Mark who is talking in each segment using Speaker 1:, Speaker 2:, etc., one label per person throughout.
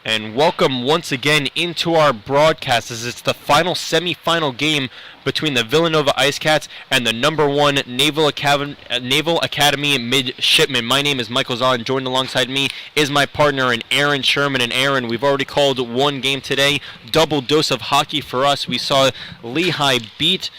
Speaker 1: And welcome once again into our broadcast as it's the final semi-final game between the Villanova Icecats and the #1 Naval Academy Midshipmen. My name is Michael Zahn. Joined alongside me is my partner in Aaron Sherman. And Aaron, we've already called one game today. Double dose of hockey for us. We saw Lehigh beat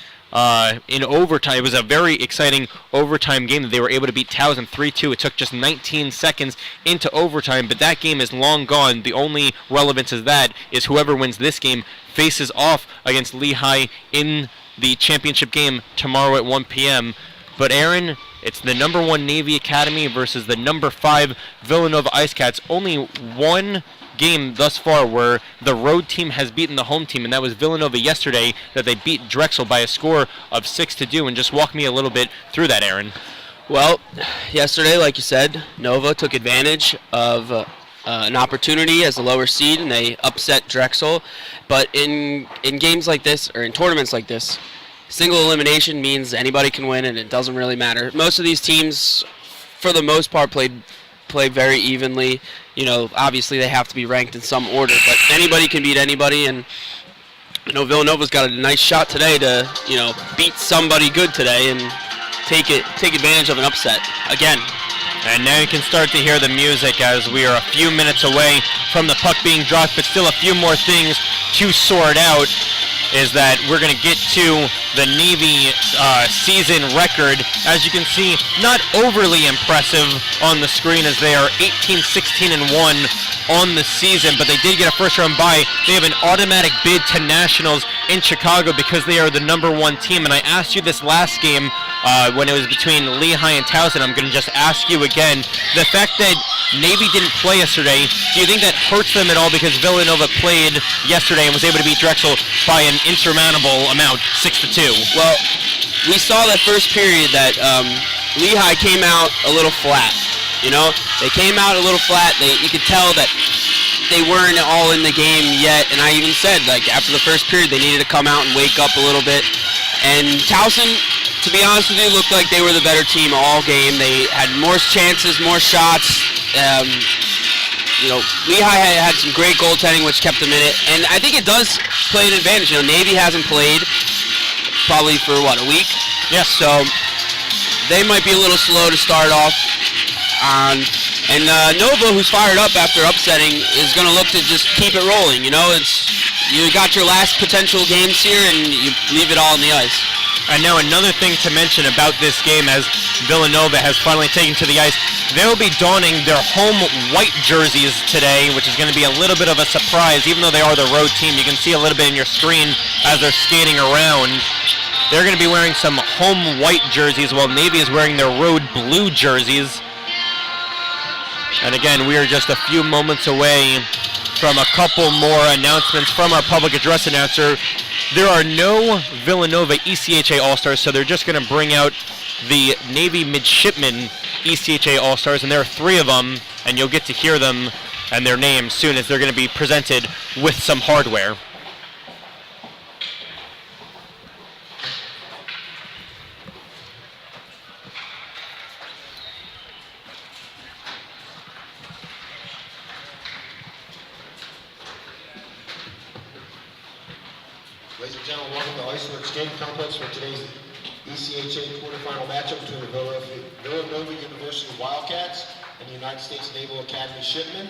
Speaker 1: in overtime. It was a very exciting overtime game that they were able to beat Towson 3-2. It took just 19 seconds into overtime, but that game is long gone. The only relevance of that is whoever wins this game faces off against Lehigh in the championship game tomorrow at 1 p.m. But Aaron, it's the #1 Navy Academy versus the #5 Villanova Icecats. Only one game thus far where the road team has beaten the home team, and that was Villanova yesterday, that they beat Drexel by a score of 6-2. And just walk me a little bit through that, Aaron.
Speaker 2: Well, yesterday, like you said, Nova took advantage of an opportunity as a lower seed, and they upset Drexel. But in games like this, or in tournaments like this, single elimination means anybody can win, and it doesn't really matter. Most of these teams, for the most part, play very evenly. You know, obviously they have to be ranked in some order, but anybody can beat anybody, and you know, Villanova's got a nice shot today to, you know, beat somebody good today and take advantage of an upset again.
Speaker 1: And now you can start to hear the music as we are a few minutes away from the puck being dropped, but still a few more things to sort out. Is that we're going to get to the Navy season record. As you can see, not overly impressive on the screen as they are 18-16-1 on the season, but they did get a first-round bye. They have an automatic bid to Nationals in Chicago because they are the #1 team. And I asked you this last game when it was between Lehigh and Towson. I'm going to just ask you again. The fact that Navy didn't play yesterday, do you think that hurts them at all because Villanova played yesterday and was able to beat Drexel by an insurmountable amount, 6-2?
Speaker 2: Well, we saw that first period that Lehigh came out a little flat. You know, they came out a little flat. You could tell that they weren't all in the game yet. And I even said, like, after the first period, they needed to come out and wake up a little bit. And Towson, to be honest with you, looked like they were the better team all game. They had more chances, more shots. You know, Lehigh had some great goaltending, which kept them in it. And I think it does play an advantage. You know, Navy hasn't played probably for, what, a week?
Speaker 1: Yes.
Speaker 2: So they might be a little slow to start off. And Nova, who's fired up after upsetting, is going to look to just keep it rolling. You know, you got your last potential games here, and you leave it all on the ice.
Speaker 1: And now another thing to mention about this game, as Villanova has finally taken to the ice, they'll be donning their home white jerseys today, which is going to be a little bit of a surprise. Even though they are the road team, you can see a little bit in your screen as they're skating around. They're going to be wearing some home white jerseys, while Navy is wearing their road blue jerseys. And again, we are just a few moments away from a couple more announcements from our public address announcer. There are no Villanova ECHA All-Stars, so they're just going to bring out the Navy Midshipmen ECHA All-Stars, and there are 3 of them, and you'll get to hear them and their names soon as they're going to be presented with some hardware.
Speaker 3: Ladies and gentlemen, welcome to Iceland Skate Complex for today's ECHA quarterfinal matchup between the Villanova University Wildcats and the United States Naval Academy Shipmen.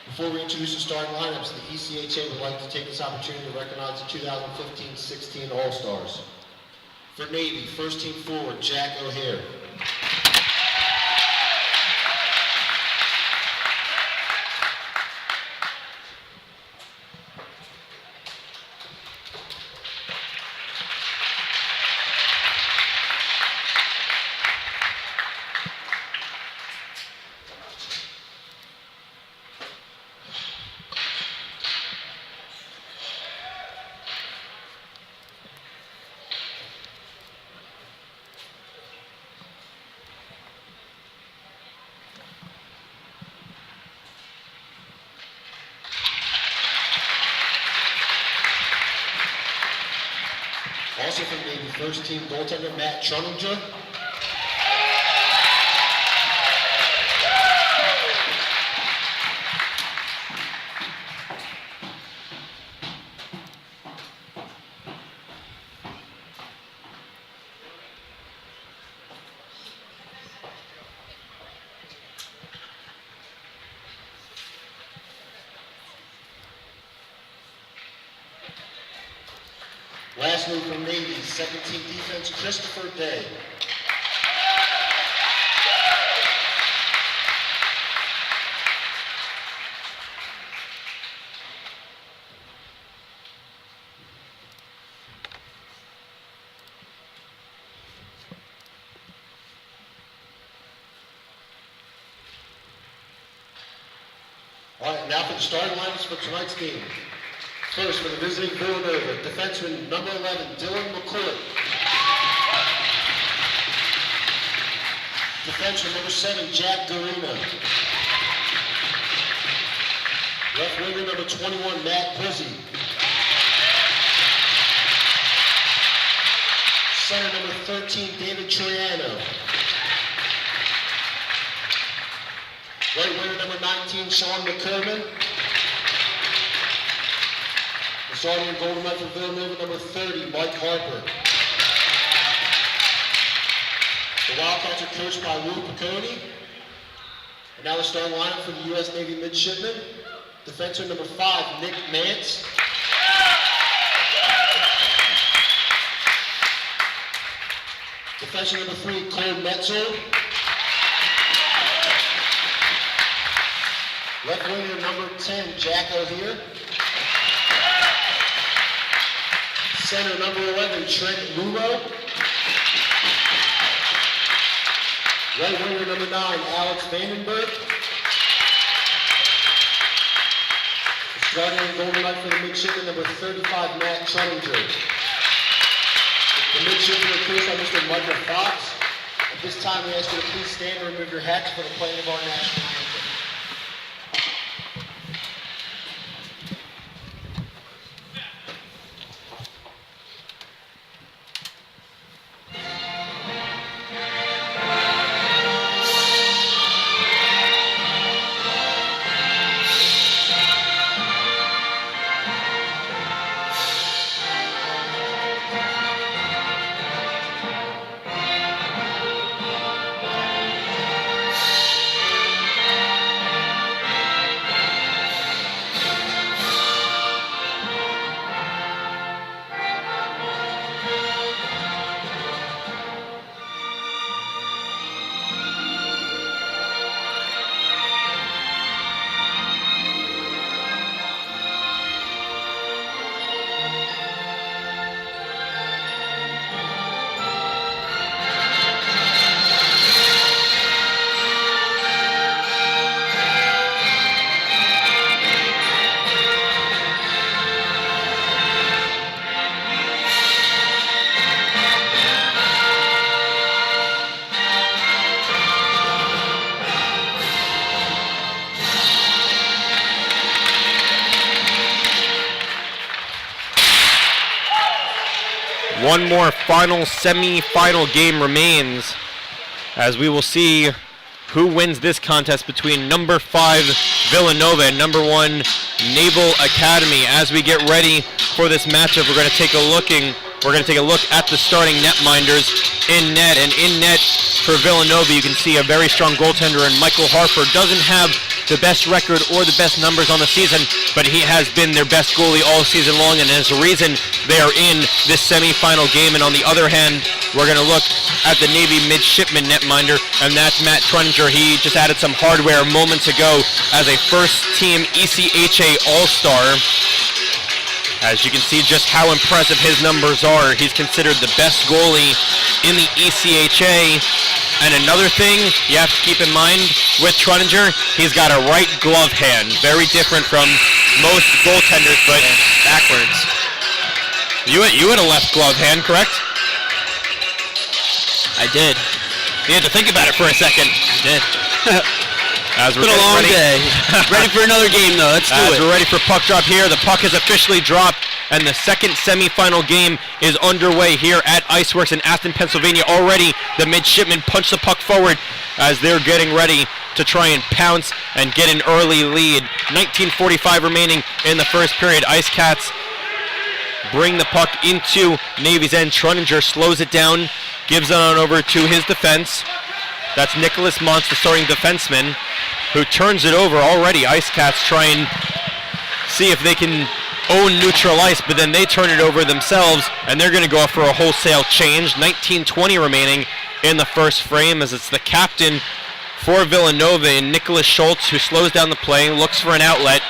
Speaker 3: Before we introduce the starting lineups, the ECHA would like to take this opportunity to recognize the 2015-16 All-Stars. For Navy, first team forward, Jack O'Hare. Also from Navy, first team goaltender Matt Truninger. Lastly, from Navy, second team defense, Christopher Day. All right, now for the starting lineups for tonight's game. First, for the visiting Villanova, defenseman number 11, Dylan McCourt. Defenseman number 7, Jack Garino. Left winger number 21, Matt Brizzi. Center number 13, David Troiano. Right winger number 19, Sean McCurman. The starting in goal tonight for Villanova, number 30, Mike Harper. The Wildcats are coached by Lou Piccone. And now the starting lineup for the U.S. Navy Midshipmen. Defenseman number 5, Nick Mance. Defenseman number 3, Cole Metzel. Left winger number 10, Jack O'Hear. Center number 11, Trent Lulo. Right winger number 9, Alex Vandenberg. Starting in goal tonight for the midshipman, number 35, Matt Trunninger. The midshipman are coached by Mr. Michael Fox. At this time, we ask you to please stand and remove your hats for the playing of our national anthem.
Speaker 1: One more final semi-final game remains, as we will see who wins this contest between number 5 Villanova and number 1 Naval Academy. As we get ready for this matchup, we're going to take a look at the starting netminders in net. And in net for Villanova, you can see a very strong goaltender, and Michael Harper doesn't have the best record or the best numbers on the season, but he has been their best goalie all season long, and as a reason they are in this semi-final game. And on the other hand, we're going to look at the Navy midshipman netminder, and that's Matt Trunninger. He just added some hardware moments ago as a first-team ECHA All-Star. As you can see just how impressive his numbers are. He's considered the best goalie in the ECHA. And another thing you have to keep in mind with Trunninger, he's got a right glove hand. Very different from most goaltenders, but
Speaker 2: Backwards.
Speaker 1: you had a left glove hand, correct?
Speaker 2: I did.
Speaker 1: You had to think about it for a second.
Speaker 2: I did.
Speaker 1: As
Speaker 2: It's been a long day. Ready for another game, though. Let's do
Speaker 1: As
Speaker 2: it.
Speaker 1: we're ready for puck drop here, the puck has officially dropped, and the second semifinal game is underway here at Iceworks in Aston, Pennsylvania. Already, the midshipmen punch the puck forward as they're getting ready to try and pounce and get an early lead. 19:45 remaining in the first period. Icecats bring the puck into Navy's end. Trunninger slows it down, gives it on over to his defense. That's Nicholas Montz, the starting defenseman, who turns it over already. Icecats try and see if they can own neutral ice, but then they turn it over themselves, and they're going to go up for a wholesale change. 19:20 remaining in the first frame, as it's the captain for Villanova, and Nicholas Schultz, who slows down the play, looks for an outlet,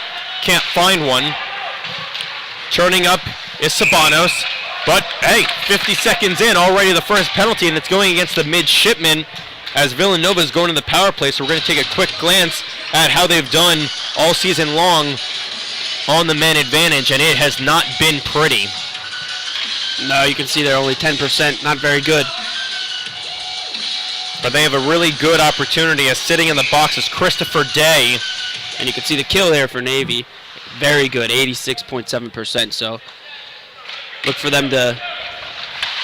Speaker 1: can't find one. Turning up is Sabanos, but hey, 50 seconds in, already the first penalty, and it's going against the Midshipmen as Villanova is going to the power play. So we're going to take a quick glance at how they've done all season long on the man advantage, and it has not been pretty.
Speaker 2: No, you can see they're only 10%, not very good.
Speaker 1: But they have a really good opportunity, as sitting in the box is Christopher Day.
Speaker 2: And you can see the kill there for Navy. Very good, 86.7%. So look for them to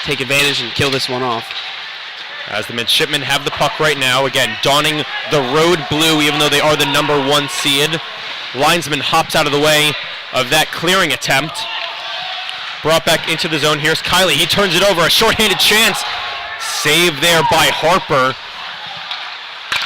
Speaker 2: take advantage and kill this one off.
Speaker 1: As the Midshipmen have the puck right now, again, donning the road blue, even though they are the number 1 seed. Linesman hops out of the way of that clearing attempt. Brought back into the zone. Here's Kiley. He turns it over. A shorthanded chance. Save there by Harper.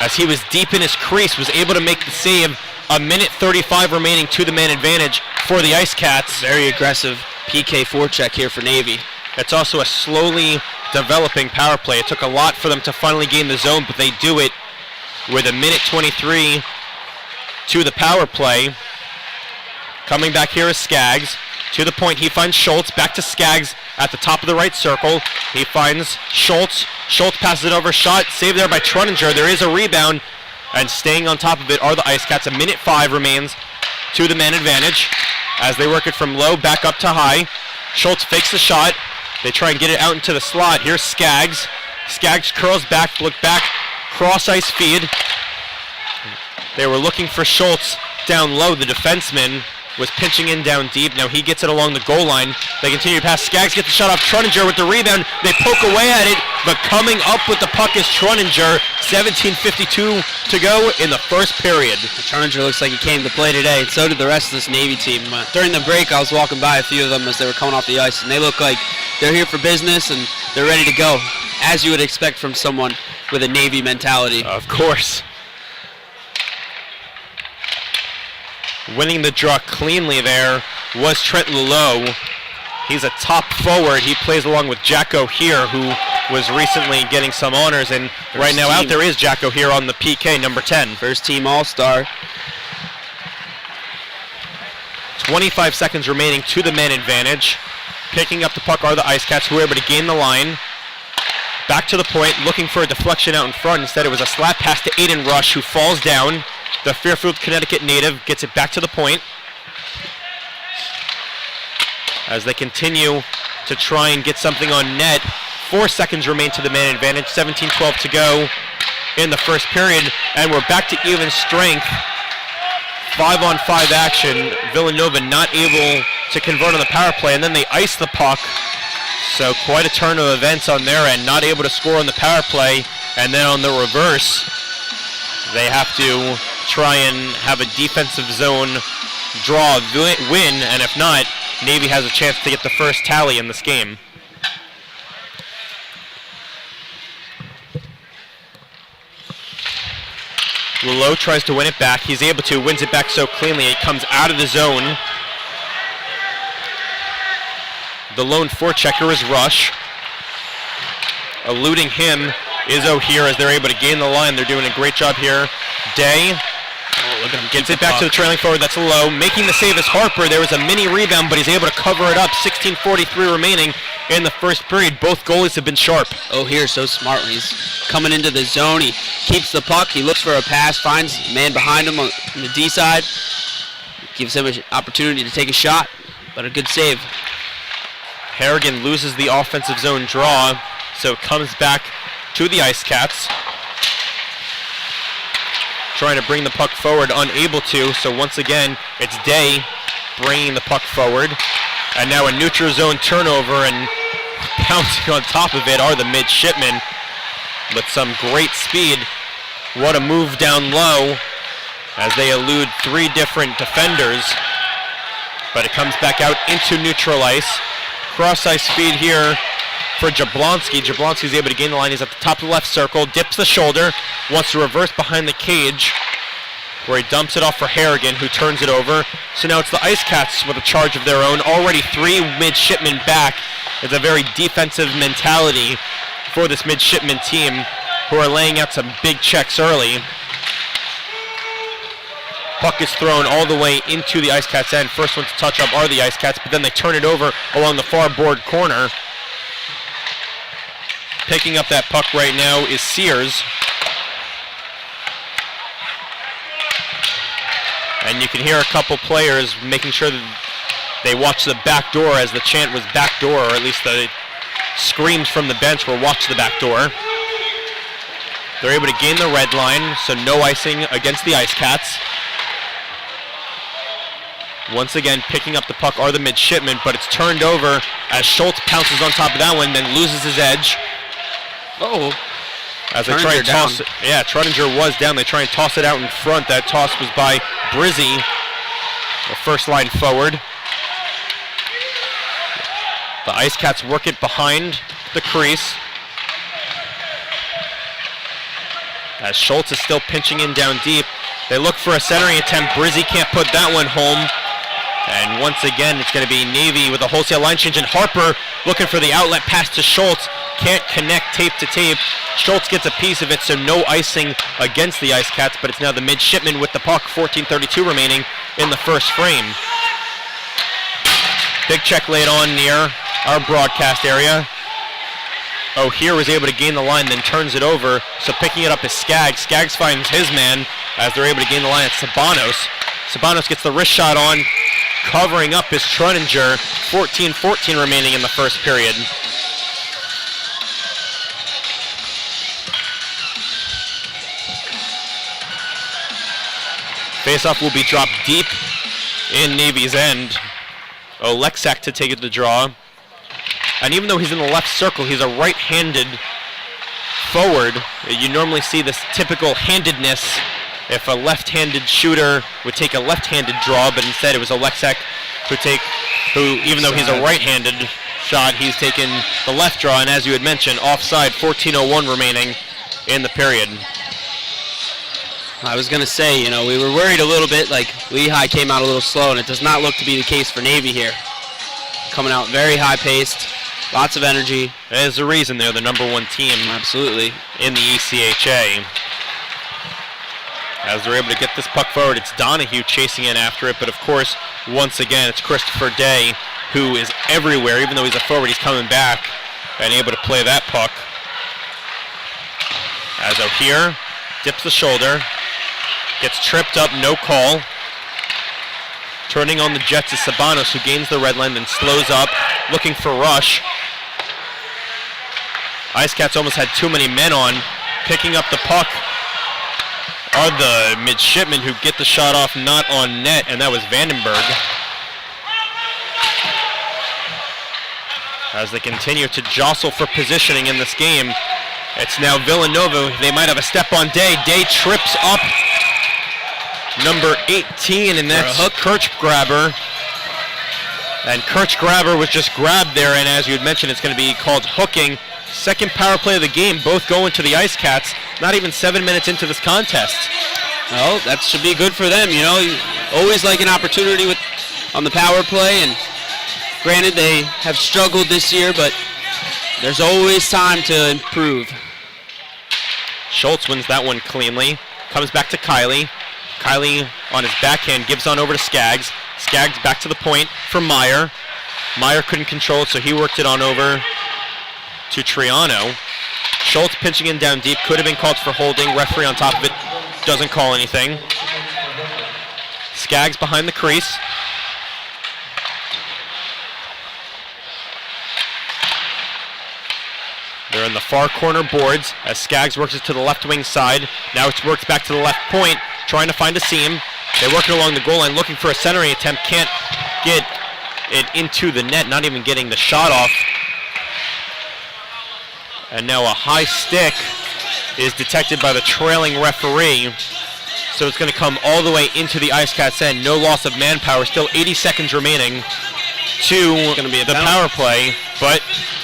Speaker 1: As he was deep in his crease, was able to make the save. A minute 35 remaining to the man advantage for the Icecats.
Speaker 2: Very aggressive PK forecheck here for Navy.
Speaker 1: It's also a slowly developing power play. It took a lot for them to finally gain the zone, but they do it with a minute 23 to the power play. Coming back here is Skaggs. To the point, he finds Schultz. Back to Skaggs at the top of the right circle. He finds Schultz. Schultz passes it over. Shot saved there by Truninger. There is a rebound, and staying on top of it are the Icecats. A minute 5 remains to the man advantage as they work it from low back up to high. Schultz fakes the shot. They try and get it out into the slot. Here's Skaggs. Skaggs curls back, look back, cross ice feed. They were looking for Schultz down low. The defenseman was pinching in down deep. Now he gets it along the goal line. They continue to pass. Skaggs gets the shot off Truninger with the rebound. They poke away at it, but coming up with the puck is Truninger. 17:52 to go in the first period.
Speaker 2: Truninger looks like he came to play today, and so did the rest of this Navy team. During the break, I was walking by a few of them as they were coming off the ice, and they look like they're here for business and they're ready to go, as you would expect from someone with a Navy mentality.
Speaker 1: Of course. Winning the draw cleanly there was Trent Lulot. He's a top forward. He plays along with Jack O'Hear, who was recently getting some honors, and right now out there is Jack O'Hear on the PK, number 10.
Speaker 2: First team All-Star.
Speaker 1: 25 seconds remaining to the man advantage. Picking up the puck are the Icecats, who were able to gain the line. Back to the point, looking for a deflection out in front. Instead, it was a slap pass to Aiden Rush, who falls down. The Fairfield, Connecticut native gets it back to the point as they continue to try and get something on net. 4 seconds remain to the man advantage. 17-12 to go in the first period, and we're back to even strength. 5-on-5 action. Villanova not able to convert on the power play, and then they ice the puck. So quite a turn of events on their end. Not able to score on the power play, and then on the reverse, they have to try and have a defensive zone draw win, and if not, Navy has a chance to get the first tally in this game. Lulot tries to win it back. He's able to, wins it back so cleanly. It comes out of the zone. The lone forechecker is Rush. Eluding him is O'Hear as they're able to gain the line. They're doing a great job here. Day gets it back to the trailing forward. That's low. Making the save is Harper. There was a mini rebound, but he's able to cover it up. 16:43 remaining in the first period. Both goalies have been sharp.
Speaker 2: O'Hear so smart when he's coming into the zone. He keeps the puck. He looks for a pass, finds a man behind him on the D side. Gives him an opportunity to take a shot, but a good save.
Speaker 1: Harrigan loses the offensive zone draw, so it comes back to the Icecats. Trying to bring the puck forward, unable to, so once again, it's Day bringing the puck forward. And now a neutral zone turnover, and bouncing on top of it are the Midshipmen with some great speed. What a move down low as they elude 3 different defenders. But it comes back out into neutral ice. Cross ice speed here for Jablonski. Jablonski's able to gain the line. He's at the top of the left circle, dips the shoulder, wants to reverse behind the cage. where he dumps it off for Harrigan, who turns it over. So now it's the Icecats with a charge of their own. Already 3 midshipmen back. It's a very defensive mentality for this midshipman team, who are laying out some big checks early. Puck is thrown all the way into the Icecats' end. First one to touch up are the Icecats, but then they turn it over along the far board corner. Picking up that puck right now is Sears. And you can hear a couple players making sure that they watch the back door, as the chant was back door, or at least the screams from the bench were watch the back door. They're able to gain the red line, so no icing against the Icecats. Once again, picking up the puck are the midshipmen, but it's turned over as Schultz pounces on top of that one, then loses his edge.
Speaker 2: Oh,
Speaker 1: as they try and toss it. Yeah, Truttinger was down. They try and toss it out in front. That toss was by Brizzy, the first line forward. The Icecats work it behind the crease. As Schultz is still pinching in down deep. They look for a centering attempt. Brizzy can't put that one home. And once again, it's going to be Navy with a wholesale line change, and Harper looking for the outlet pass to Schultz. Can't connect tape to tape. Schultz gets a piece of it, so no icing against the Icecats, but it's now the midshipmen with the puck, 14:32 remaining in the first frame. Big check laid on near our broadcast area. O'Hear was able to gain the line, then turns it over, so picking it up is Skaggs. Skaggs finds his man as they're able to gain the line. It's Sabanos. Sabanos gets the wrist shot on, covering up his Truttinger. 14:14 remaining in the first period. Faceoff will be dropped deep in Navy's end. Oleksak to take it to draw. And even though he's in the left circle, he's a right-handed forward. You normally see this typical handedness if a left-handed shooter would take a left-handed draw, but instead it was Oleksak who even though he's a right-handed shot, he's taken the left draw, and as you had mentioned, offside, 14:01 remaining in the period.
Speaker 2: I was going to say, we were worried a little bit, like Lehigh came out a little slow, and it does not look to be the case for Navy here. Coming out very high-paced, lots of energy.
Speaker 1: There's a reason they're the #1 team.
Speaker 2: Absolutely.
Speaker 1: In the ECHA. As they're able to get this puck forward, it's Donahue chasing in after it, but of course, once again, it's Christopher Day, who is everywhere. Even though he's a forward, he's coming back and able to play that puck. As O'Hear dips the shoulder, gets tripped up, no call. Turning on the Jets is Sabanos, who gains the red line, then slows up, looking for rush. Icecats almost had too many men on. Picking up the puck are the midshipmen, who get the shot off not on net, and that was Vandenberg. As they continue to jostle for positioning in this game, it's now Villanova. They might have a step on Day. Day trips up number 18, and that's Kirchgraber. And Kirchgraber was just grabbed there, and as you had mentioned, it's going to be called hooking. Second power play of the game, both going to the Icecats, not even 7 minutes into this contest.
Speaker 2: Well, that should be good for them, You always like an opportunity on the power play, and granted they have struggled this year, but there's always time to improve.
Speaker 1: Schultz wins that one cleanly. Comes back to Kiley. Kiley on his backhand gives on over to Skaggs. Skaggs back to the point for Meyer. Meyer couldn't control it, so he worked it on over to Triano. Schultz pinching in down deep. Could have been called for holding. Referee on top of it doesn't call anything. Skaggs behind the crease. They're in the far corner boards as Skaggs works it to the left wing side. Now it's worked back to the left point, trying to find a seam. They work it along the goal line, looking for a centering attempt. Can't get it into the net, not even getting the shot off. And now a high stick is detected by the trailing referee. So it's going to come all the way into the Icecats' end. No loss of manpower. Still 80 seconds remaining to the power play. But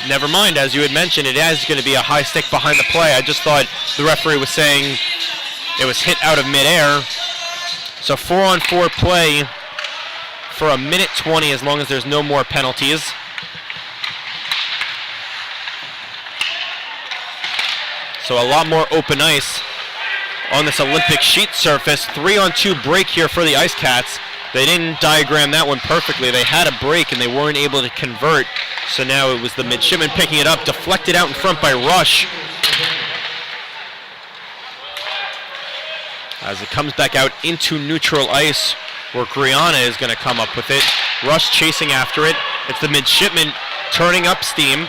Speaker 1: never mind, as you had mentioned, it is going to be a high stick behind the play. I just thought the referee was saying it was hit out of midair. So 4-on-4 play for a minute 20 as long as there's no more penalties. So a lot more open ice on this Olympic sheet surface. 3-on-2 break here for the Icecats. They didn't diagram that one perfectly. They had a break and they weren't able to convert. So now it was the Midshipmen picking it up, deflected out in front by Rush. As it comes back out into neutral ice where Griana is going to come up with it. Rush chasing after it. It's the Midshipmen turning up steam.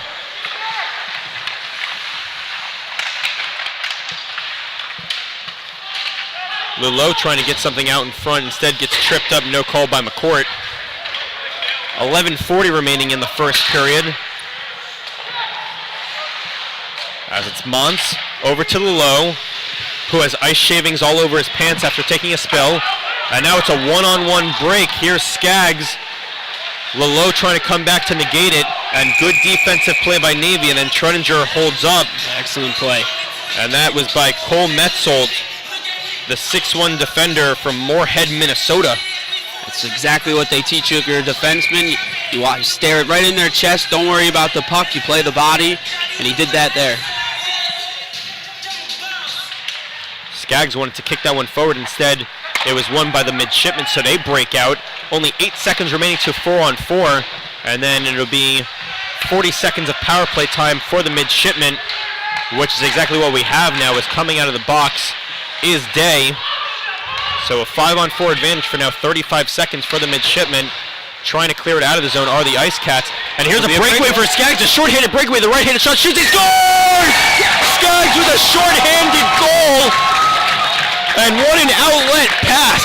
Speaker 1: Lulot trying to get something out in front, instead gets tripped up, no call by McCourt. 11:40 remaining in the first period. As it's Mons over to Lulot, who has ice shavings all over his pants after taking a spill. And now it's a one-on-one break. Here's Skaggs. Lulot trying to come back to negate it, and good defensive play by Navy, and then Truttinger holds up.
Speaker 2: Excellent play.
Speaker 1: And that was by Cole Metzold, the 6'1 defender from Moorhead, Minnesota.
Speaker 2: That's exactly what they teach you if you're a defenseman. You stare it right in their chest. Don't worry about the puck. You play the body, and he did that there.
Speaker 1: Skaggs wanted to kick that one forward. Instead, it was won by the Midshipmen, so they break out. Only 8 seconds remaining to 4-on-4, and then it'll be 40 seconds of power play time for the Midshipmen, which is exactly what we have now. Is coming out of the box is Day. So a 5-on-4 advantage for now, 35 seconds for the Midshipmen. Trying to clear it out of the zone are the Icecats. And here's a breakaway for Skaggs, a short-handed breakaway, the right-handed shot, shoots, he scores! Skaggs with a short-handed goal! And what an outlet pass.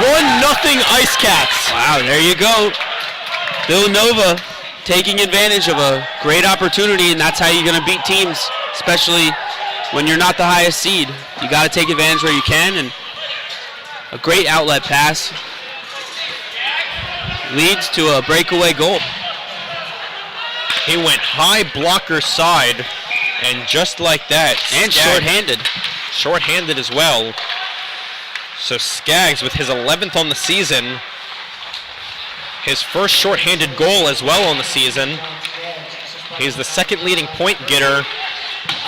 Speaker 1: 1-0 Icecats.
Speaker 2: Wow, there you go. Villanova taking advantage of a great opportunity, and that's how you're going to beat teams, especially when you're not the highest seed. You got to take advantage where you can, and a great outlet pass leads to a breakaway goal.
Speaker 1: He went high blocker side, and just like that,
Speaker 2: and short-handed.
Speaker 1: Short-handed as well. So Skaggs with his 11th on the season, his first short-handed goal as well on the season. He's the second leading point getter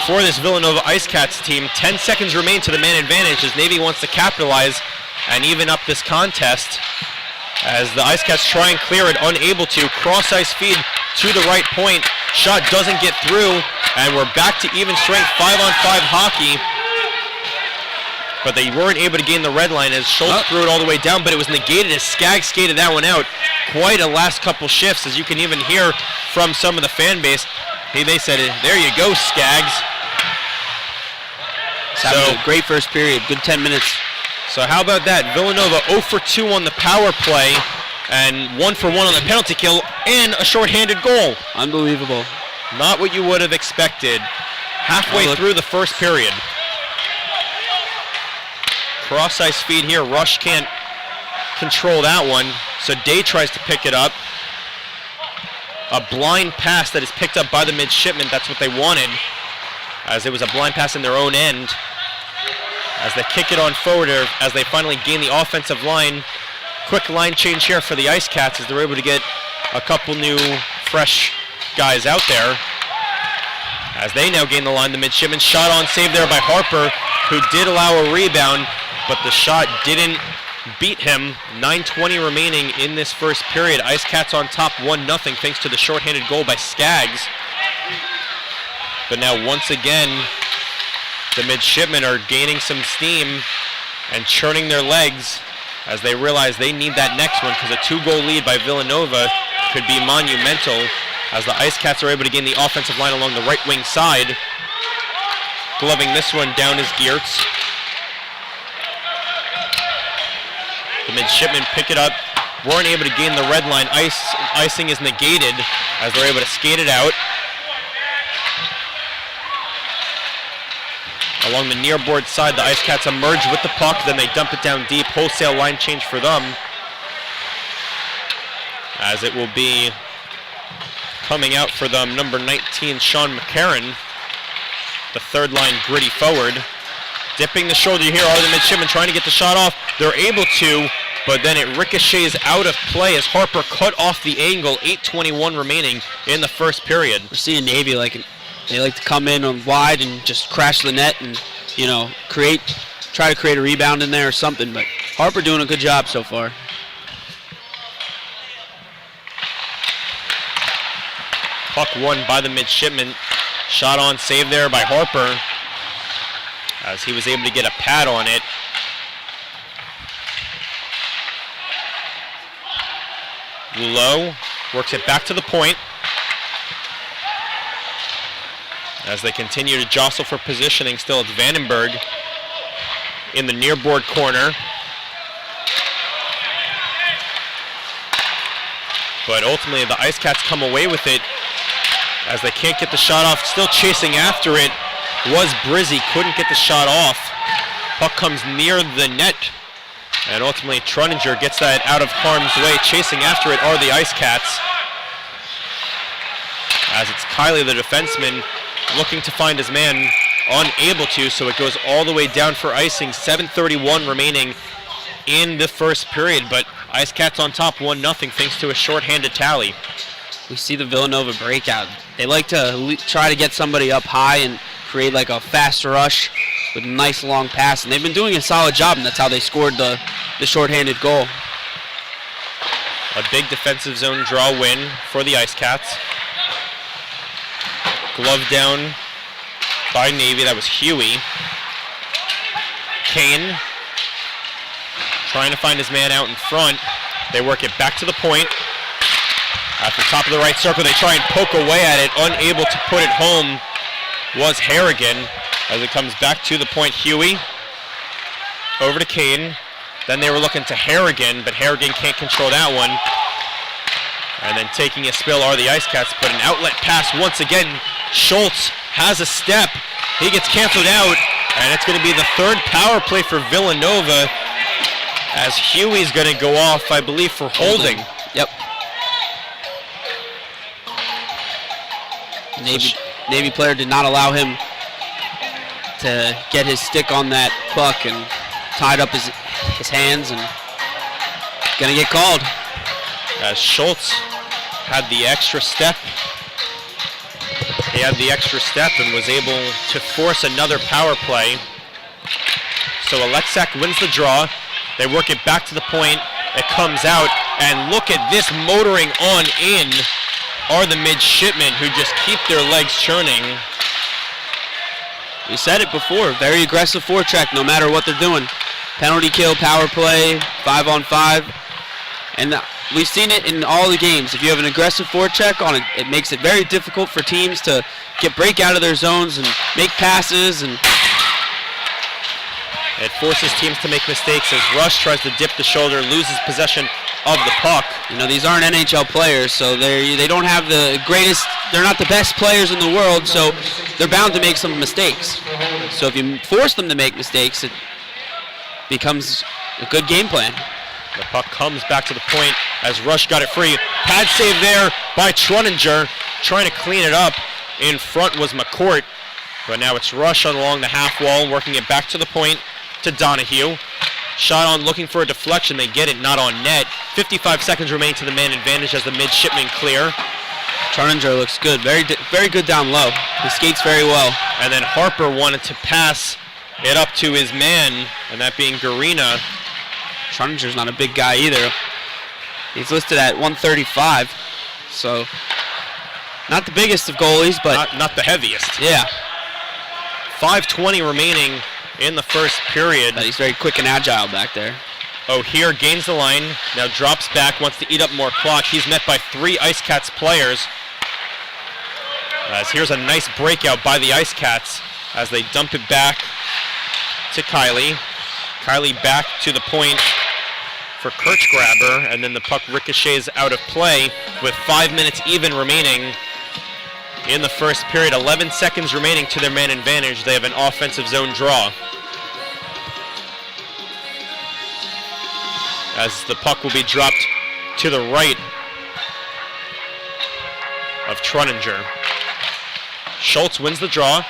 Speaker 1: for this Villanova Icecats team. 10 seconds remain to the man advantage as Navy wants to capitalize and even up this contest. As the Icecats try and clear it, unable to. Cross ice feed to the right point. Shot doesn't get through, and we're back to even strength 5-on-5 hockey. But they weren't able to gain the red line as Schultz threw it all the way down, but it was negated as Skaggs skated that one out. Quite a last couple shifts, as you can even hear from some of the fan base. They said, there you go, Skaggs.
Speaker 2: So a great first period, good 10 minutes.
Speaker 1: So how about that? Villanova 0 for 2 on the power play, and 1 for 1 on the penalty kill, and a shorthanded goal.
Speaker 2: Unbelievable.
Speaker 1: Not what you would have expected halfway through the first period. Cross ice feed here. Rush can't control that one, so Day tries to pick it up. A blind pass that is picked up by the Midshipmen. That's what they wanted, as it was a blind pass in their own end. As they kick it on forward, as they finally gain the offensive line. Quick line change here for the Icecats as they're able to get a couple new fresh guys out there. As they now gain the line, the Midshipmen shot on save there by Harper, who did allow a rebound, but the shot didn't beat him. 9:20 remaining in this first period. Icecats on top 1-0 thanks to the shorthanded goal by Skaggs. But now once again, the Midshipmen are gaining some steam and churning their legs as they realize they need that next one, because a 2-goal lead by Villanova could be monumental, as the Icecats are able to gain the offensive line along the right wing side. Gloving this one down is Geertz. The Midshipmen pick it up, weren't able to gain the red line. Icing is negated as they're able to skate it out. Along the near board side, the Icecats emerge with the puck, then they dump it down deep. Wholesale line change for them, as it will be coming out for them, number 19, Sean McCarron, the third line gritty forward. Dipping the shoulder here are the Midshipmen trying to get the shot off. They're able to, but then it ricochets out of play as Harper cut off the angle. 8:21 remaining in the first period.
Speaker 2: We're seeing Navy they like to come in on wide and just crash the net and, you know, try to create a rebound in there or something. But Harper doing a good job so far.
Speaker 1: Puck won by the Midshipmen. Shot on, save there by Harper, as he was able to get a pad on it. Low works it back to the point as they continue to jostle for positioning. Still it's Vandenberg in the near board corner. But ultimately the Icecats come away with it as they can't get the shot off. Still chasing after it was Brizzy, couldn't get the shot off. Puck comes near the net, and ultimately Truninger gets that out of harm's way. Chasing after it are the Icecats, as it's Kiley, the defenseman, looking to find his man, unable to, so it goes all the way down for icing. 7:31 remaining in the first period, but Icecats on top 1-0 thanks to a shorthanded tally.
Speaker 2: We see the Villanova breakout. They like to try to get somebody up high and create like a fast rush with a nice long pass, and they've been doing a solid job, and that's how they scored the shorthanded goal.
Speaker 1: A big defensive zone draw win for the Icecats. Glove down by Navy, that was Huey. Kane trying to find his man out in front. They work it back to the point. At the top of the right circle, they try and poke away at it. Unable to put it home was Harrigan as it comes back to the point. Huey over to Kane. Then they were looking to Harrigan, but Harrigan can't control that one. And then taking a spill are the Icecats, but an outlet pass once again. Schultz has a step. He gets canceled out, and it's going to be the third power play for Villanova as Huey's going to go off, I believe, for holding.
Speaker 2: Yep. Navy player did not allow him to get his stick on that puck and tied up his hands, and gonna get called.
Speaker 1: As Schultz had the extra step. He had the extra step and was able to force another power play. So Alexak wins the draw. They work it back to the point. It comes out, and look at this motoring on in are the Midshipmen, who just keep their legs churning.
Speaker 2: We said it before, very aggressive forecheck no matter what they're doing. Penalty kill, power play, 5-on-5. And we've seen it in all the games. If you have an aggressive forecheck on it, it makes it very difficult for teams to break out of their zones and make passes. And
Speaker 1: it forces teams to make mistakes as Rush tries to dip the shoulder, loses possession of the puck.
Speaker 2: You know, these aren't NHL players, so they don't have the greatest, they're not the best players in the world, so they're bound to make some mistakes. So if you force them to make mistakes, it becomes a good game plan.
Speaker 1: The puck comes back to the point as Rush got it free. Pad save there by Truninger, trying to clean it up. In front was McCourt, but now it's Rush along the half wall, working it back to the point to Donahue. Shot on, looking for a deflection. They get it, not on net. 55 seconds remain to the man advantage as the Midshipmen clear.
Speaker 2: Truninger looks good, very good down low. He skates very well.
Speaker 1: And then Harper wanted to pass it up to his man, and that being Garina.
Speaker 2: Truninger's not a big guy either. He's listed at 135, so not the biggest of goalies, but
Speaker 1: not the heaviest.
Speaker 2: Yeah.
Speaker 1: 5:20 remaining in the first period.
Speaker 2: But he's very quick and agile back there.
Speaker 1: O'Hear gains the line, now drops back, wants to eat up more clock. He's met by 3 Icecats players. As here's a nice breakout by the Icecats as they dump it back to Kiley. Kiley back to the point for Kirchgraber, and then the puck ricochets out of play with 5 minutes even remaining in the first period. 11 seconds remaining to their man advantage. They have an offensive zone draw. As the puck will be dropped to the right of Truninger. Schultz wins the draw.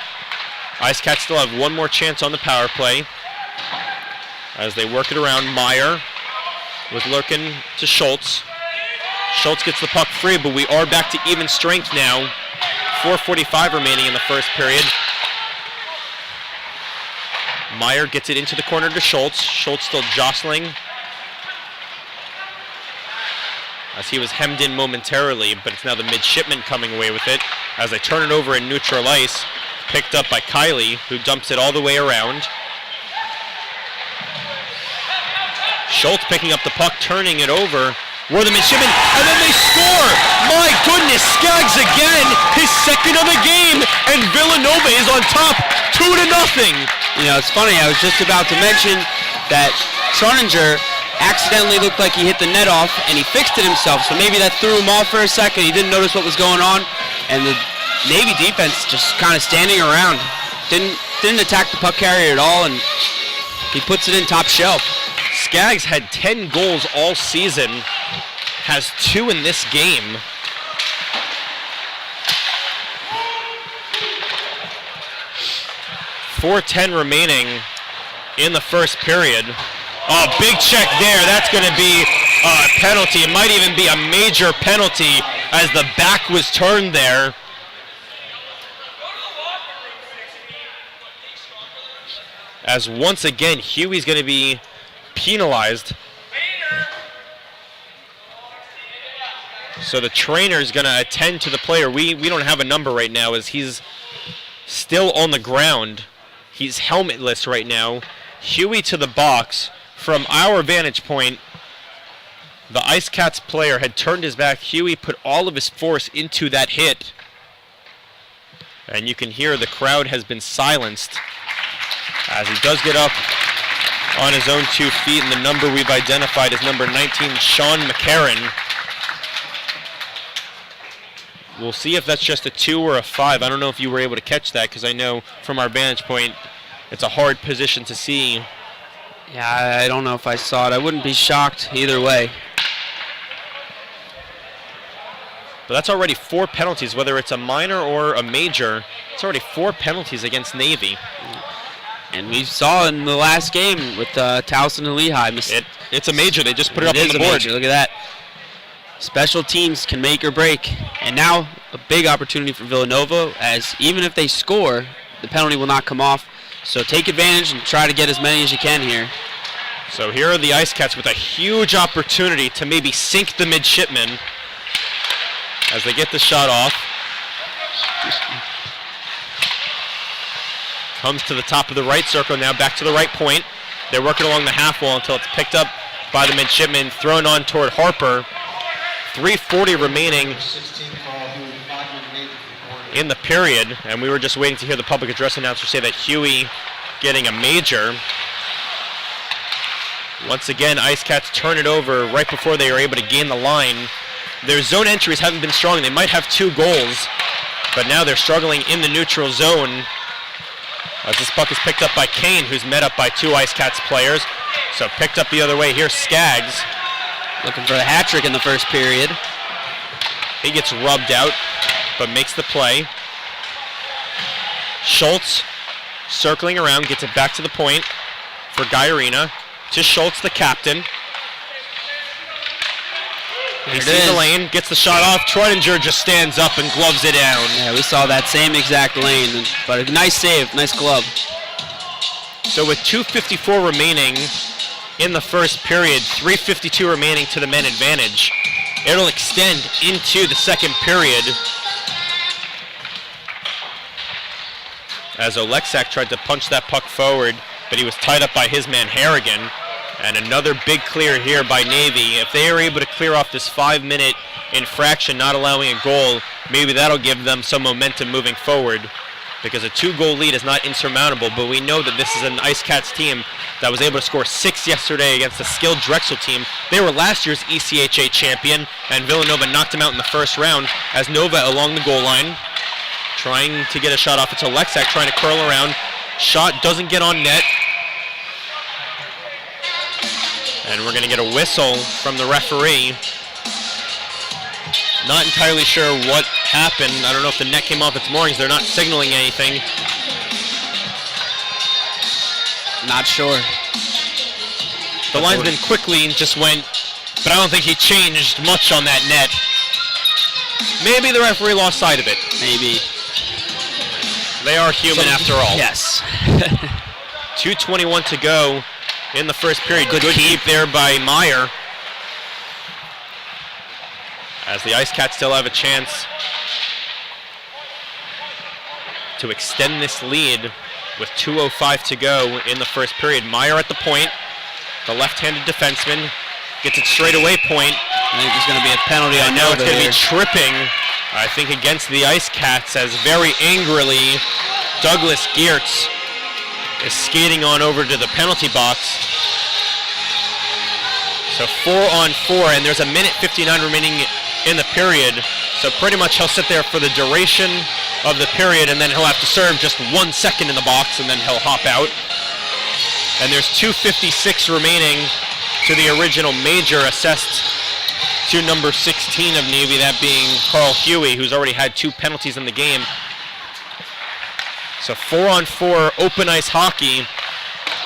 Speaker 1: Icecats still have one more chance on the power play as they work it around. Meyer was looking to Schultz. Schultz gets the puck free, but we are back to even strength now. 4:45 remaining in the first period. Meyer gets it into the corner to Schultz. Schultz still jostling as he was hemmed in momentarily, but it's now the Midshipmen coming away with it as they turn it over in neutral ice. Picked up by Kylie, who dumps it all the way around. Schultz picking up the puck, turning it over. Were the Midshipmen, and then they score! My goodness, Skaggs again, his second of the game, and Villanova is on top, 2-0.
Speaker 2: You know, it's funny, I was just about to mention that Troninger accidentally looked like he hit the net off, and he fixed it himself, so maybe that threw him off for a second. He didn't notice what was going on, and the Navy defense just kind of standing around. Didn't attack the puck carrier at all, and he puts it in top shelf.
Speaker 1: Skaggs had 10 goals all season, has 2 in this game. .410 remaining in the first period. Oh, big check there. That's going to be a penalty. It might even be a major penalty as the back was turned there. As once again, Huey's going to be penalized. So the trainer is going to attend to the player. We don't have a number right now as he's still on the ground. He's helmetless right now. Huey to the box. From our vantage point, the Icecats player had turned his back. Huey put all of his force into that hit. And you can hear the crowd has been silenced as he does get up on his own 2 feet, and the number we've identified is number 19, Sean McCarron. We'll see if that's just a 2 or a 5. I don't know if you were able to catch that, because I know from our vantage point, it's a hard position to see.
Speaker 2: Yeah, I don't know if I saw it. I wouldn't be shocked either way.
Speaker 1: But that's already 4 penalties, whether it's a minor or a major. It's already 4 penalties against Navy.
Speaker 2: And we saw in the last game with Towson and Lehigh.
Speaker 1: It's a major. They just put it up on the board.
Speaker 2: Major. Look at that. Special teams can make or break. And now a big opportunity for Villanova, as even if they score, the penalty will not come off. So take advantage and try to get as many as you can here.
Speaker 1: So here are the Icecats with a huge opportunity to maybe sink the Midshipmen as they get the shot off. Comes to the top of the right circle, now back to the right point. They're working along the half wall until it's picked up by the Midshipmen, thrown on toward Harper. 3:40 remaining in the period, and we were just waiting to hear the public address announcer say that Huey getting a major. Once again, Icecats turn it over right before they are able to gain the line. Their zone entries haven't been strong. They might have 2 goals, but now they're struggling in the neutral zone. As this puck is picked up by Kane, who's met up by 2 Icecats players. So picked up the other way. Here's Skaggs.
Speaker 2: Looking for a hat trick in the first period.
Speaker 1: He gets rubbed out, but makes the play. Schultz circling around, gets it back to the point for Guy Arena. To Schultz, the captain. He sees the lane, gets the shot off. Troidinger just stands up and gloves it down.
Speaker 2: Yeah, we saw that same exact lane, but a nice save, nice glove.
Speaker 1: So with 2:54 remaining in the first period, 3:52 remaining to the men advantage, it'll extend into the second period as Oleksak tried to punch that puck forward, but he was tied up by his man Harrigan. And another big clear here by Navy. If they are able to clear off this 5-minute infraction, not allowing a goal, maybe that'll give them some momentum moving forward, because a 2-goal lead is not insurmountable. But we know that this is an Icecats team that was able to score 6 yesterday against a skilled Drexel team. They were last year's ECHA champion, and Villanova knocked them out in the first round as Nova along the goal line, trying to get a shot off. It's Oleksak trying to curl around. Shot doesn't get on net. And we're going to get a whistle from the referee. Not entirely sure what happened. I don't know if the net came off its moorings. They're not signaling anything.
Speaker 2: Not sure.
Speaker 1: The linesman quickly just went, but I don't think he changed much on that net. Maybe the referee lost sight of it.
Speaker 2: Maybe.
Speaker 1: They are human after all.
Speaker 2: Yes.
Speaker 1: 2:21 to go in the first period. Good keep there by Meyer. As the Icecats still have a chance to extend this lead with 2:05 to go in the first period. Meyer at the point, the left-handed defenseman, gets it straight away point.
Speaker 2: I think there's going to be a penalty on
Speaker 1: Now
Speaker 2: Nova
Speaker 1: it's going to
Speaker 2: here.
Speaker 1: be tripping, I think, against the Icecats, as very angrily Douglas Geertz is skating on over to the penalty box. So 4-on-4, and there's a minute 59 remaining in the period. So pretty much he'll sit there for the duration of the period, and then he'll have to serve just 1 second in the box, and then he'll hop out. And there's 2:56 remaining to the original major, assessed to number 16 of Navy, that being Carl Huey, who's already had 2 penalties in the game. So 4-on-4 open ice hockey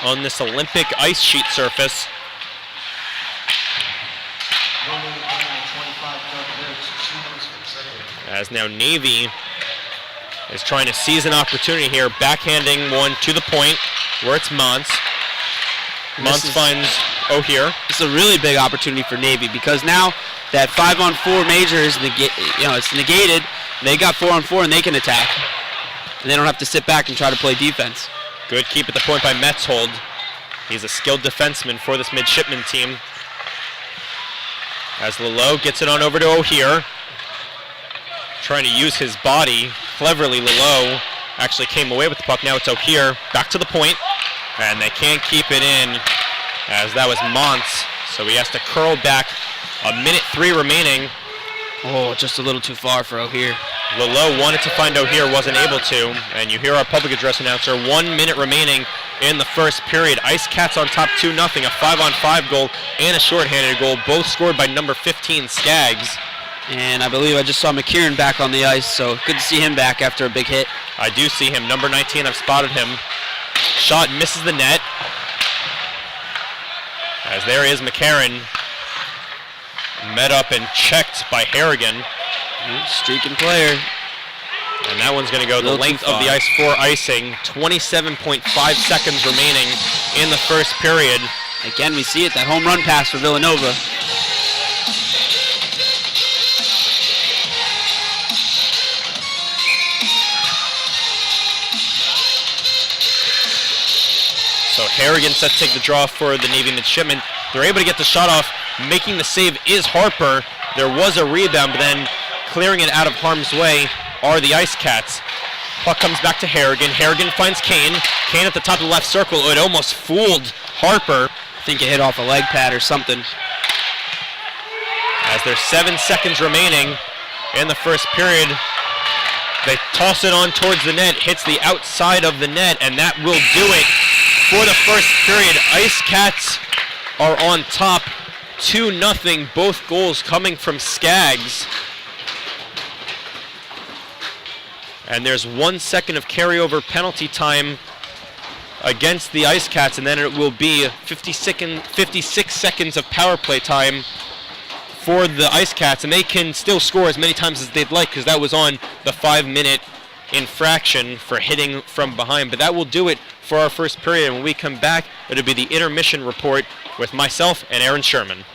Speaker 1: on this Olympic ice sheet surface. As now Navy is trying to seize an opportunity here, backhanding one to the point where it's Mons. Mons finds O'Hear.
Speaker 2: It's a really big opportunity for Navy because now that 5-on-4 major is it's negated. They got 4-on-4 and they can attack, and they don't have to sit back and try to play defense.
Speaker 1: Good keep at the point by Metzhold. He's a skilled defenseman for this Midshipmen team. As Lalo gets it on over to O'Hear, trying to use his body cleverly. Lalo actually came away with the puck. Now it's O'Hear back to the point, and they can't keep it in, as that was Mons. So he has to curl back. 1:03 remaining.
Speaker 2: Oh, just a little too far for O'Hear.
Speaker 1: Lalo wanted to find O'Hear, wasn't able to, and you hear our public address announcer. 1 minute remaining in the first period. Icecats on top 2-0. A 5-on-5 goal and a shorthanded goal, both scored by number 15 Skaggs.
Speaker 2: And I believe I just saw McKieran back on the ice, so good to see him back after a big hit.
Speaker 1: I do see him, number 19, I've spotted him. Shot misses the net. As there is McCarron, met up and checked by Harrigan.
Speaker 2: Streaking player.
Speaker 1: And that one's going to go the length of the ice for icing. 27.5 seconds remaining in the first period.
Speaker 2: Again, we see it, that home run pass for Villanova.
Speaker 1: So Harrigan set to take the draw for the Navy Midshipmen. They're able to get the shot off. Making the save is Harper. There was a rebound, but then clearing it out of harm's way are the Icecats. Puck comes back to Harrigan. Harrigan finds Kane. Kane at the top of the left circle. It almost fooled Harper.
Speaker 2: I think it hit off a leg pad or something.
Speaker 1: As there's 7 seconds remaining in the first period, they toss it on towards the net, hits the outside of the net, and that will do it for the first period. Icecats are on top 2-0, both goals coming from Skaggs. And there's 1 second of carryover penalty time against the Icecats, and then it will be 56 seconds of power play time for the Icecats, and they can still score as many times as they'd like, because that was on the 5-minute infraction for hitting from behind. But that will do it for our first period. And when we come back, it'll be the intermission report with myself and Aaron Sherman.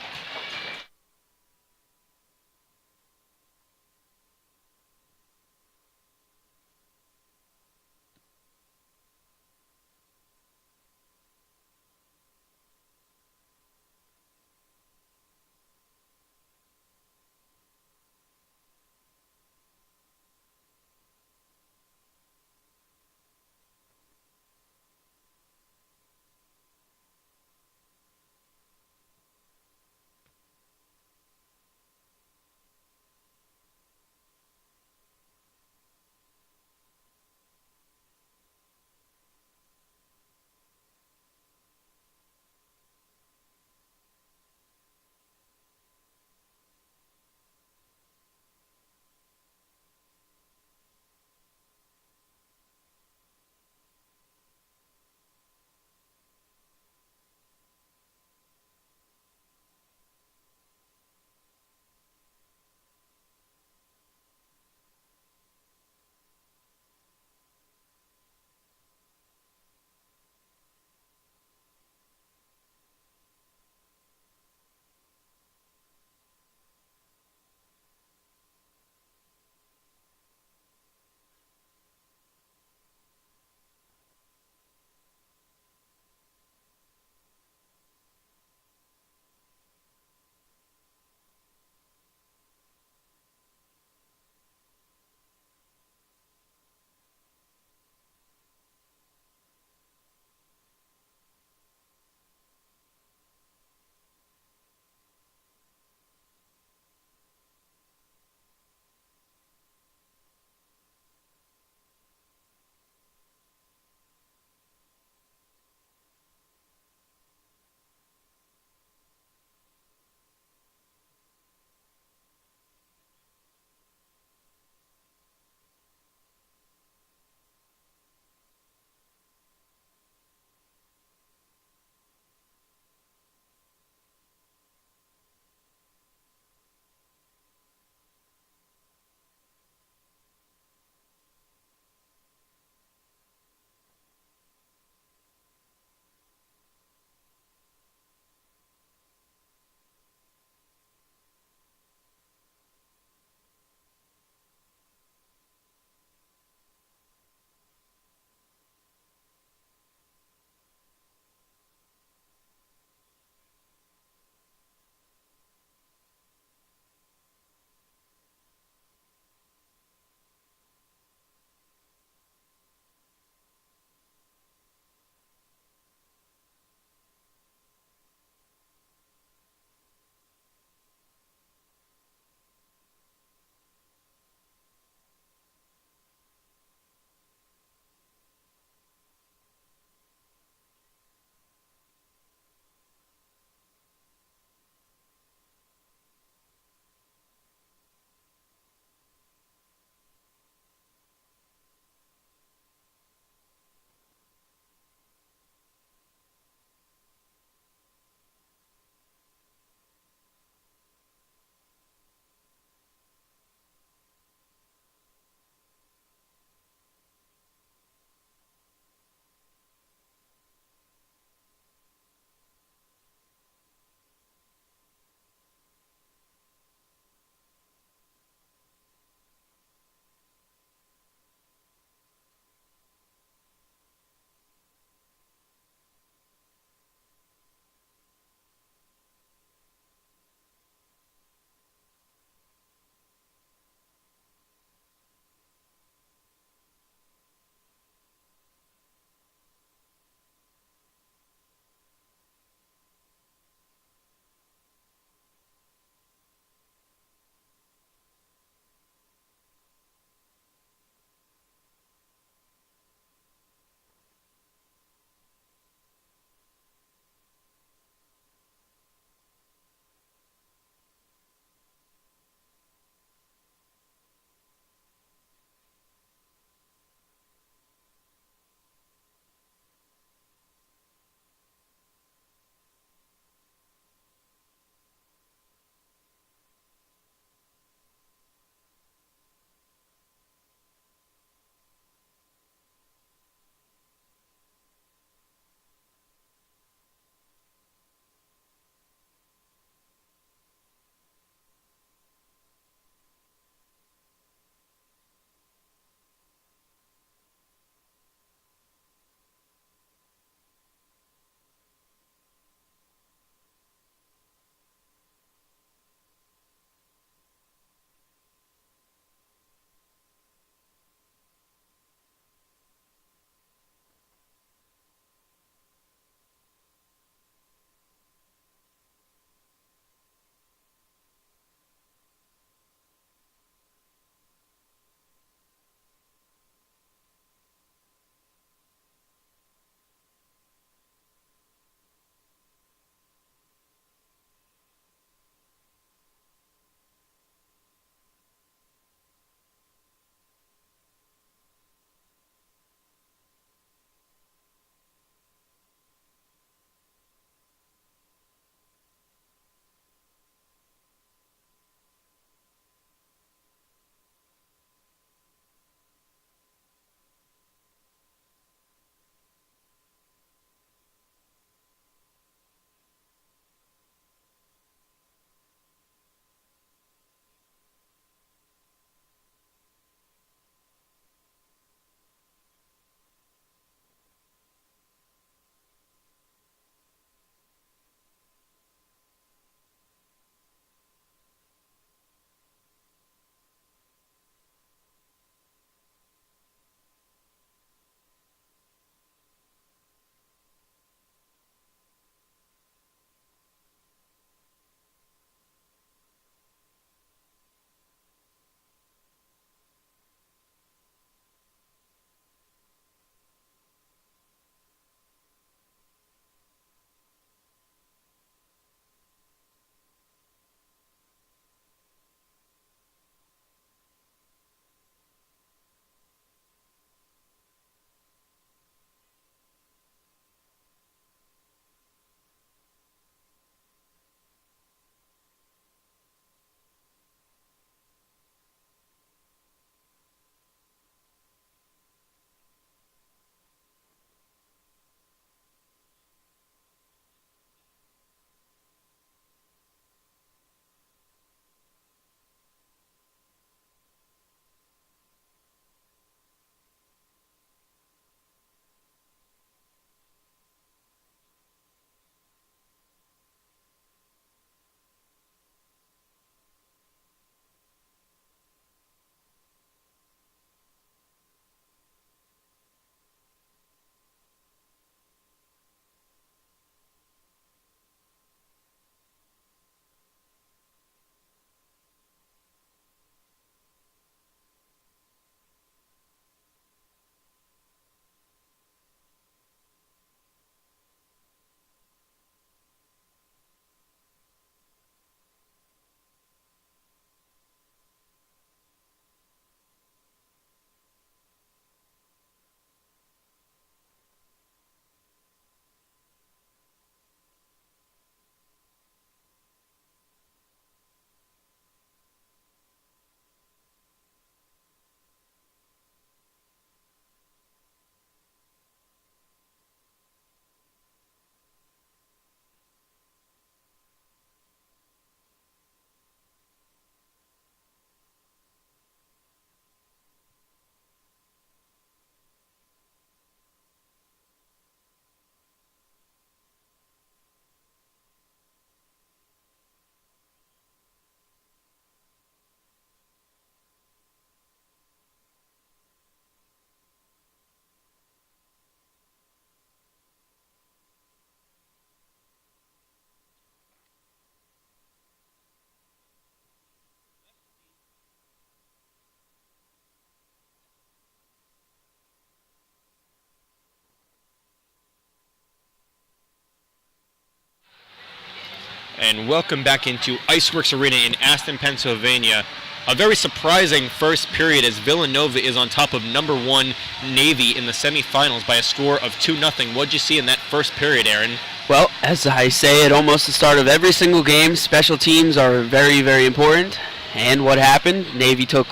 Speaker 1: and welcome back into Iceworks Arena in Aston, Pennsylvania. A very surprising first period as Villanova is on top of number 1 Navy in the semifinals by a score of 2-0. What'd you see in that first period, Aaron?
Speaker 2: Well, as I say at almost the start of every single game, special teams are very, very important. And what happened? Navy took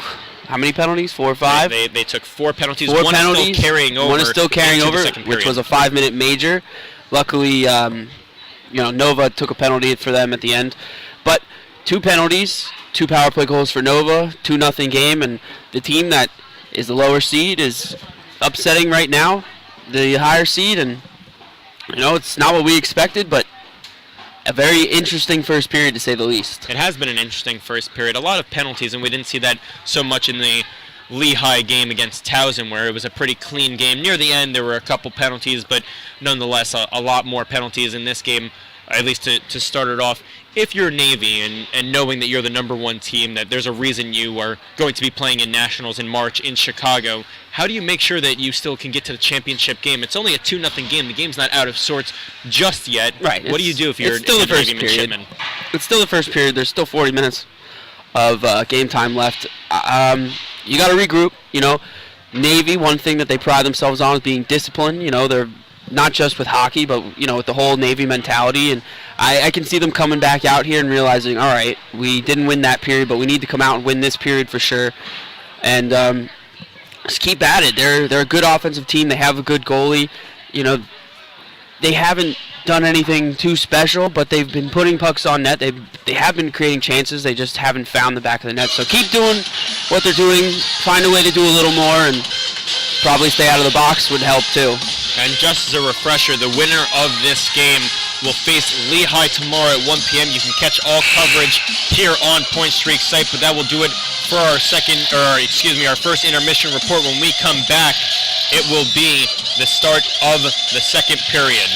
Speaker 2: how many penalties? 4 or 5?
Speaker 1: They took 4 penalties.
Speaker 2: One
Speaker 1: One
Speaker 2: penalties.
Speaker 1: is still carrying over.
Speaker 2: One is still carrying
Speaker 1: into the
Speaker 2: over,
Speaker 1: second
Speaker 2: which
Speaker 1: period.
Speaker 2: was a 5-minute major. Luckily, Nova took a penalty for them at the end. But 2 penalties, 2 power play goals for Nova, 2-0 game, and the team that is the lower seed is upsetting right now the higher seed, and it's not what we expected, but a very interesting first period to say the least.
Speaker 1: It has been an interesting first period. A lot of penalties, and we didn't see that so much in the Lehigh game against Towson, where it was a pretty clean game. Near the end, there were a couple penalties, but nonetheless, a lot more penalties in this game, at least to start it off. If you're Navy and knowing that you're the number 1 team, that there's a reason you are going to be playing in Nationals in March in Chicago, how do you make sure that you still can get to the championship game? It's only a 2-0 game. The game's not out of sorts just yet.
Speaker 2: Right.
Speaker 1: What do you do if you're
Speaker 2: still the first
Speaker 1: Navy
Speaker 2: period?
Speaker 1: Midshipmen?
Speaker 2: It's still the first period. There's still 40 minutes of game time left. You got to regroup. Navy, one thing that they pride themselves on is being disciplined. They're not just with hockey, but with the whole Navy mentality. And I can see them coming back out here and realizing, all right, we didn't win that period, but we need to come out and win this period for sure. And just keep at it. They're a good offensive team. They have a good goalie. They haven't done anything too special, but they've been putting pucks on net. They have been creating chances. They just haven't found the back of the net. So keep doing what they're doing. Find a way to do a little more, and probably stay out of the box would help too.
Speaker 1: And just as a refresher, the winner of this game will face Lehigh tomorrow at 1 p.m. You can catch all coverage here on Point Streak site, but that will do it for our first intermission report. When we come back, it will be the start of the second period.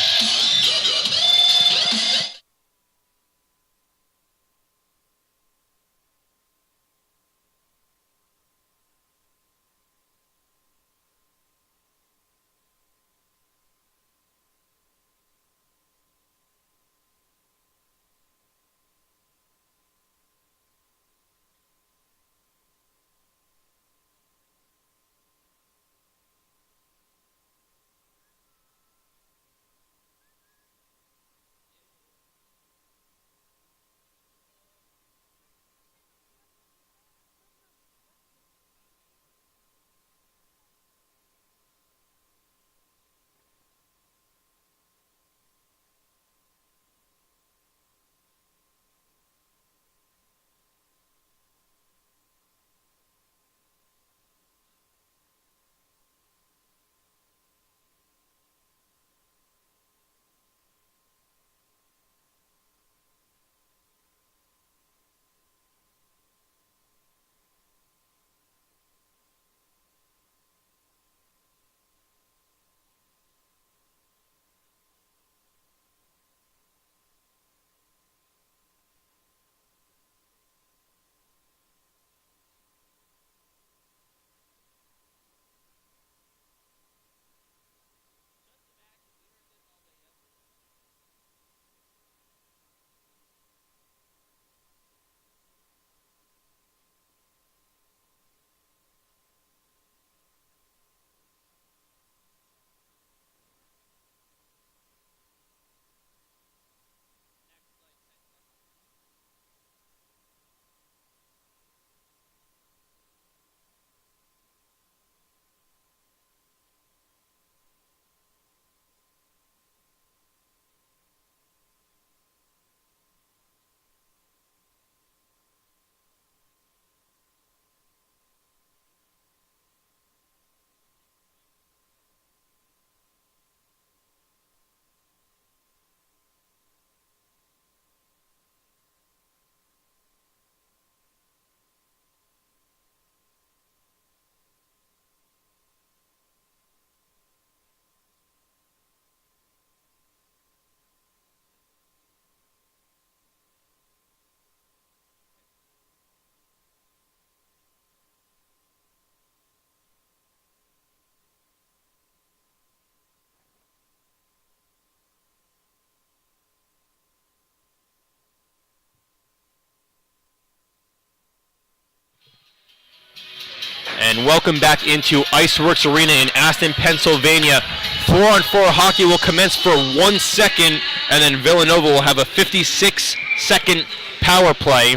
Speaker 1: And welcome back into Iceworks Arena in Aston, Pennsylvania. 4-on-4 hockey will commence for 1 second, and then Villanova will have a 56-second power play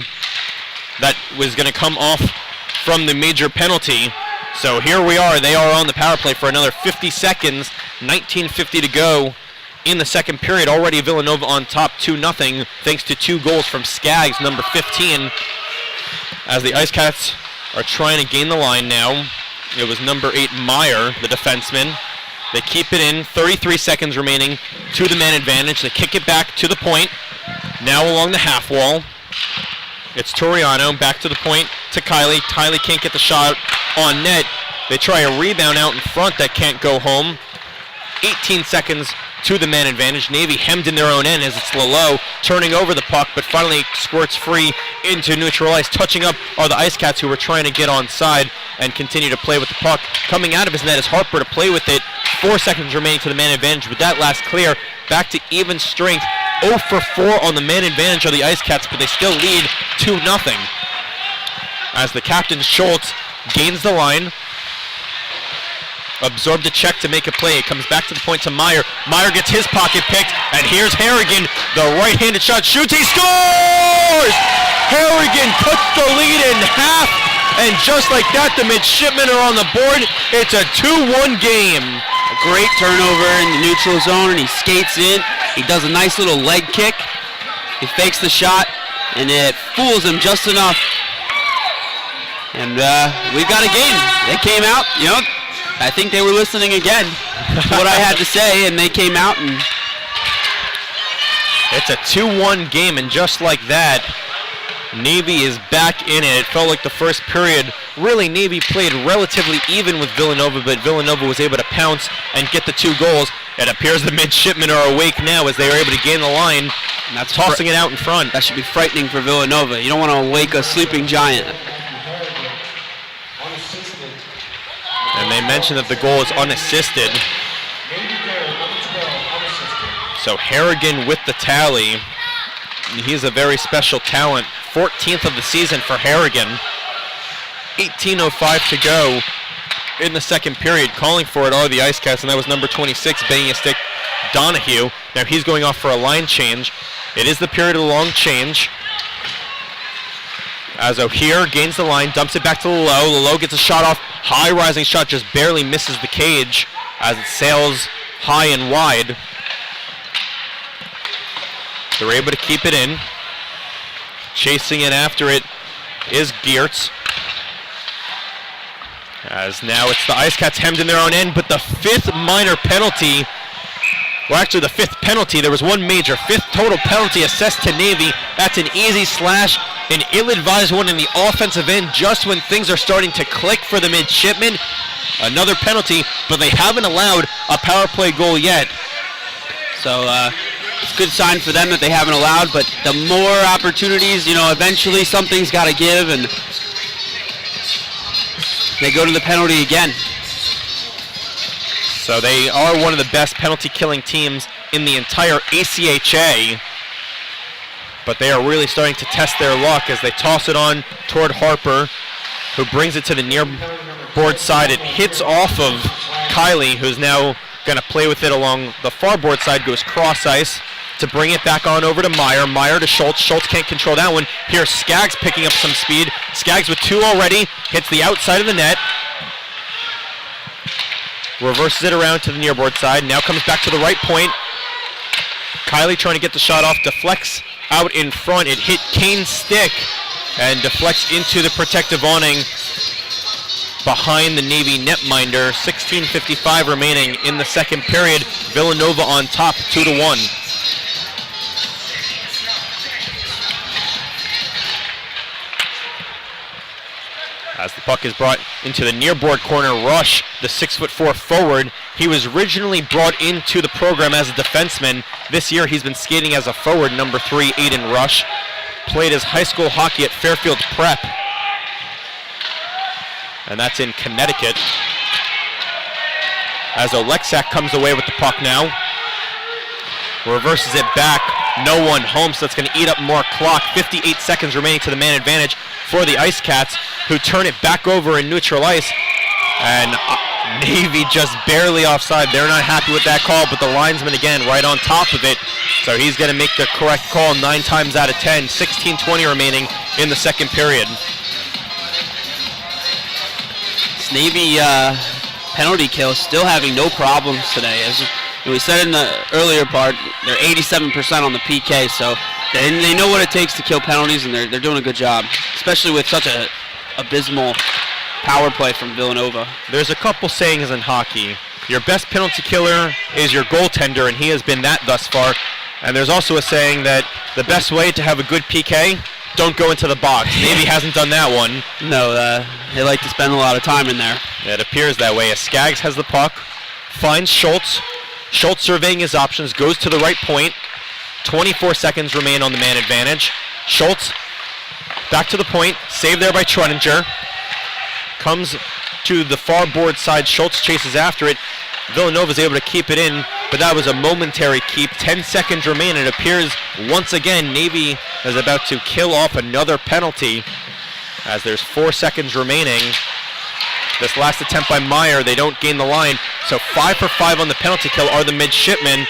Speaker 1: that was going to come off from the major penalty. So here we are. They are on the power play for another 50 seconds. 19:50 to go in the second period. Already Villanova on top 2-0 thanks to 2 goals from Skaggs, number 15, as the Icecats are trying to gain the line now. It was number 8, Meyer, the defenseman. They keep it in, 33 seconds remaining to the man advantage. They kick it back to the point, now along the half wall. It's Toriano, back to the point to Kylie. Kylie can't get the shot on net. They try a rebound out in front that can't go home. 18 seconds to the man advantage. Navy hemmed in their own end as it's Lalo turning over the puck, but finally squirts free into neutral ice. Touching up are the Icecats, who were trying to get onside and continue to play with the puck. Coming out of his net is Harper to play with it. 4 seconds remaining to the man advantage. With that last clear, back to even strength. 0 for 4 on the man advantage of the Icecats, but they still lead 2-0. As the captain, Schultz, gains the line. Absorbed a check to make a play. It comes back to the point to Meyer. Meyer gets his pocket picked, and here's Harrigan. The right-handed shot shoots. He scores! Harrigan cuts the lead in half, and just like that, the Midshipmen are on the board. It's a 2-1 game.
Speaker 2: A great turnover in the neutral zone, and he skates in. He does a nice little leg kick. He fakes the shot, and it fools him just enough. And we've got a game. They came out, I think they were listening again to what I had to say, and they came out, and
Speaker 1: it's a 2-1 game, and just like that, Navy is back in it. It felt like the first period, really Navy played relatively even with Villanova, but Villanova was able to pounce and get the 2 goals. It appears the Midshipmen are awake now as they are able to gain the line,
Speaker 2: and that's
Speaker 1: tossing it out in front.
Speaker 2: That should be frightening for Villanova. You don't want to wake a sleeping giant.
Speaker 1: And they mentioned that the goal is unassisted. So Harrigan with the tally. He's a very special talent. 14th of the season for Harrigan. 18:05 to go in the second period. Calling for it are the Icecats, and that was number 26, banging a stick, Donahue. Now he's going off for a line change. It is the period of the long change. As O'Hear gains the line, dumps it back to Lalo. Lalo gets a shot off. High rising shot, just barely misses the cage as it sails high and wide. They're able to keep it in. Chasing it after it is Geertz. As now it's the Icecats hemmed in their own end, but the 5th minor penalty, well actually the 5th penalty, there was one major, 5th total penalty assessed to Navy. That's an easy slash, an ill-advised one in the offensive end just when things are starting to click for the Midshipmen. Another penalty, but they haven't allowed a power play goal yet.
Speaker 2: So it's a good sign for them that they haven't allowed, but the more opportunities, eventually something's got to give, and they go to the penalty again.
Speaker 1: So they are one of the best penalty-killing teams in the entire ECHA. But they are really starting to test their luck as they toss it on toward Harper, who brings it to the near board side. It hits off of Kylie, who's now going to play with it along the far board side, goes cross ice to bring it back on over to Meyer. Meyer to Schultz. Schultz can't control that one. Here's Skaggs picking up some speed. Skaggs with 2 already, hits the outside of the net. Reverses it around to the near board side. Now comes back to the right point. Kylie trying to get the shot off, deflects out in front. It hit Kane's stick and deflects into the protective awning behind the Navy netminder. 16:55 remaining in the second period. Villanova on top, 2-1. As the puck is brought into the near board corner, Rush, the 6'4" forward. He was originally brought into the program as a defenseman. This year he's been skating as a forward, number 3, Aiden Rush. Played his high school hockey at Fairfield Prep. And that's in Connecticut. As Oleksak comes away with the puck now. Reverses it back No one home, so that's going to eat up more clock. 58 seconds remaining to the man advantage for the Icecats, who turn it back over in neutral ice. And Navy just barely offside. They're not happy with that call, but the linesman again right on top of it. So he's going to make the correct call 9 times out of 10. 16:20 remaining in the second period.
Speaker 2: This Navy penalty kill still having no problems today. As we said in the earlier part, they're 87% on the PK, so they know what it takes to kill penalties, and they're doing a good job, especially with such a abysmal power play from Villanova.
Speaker 1: There's a couple sayings in hockey. Your best penalty killer is your goaltender, and he has been that thus far. And there's also a saying that the best way to have a good PK, don't go into the box. Navy hasn't done that one.
Speaker 2: No, they like to spend a lot of time in there.
Speaker 1: It appears that way as Skaggs has the puck, finds Schultz. Schultz surveying his options, goes to the right point. 24 seconds remain on the man advantage. Schultz back to the point, saved there by Truttinger. Comes to the far board side, Schultz chases after it. Villanova's able to keep it in, but that was a momentary keep. 10 seconds remain. It appears once again Navy is about to kill off another penalty as there's 4 seconds remaining. This last attempt by Meyer, they don't gain the line. So 5 for 5 on the penalty kill are the Midshipmen.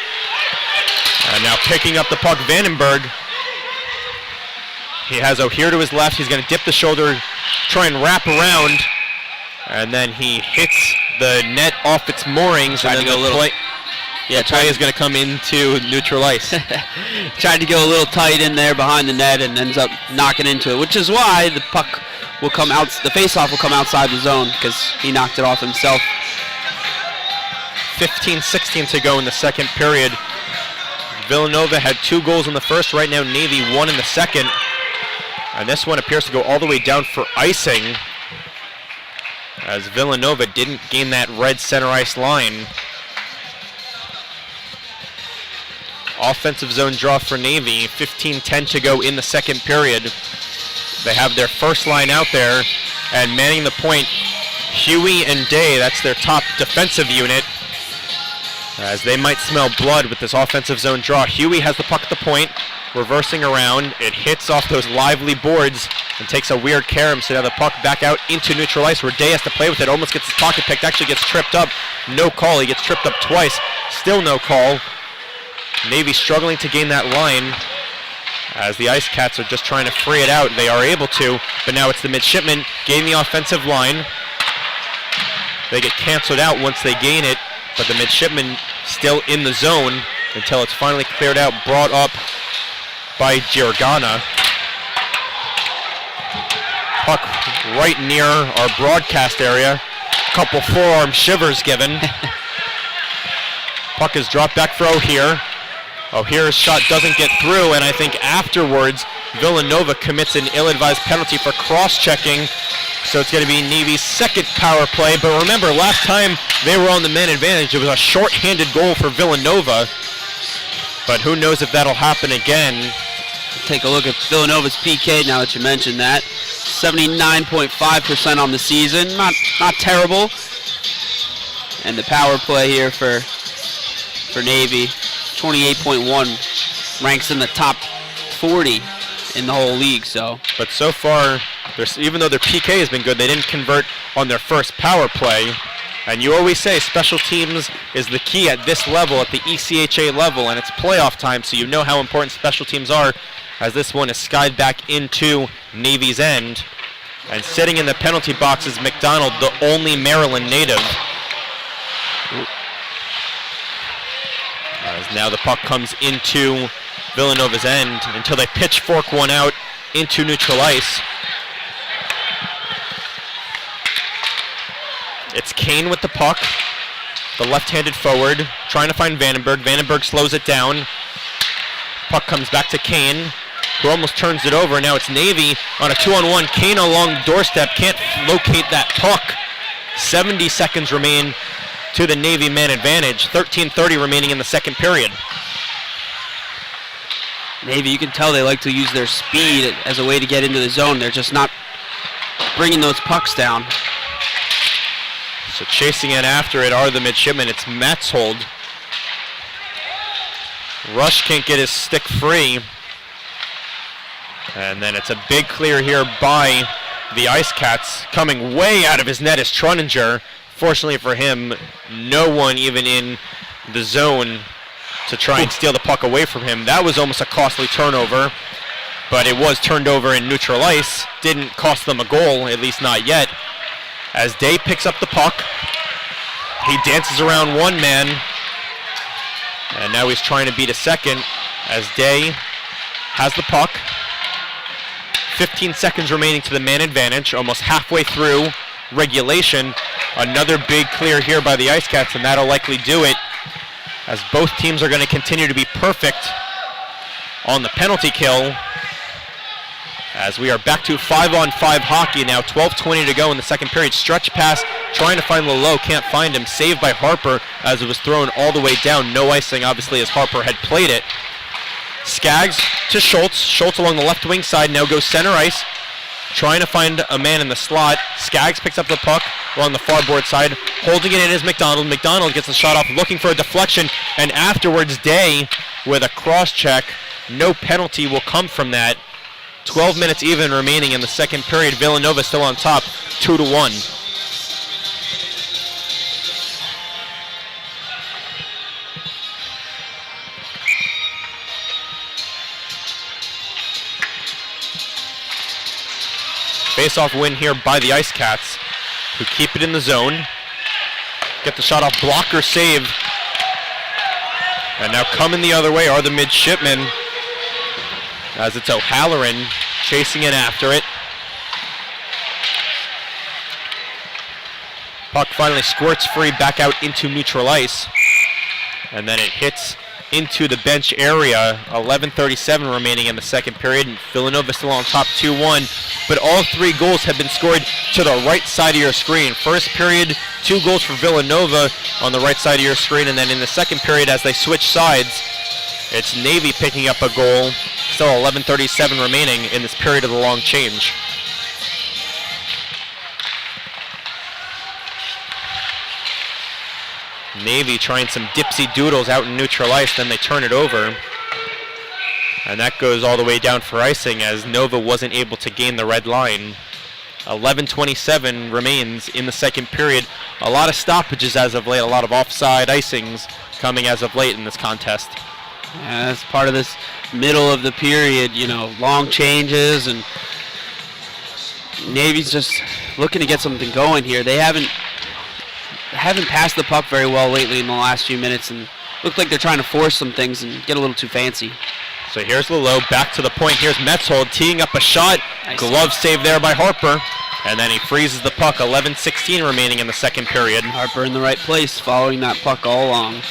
Speaker 1: And now picking up the puck, Vandenberg. He has O'Hear to his left. He's going to dip the shoulder, try and wrap around. And then he hits the net off its moorings. And then the play is going to come into neutral ice.
Speaker 2: Tried to go a little tight in there behind the net and ends up knocking into it, which is why the puck will come out. The faceoff will come outside the zone because he knocked it off himself.
Speaker 1: 15-16 to go in the second period. Villanova had 2 goals in the first. Right now, Navy 1 in the second. And this one appears to go all the way down for icing, as Villanova didn't gain that red center ice line. Offensive zone draw for Navy. 15-10 to go in the second period. They have their first line out there, and manning the point, Huey and Day. That's their top defensive unit, as they might smell blood with this offensive zone draw. Huey has the puck at the point, reversing around. It hits off those lively boards and takes a weird carom, so now the puck back out into neutral ice where Day has to play with it. Almost gets his pocket picked, actually gets tripped up. No call. He gets tripped up twice. Still no call. Navy struggling to gain that line as the Icecats are just trying to free it out. They are able to, but now it's the Midshipmen gaining the offensive line. They get canceled out once they gain it, but the Midshipmen still in the zone until it's finally cleared out, brought up by Giorgana. Puck right near our broadcast area. Couple forearm shivers given. Puck is dropped back for O'Hear. O'Hear's shot doesn't get through, and I think afterwards Villanova commits an ill-advised penalty for cross-checking. So it's going to be Navy's second power play. But remember, last time they were on the man advantage, it was a short-handed goal for Villanova. But who knows if that'll happen again.
Speaker 2: Take a look at Villanova's PK now that you mentioned that. 79.5% on the season. Not terrible. And the power play here for Navy, 28.1, ranks in the top 40 in the whole league.
Speaker 1: But so far, even though their PK has been good, they didn't convert on their first power play. And you always say special teams is the key at this level, at the ECHA level, and it's playoff time, so you know how important special teams are, as this one is skied back into Navy's end. And sitting in the penalty box is McDonald, the only Maryland native. As now the puck comes into Villanova's end until they pitchfork one out into neutral ice. It's Kane with the puck, the left-handed forward, trying to find Vandenberg. Vandenberg slows it down. Puck comes back to Kane, who almost turns it over. Now it's Navy on a 2-on-1. Kane along doorstep, can't locate that puck. 70 seconds remain to the Navy man advantage. 13:30 remaining in the second period.
Speaker 2: Navy, you can tell they like to use their speed as a way to get into the zone. They're just not bringing those pucks down.
Speaker 1: So chasing it after it are the Midshipmen. It's Matshold. Rush can't get his stick free. And then it's a big clear here by the Icecats. Coming way out of his net is Truninger. Fortunately for him, no one even in the zone to try and steal the puck away from him. That was almost a costly turnover, but it was turned over in neutral ice. Didn't cost them a goal, at least not yet. As Day picks up the puck, he dances around one man, and now he's trying to beat a second as Day has the puck. 15 seconds remaining to the man advantage, almost halfway through regulation. Another big clear here by the Icecats, and that'll likely do it, as both teams are going to continue to be perfect on the penalty kill. As we are back to 5-on-5 hockey now, 12:20 to go in the second period. Stretch pass, trying to find Lalo, can't find him. Saved by Harper as it was thrown all the way down. No icing, obviously, as Harper had played it. Skaggs to Schultz. Schultz along the left wing side now goes center ice, trying to find a man in the slot. Skaggs picks up the puck along the far board side. Holding it in is McDonald. McDonald gets the shot off, looking for a deflection, and afterwards Day with a cross check. No penalty will come from that. 12 minutes even remaining in the second period. Villanova still on top, 2-1. Face-off win here by the Icecats, who keep it in the zone. Get the shot off, blocker save. And now coming the other way are the Midshipmen, as it's O'Halloran chasing in after it. Puck finally squirts free back out into neutral ice. And then it hits into the bench area. 11:37 remaining in the second period. And Villanova still on top 2-1. But all three goals have been scored to the right side of your screen. First period, 2 goals for Villanova on the right side of your screen. And then in the second period, as they switch sides, it's Navy picking up a goal. Still 11:37 remaining in this period of the long change. Navy trying some dipsy doodles out in neutral ice, then they turn it over. And that goes all the way down for icing as Nova wasn't able to gain the red line. 11:27 remains in the second period. A lot of stoppages as of late, a lot of offside icings coming as of late in this contest.
Speaker 2: Yeah, that's part of this middle of the period, you know, long changes, and Navy's just looking to get something going here. They haven't passed the puck very well lately in the last few minutes, and look like they're trying to force some things and get a little too fancy.
Speaker 1: So here's Lalo, back to the point. Here's Metzold teeing up a shot. Nice. Glove save there by Harper. And then he freezes the puck. 11:16 remaining in the second period.
Speaker 2: Harper in the right place, following that puck all along.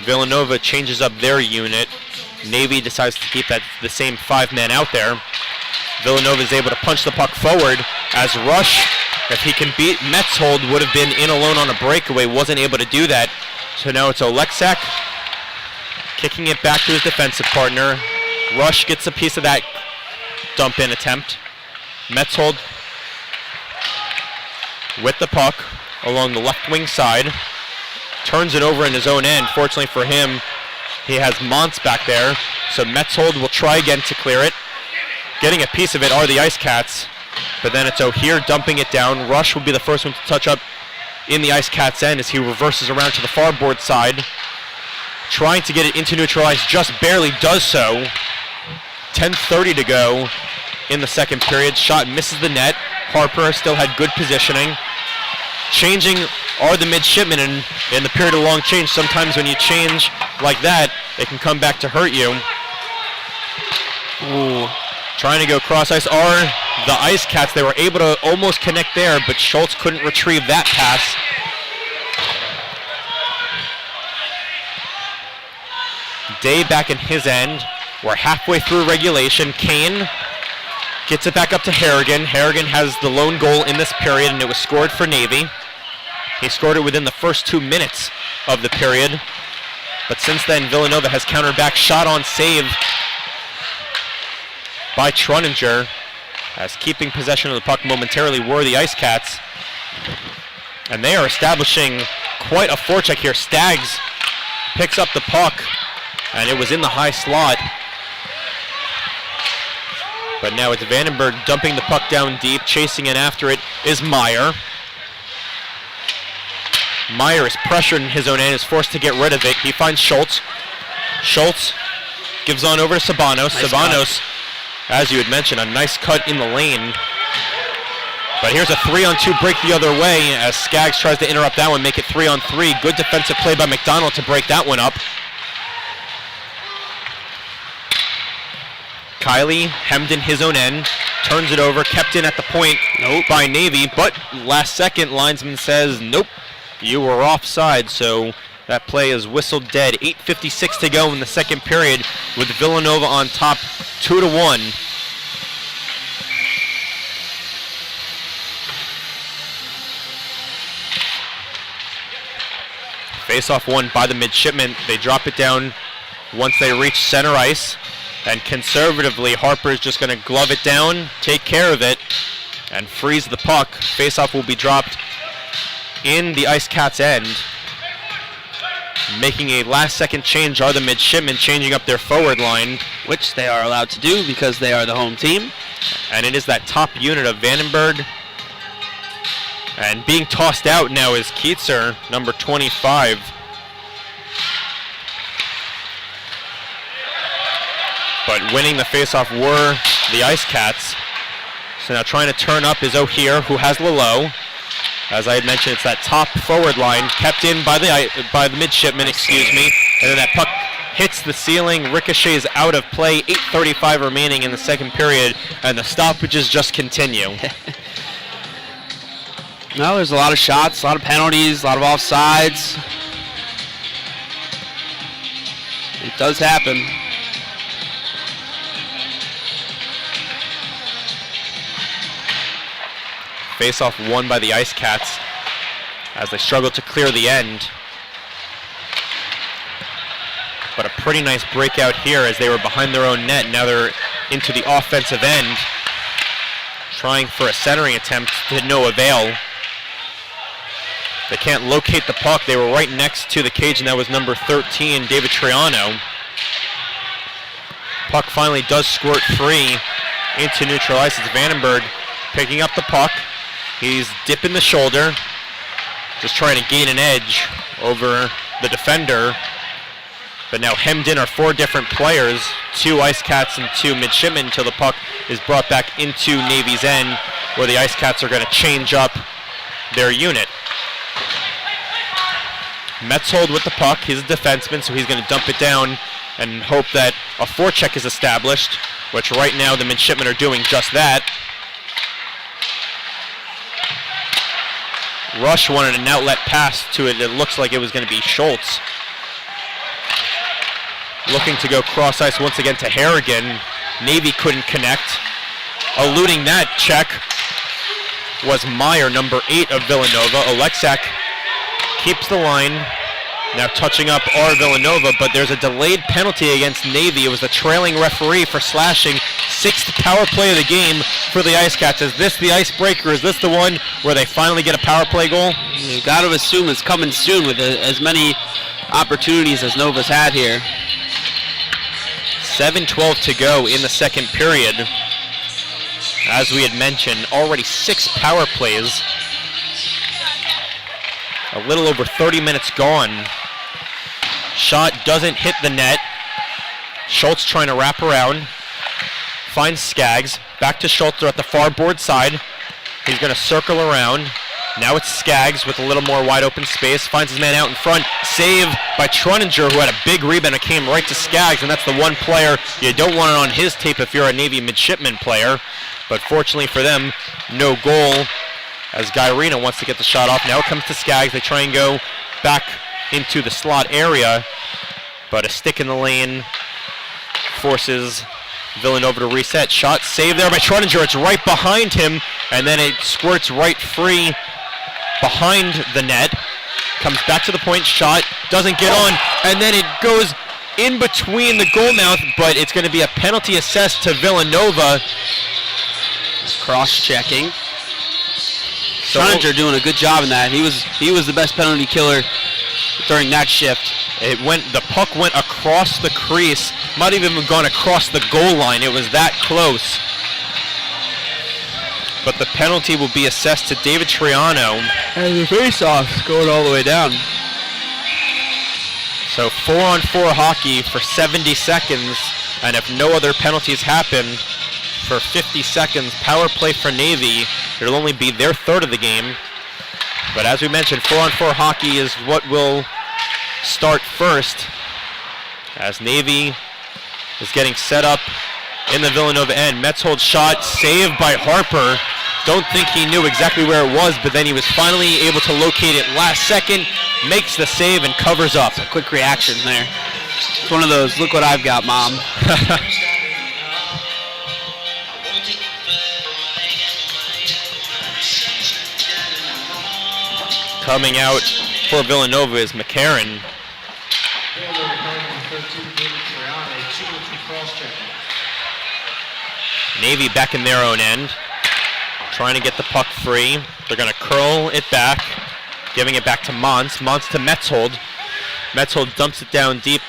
Speaker 1: Villanova changes up their unit. Navy decides to keep the same 5 men out there. Villanova is able to punch the puck forward as Rush, if he can beat Metzold, would have been in alone on a breakaway, wasn't able to do that. So now it's Oleksak kicking it back to his defensive partner. Rush gets a piece of that dump-in attempt. Metzold with the puck along the left wing side. Turns it over in his own end. Fortunately for him, he has Montz back there. So Metzold will try again to clear it. Getting a piece of it are the Icecats. But then it's O'Hear dumping it down. Rush will be the first one to touch up in the Icecats' end as he reverses around to the far board side. Trying to get it into neutral ice, just barely does so. 10:30 to go in the second period. Shot misses the net. Harper still had good positioning. Changing are the Midshipmen, and in the period of long change, sometimes when you change like that, it can come back to hurt you. Ooh. Trying to go cross ice are the Icecats. They were able to almost connect there, but Schultz couldn't retrieve that pass. Day back in his end. We're halfway through regulation. Kane gets it back up to Harrigan. Harrigan has the lone goal in this period, and it was scored for Navy. He scored it within the first 2 minutes of the period. But since then, Villanova has countered back. Shot on save by Truninger. as keeping possession of the puck momentarily were the Icecats. And they are establishing quite a forecheck here. Staggs picks up the puck, and it was in the high slot. But now it's Vandenberg dumping the puck down deep. Chasing in after it is Meyer. Meyer is pressured in his own end, is forced to get rid of it. He finds Schultz. Schultz gives on over to Sabanos.
Speaker 2: Nice
Speaker 1: Sabanos, as you had mentioned, a nice cut in the lane. But here's a 3-on-2 break the other way as Skaggs tries to interrupt that one, make it 3-on-3. Good defensive play by McDonald to break that one up. Kiley hemmed in his own end, turns it over, kept in at the point by Navy, but last second linesman says, nope, you were offside, so that play is whistled dead. 8:56 to go in the second period with Villanova on top 2-1. Face-off won by the Midshipmen. They drop it down once they reach center ice. And conservatively, Harper's just going to glove it down, take care of it, and freeze the puck. Face-off will be dropped in the Icecats' end. Making a last-second change are the Midshipmen, changing up their forward line.
Speaker 2: Which they are allowed to do because they are the home team.
Speaker 1: And it is that top unit of Vandenberg. And being tossed out now is Keitzer, number 25. But winning the faceoff were the Icecats. So now trying to turn up is O'Hear, who has Lalo. As I had mentioned, it's that top forward line kept in by the Midshipmen, excuse me. And then that puck hits the ceiling, ricochets out of play. 8:35 remaining in the second period, and the stoppages just continue.
Speaker 2: No, there's a lot of shots, a lot of penalties, a lot of offsides. It does happen.
Speaker 1: Face-off won by the Icecats as they struggle to clear the end. But a pretty nice breakout here as they were behind their own net. Now they're into the offensive end, trying for a centering attempt to no avail. They can't locate the puck. They were right next to the cage, and that was number 13, David Triano. Puck finally does squirt free into neutral ice. It's Vandenberg picking up the puck. He's dipping the shoulder, just trying to gain an edge over the defender. But now hemmed in are four different players, 2 Icecats and 2 Midshipmen, until the puck is brought back into Navy's end, where the Icecats are going to change up their unit. Metzold with the puck. He's a defenseman, so he's going to dump it down and hope that a forecheck is established, which right now the Midshipmen are doing just that. Rush wanted an outlet pass to it. It looks like it was going to be Schultz. Looking to go cross ice once again to Harrigan. Navy couldn't connect. Eluding that check was Meyer, number 8 of Villanova. Alexak keeps the line. Now touching up our Villanova, but there's a delayed penalty against Navy. It was the trailing referee for slashing. 6th power play of the game for the Icecats. Is this the icebreaker? Is this the one where they finally get a power play goal?
Speaker 2: You got to assume it's coming soon with as many opportunities as Nova's had here.
Speaker 1: 7:12 to go in the second period. As we had mentioned, already 6 power plays. A little over 30 minutes gone. Shot doesn't hit the net. Schultz trying to wrap around. Finds Skaggs. Back to Schultz. They're at the far board side. He's going to circle around. Now it's Skaggs with a little more wide open space. Finds his man out in front. Save by Truninger, who had a big rebound. It came right to Skaggs, and that's the one player you don't want it on his tape if you're a Navy Midshipman player. But fortunately for them, no goal as Guyrina wants to get the shot off. Now it comes to Skaggs. They try and go back into the slot area, but a stick in the lane forces Villanova to reset. Shot saved there by Truninger. It's right behind him, and then it squirts right free behind the net. Comes back to the point. Shot doesn't get on, and then it goes in between the goal mouth, but it's going to be a penalty assessed to Villanova.
Speaker 2: Cross-checking. Troninger doing a good job in that. He was the best penalty killer during that shift.
Speaker 1: The puck went across the crease, might have even gone across the goal line. It was that close. But the penalty will be assessed to David Triano.
Speaker 2: And the face-off's going all the way down.
Speaker 1: So 4-on-4 hockey for 70 seconds, and if no other penalties happen, for 50 seconds, power play for Navy. It'll only be their third of the game. But as we mentioned, 4-on-4 hockey is what will start first, as Navy is getting set up in the Villanova end. Metzold's shot saved by Harper. Don't think he knew exactly where it was, but then he was finally able to locate it last second, makes the save and covers up.
Speaker 2: A quick reaction there. It's one of those, look what I've got, Mom.
Speaker 1: Coming out for Villanova is McCarron. Navy back in their own end, trying to get the puck free. They're going to curl it back, giving it back to Mons. Mons to Metzold. Metzold dumps it down deep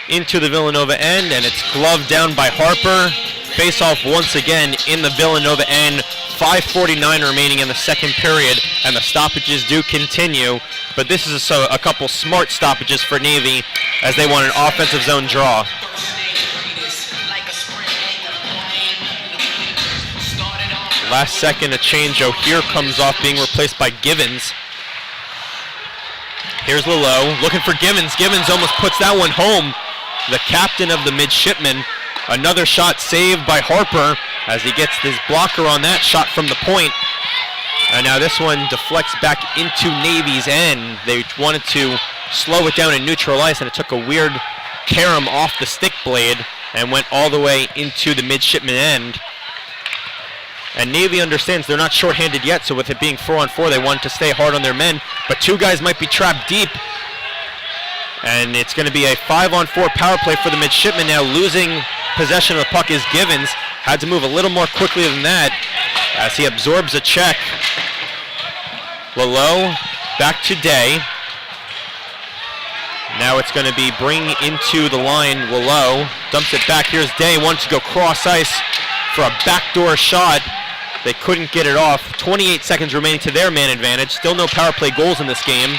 Speaker 1: into the Villanova end, and it's gloved down by Harper. Face-off once again in the Villanova end. 5:49 remaining in the second period, and the stoppages do continue. But this is a couple smart stoppages for Navy, as they want an offensive zone draw. Last second, a change. O'Hear comes off, being replaced by Givens. Here's Lalo, looking for Givens. Givens almost puts that one home. The captain of the Midshipmen. Another shot saved by Harper, as he gets his blocker on that shot from the point. And now this one deflects back into Navy's end. They wanted to slow it down and neutralize, and it took a weird carom off the stick blade and went all the way into the Midshipman end. And Navy understands they're not shorthanded yet, so with it being 4-on-4, they want to stay hard on their men. But two guys might be trapped deep. And it's going to be a 5-on-4 power play for the Midshipmen now. Losing possession of the puck is Givens. Had to move a little more quickly than that as he absorbs a check. Lalo back to Day. Now it's going to be bring into the line. Lalo dumps it back. Here's Day. Wants to go cross ice for a backdoor shot. They couldn't get it off. 28 seconds remaining to their man advantage. Still no power play goals in this game.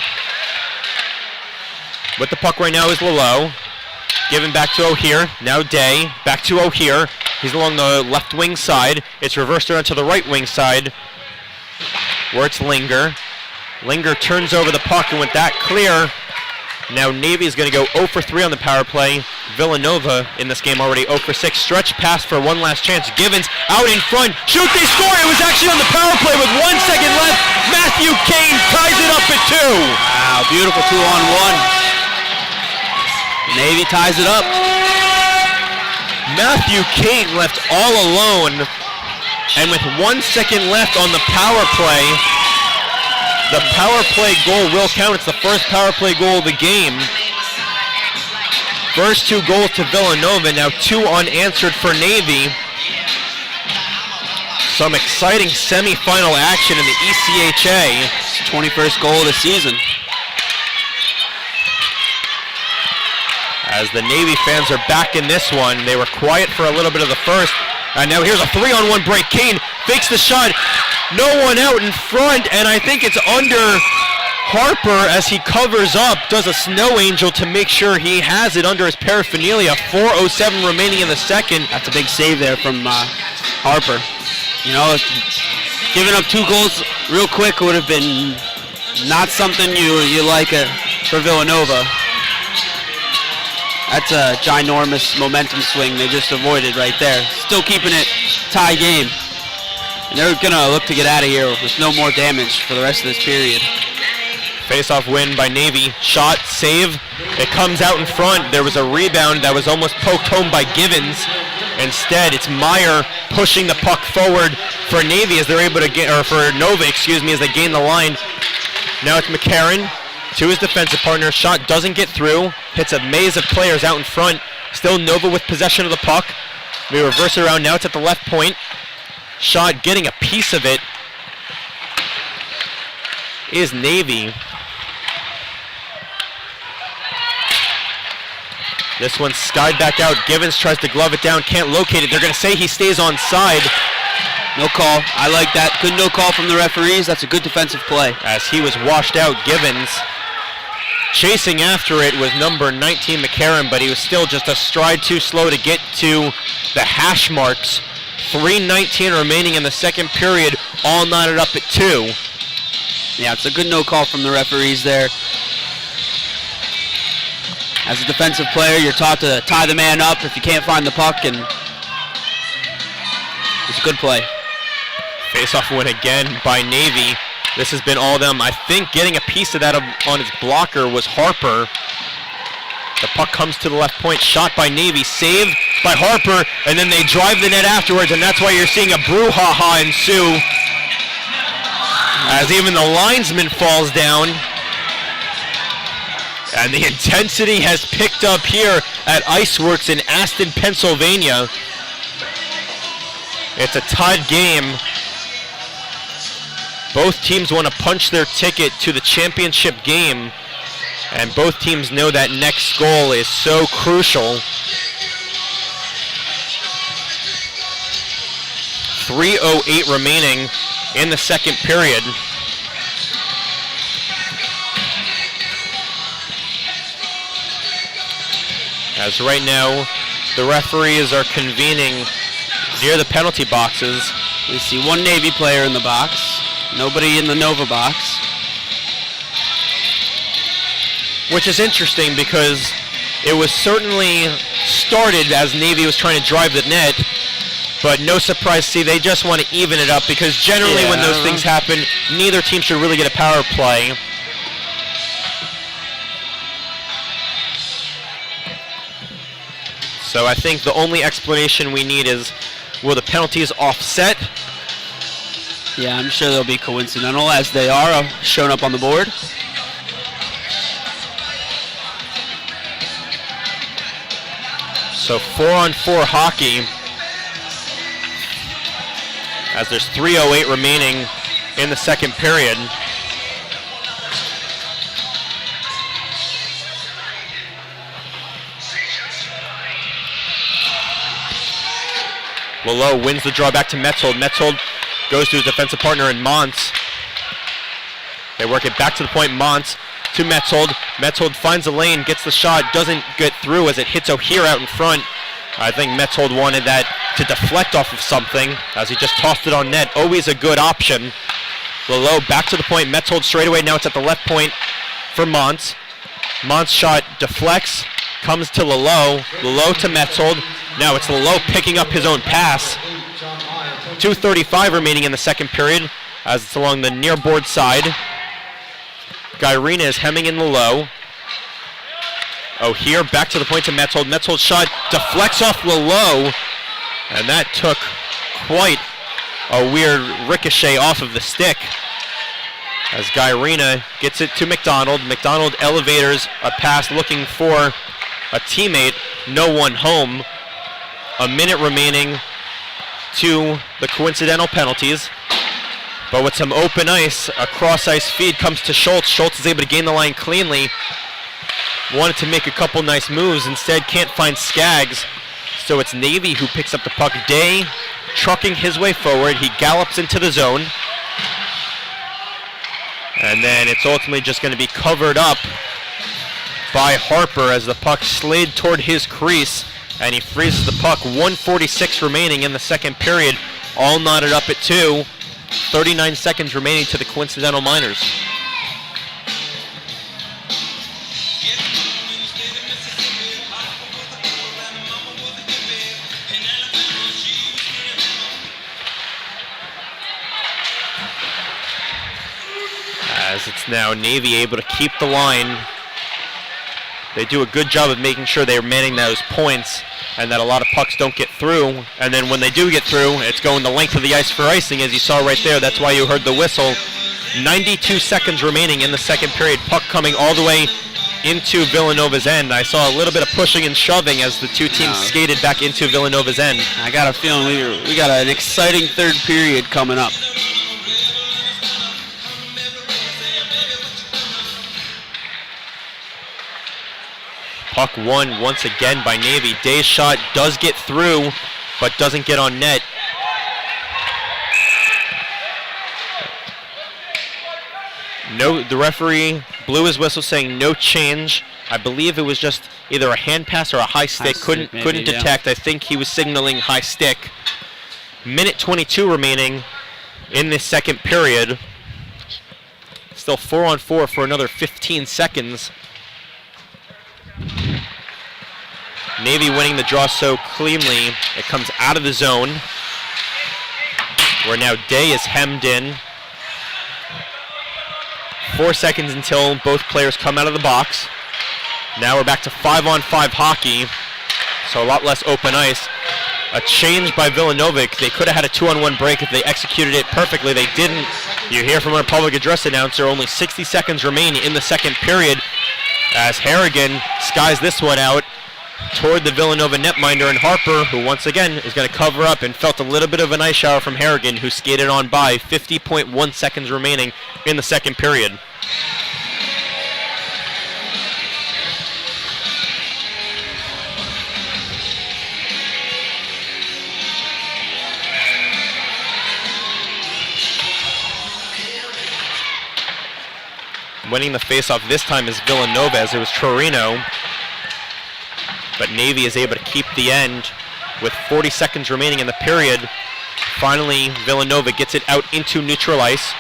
Speaker 1: With the puck right now is Lalo. Given back to O'Hear. Now Day. Back to O'Hear. He's along the left wing side. It's reversed around to the right wing side, where it's Linger. Linger turns over the puck, and with that clear, now Navy is going to go 0 for 3 on the power play. Villanova in this game already 0 for 6. Stretch pass for one last chance. Givens out in front. Shoot, they score! It was actually on the power play with 1 second left. Matthew Kane ties it up at 2.
Speaker 2: Wow, beautiful 2-on-1. Navy ties it up.
Speaker 1: Matthew Kane left all alone, and with 1 second left on the power play, the power play goal will count. It's the first power play goal of the game. First 2 goals to Villanova, now 2 unanswered for Navy. Some exciting semifinal action in the ECHA.
Speaker 2: 21st goal of the season.
Speaker 1: As the Navy fans are back in this one. They were quiet for a little bit of the first. And now here's a 3-on-1 break. Kane fakes the shot. No one out in front, and I think it's under Harper as he covers up, does a snow angel to make sure he has it under his paraphernalia. 4:07 remaining in the second.
Speaker 2: That's a big save there from Harper. You know, giving up 2 goals real quick would have been not something you like for Villanova. That's a ginormous momentum swing they just avoided right there. Still keeping it tie game. And they're going to look to get out of here with no more damage for the rest of this period.
Speaker 1: Face-off win by Navy. Shot, save. It comes out in front. There was a rebound that was almost poked home by Givens. Instead, it's Meyer pushing the puck forward for Navy as they're able to get, or for Nova, excuse me, as they gain the line. Now it's McCarron to his defensive partner. Shot doesn't get through. Hits a maze of players out in front. Still Nova with possession of the puck. We reverse it around. Now it's at the left point. shot, getting a piece of it is Navy. This one's skied back out. Givens tries to glove it down, can't locate it. They're going to say he stays onside.
Speaker 2: No call. I like that. Good no call from the referees. That's a good defensive play.
Speaker 1: As he was washed out, Givens. Chasing after it was number 19 McCarron, but he was still just a stride too slow to get to the hash marks. 3:19 remaining in the second period, all knotted up at 2.
Speaker 2: Yeah, it's a good no call from the referees there. As a defensive player, you're taught to tie the man up if you can't find the puck, and it's a good play.
Speaker 1: Face-off win again by Navy. This has been all them. I think getting a piece of that on his blocker was Harper. The puck comes to the left point, shot by Navy, saved by Harper, and then they drive the net afterwards, and that's why you're seeing a brouhaha ensue. As even the linesman falls down. And the intensity has picked up here at Iceworks in Aston, Pennsylvania. It's a tied game. Both teams want to punch their ticket to the championship game, and both teams know that next goal is so crucial. 3:08 remaining in the second period. As right now, the referees are convening near the penalty boxes.
Speaker 2: We see one Navy player in the box, nobody in the Nova box.
Speaker 1: Which is interesting because it was certainly started as Navy was trying to drive the net, but no surprise, see, they just want to even it up because generally when those things happen, neither team should really get a power play. So I think the only explanation we need is, will the penalties offset?
Speaker 2: Yeah, I'm sure they'll be coincidental as they are shown up on the board.
Speaker 1: So 4-on-4 hockey as there's 3:08 remaining in the second period. Lalo wins the draw back to Metzold. Metzold goes to his defensive partner in Mons. They work it back to the point. Mons to Metzold. Metzold finds the lane, gets the shot, doesn't get through as it hits O'Hare out in front. I think Metzold wanted that to deflect off of something as he just tossed it on net. Always a good option. Lalo back to the point. Metzold straight away. Now it's at the left point for Mons. Mons shot deflects, comes to Lalo. Lalo to Metzold. Now it's Lalo picking up his own pass. 2:35 remaining in the second period as it's along the near board side. Gyrena is hemming in Lalo. O'Hare back to the point to Metzold. Metzold's shot deflects off Lalo, and that took quite a weird ricochet off of the stick as Gyrena gets it to McDonald. McDonald elevators a pass looking for a teammate. No one home. A minute remaining to the coincidental penalties. But with some open ice, a cross-ice feed comes to Schultz. Schultz is able to gain the line cleanly. Wanted to make a couple nice moves. Instead, can't find Skaggs. So it's Navy who picks up the puck. Day trucking his way forward. He gallops into the zone. And then it's ultimately just going to be covered up by Harper as the puck slid toward his crease. And he freezes the puck. 1:46 remaining in the second period. All knotted up at 2. 39 seconds remaining to the coincidental minors. As it's now Navy able to keep the line. They do a good job of making sure they're manning those points and that a lot of pucks don't get through. And then when they do get through, it's going the length of the ice for icing, as you saw right there. That's why you heard the whistle. 92 seconds remaining in the second period. Puck coming all the way into Villanova's end. I saw a little bit of pushing and shoving as the two teams skated back into Villanova's end.
Speaker 2: I got a feeling we got an exciting third period coming up.
Speaker 1: Puck won once again by Navy. Day's shot does get through, but doesn't get on net. No, the referee blew his whistle saying no change. I believe it was just either a hand pass or a high stick. Couldn't detect. I think he was signaling high stick. Minute 22 remaining in this second period. Still 4-on-4 for another 15 seconds. Navy winning the draw so cleanly. It comes out of the zone, where now Day is hemmed in. 4 seconds until both players come out of the box. Now we're back to 5-on-5 hockey, so a lot less open ice. A change by Villanova. They could have had a 2-on-1 break if they executed it perfectly. They didn't. You hear from our public address announcer, only 60 seconds remain in the second period as Harrigan skies this one out toward the Villanova netminder, and Harper, who once again is going to cover up, and felt a little bit of an ice shower from Harrigan, who skated on by. 50.1 seconds remaining in the second period. Winning the faceoff this time is Villanova, as it was Torino. But Navy is able to keep the end with 40 seconds remaining in the period. Finally, Villanova gets it out into neutral ice.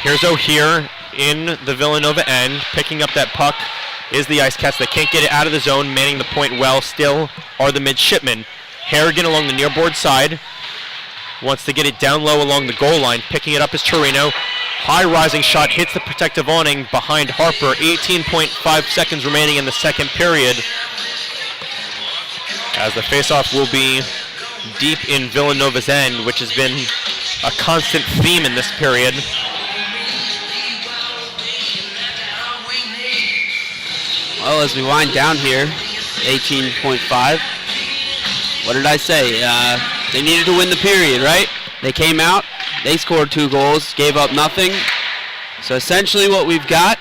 Speaker 1: Here's O'Hear in the Villanova end. Picking up that puck is the Icecats. They can't get it out of the zone. Manning the point well still are the Midshipmen. Harrigan along the near board side. Wants to get it down low along the goal line. Picking it up is Torino. High rising shot hits the protective awning behind Harper. 18.5 seconds remaining in the second period, as the faceoff will be deep in Villanova's end, which has been a constant theme in this period.
Speaker 2: Well, as we wind down here, 18.5. What did I say? They needed to win the period, right? They came out, they scored 2 goals, gave up nothing. So essentially what we've got,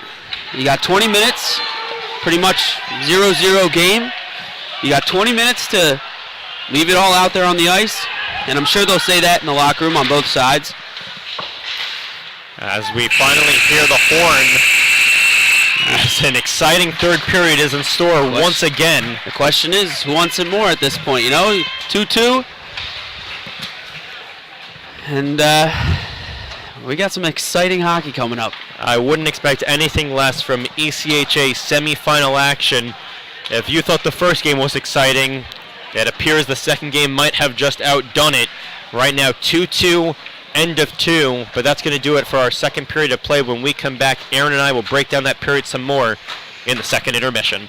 Speaker 2: you got 20 minutes, pretty much 0-0 game. You got 20 minutes to leave it all out there on the ice, and I'm sure they'll say that in the locker room on both sides.
Speaker 1: As we finally hear the horn, as an exciting third period is in store once again.
Speaker 2: The question is, who wants it more at this point? You know, 2-2. And we got some exciting hockey coming up.
Speaker 1: I wouldn't expect anything less from ECHA semifinal action. If you thought the first game was exciting, it appears the second game might have just outdone it. Right now, 2-2, end of 2, but that's going to do it for our second period of play. When we come back, Aaron and I will break down that period some more in the second intermission.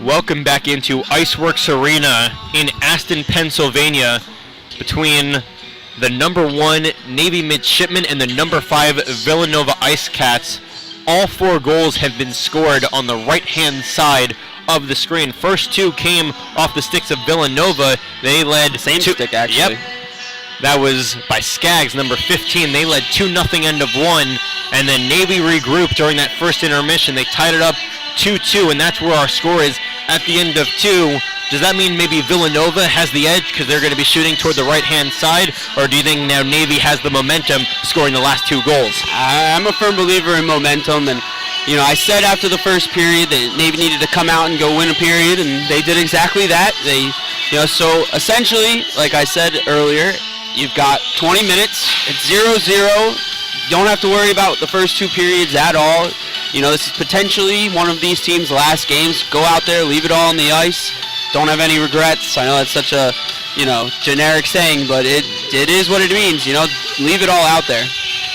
Speaker 1: Welcome back into Iceworks Arena in Aston, Pennsylvania, between the number 1 Navy Midshipmen and the number 5 Villanova Icecats. All 4 goals have been scored on the right-hand side of the screen. First 2 came off the sticks of Villanova. They led
Speaker 2: Same stick, actually.
Speaker 1: Yep. That was by Skaggs, number 15. They led 2-0 end of 1, and then Navy regrouped during that first intermission. They tied it up 2-2, and that's where our score is at the end of 2. Does that mean maybe Villanova has the edge because they're going to be shooting toward the right-hand side, or do you think now Navy has the momentum scoring the last 2 goals?
Speaker 2: I'm a firm believer in momentum, and I said after the first period that Navy needed to come out and go win a period, and they did exactly that. So essentially, like I said earlier, you've got 20 minutes. It's 0-0. You don't have to worry about the first 2 periods at all. This is potentially one of these teams' last games. Go out there, leave it all on the ice. Don't have any regrets. I know that's such a, generic saying, but it is what it means. Leave it all out there.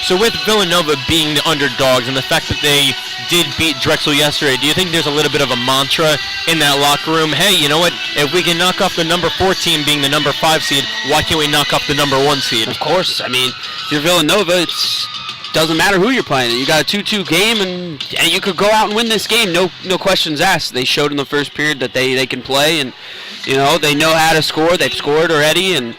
Speaker 1: So with Villanova being the underdogs and the fact that they did beat Drexel yesterday, do you think there's a little bit of a mantra in that locker room? Hey, you know what? If we can knock off the number 4 team being the number 5 seed, why can't we knock off the number 1 seed?
Speaker 2: Of course. I mean, if you're Villanova, it doesn't matter who you're playing. You got a 2-2 game, and you could go out and win this game. No questions asked. They showed in the first period that they can play, and they know how to score. They've scored already, and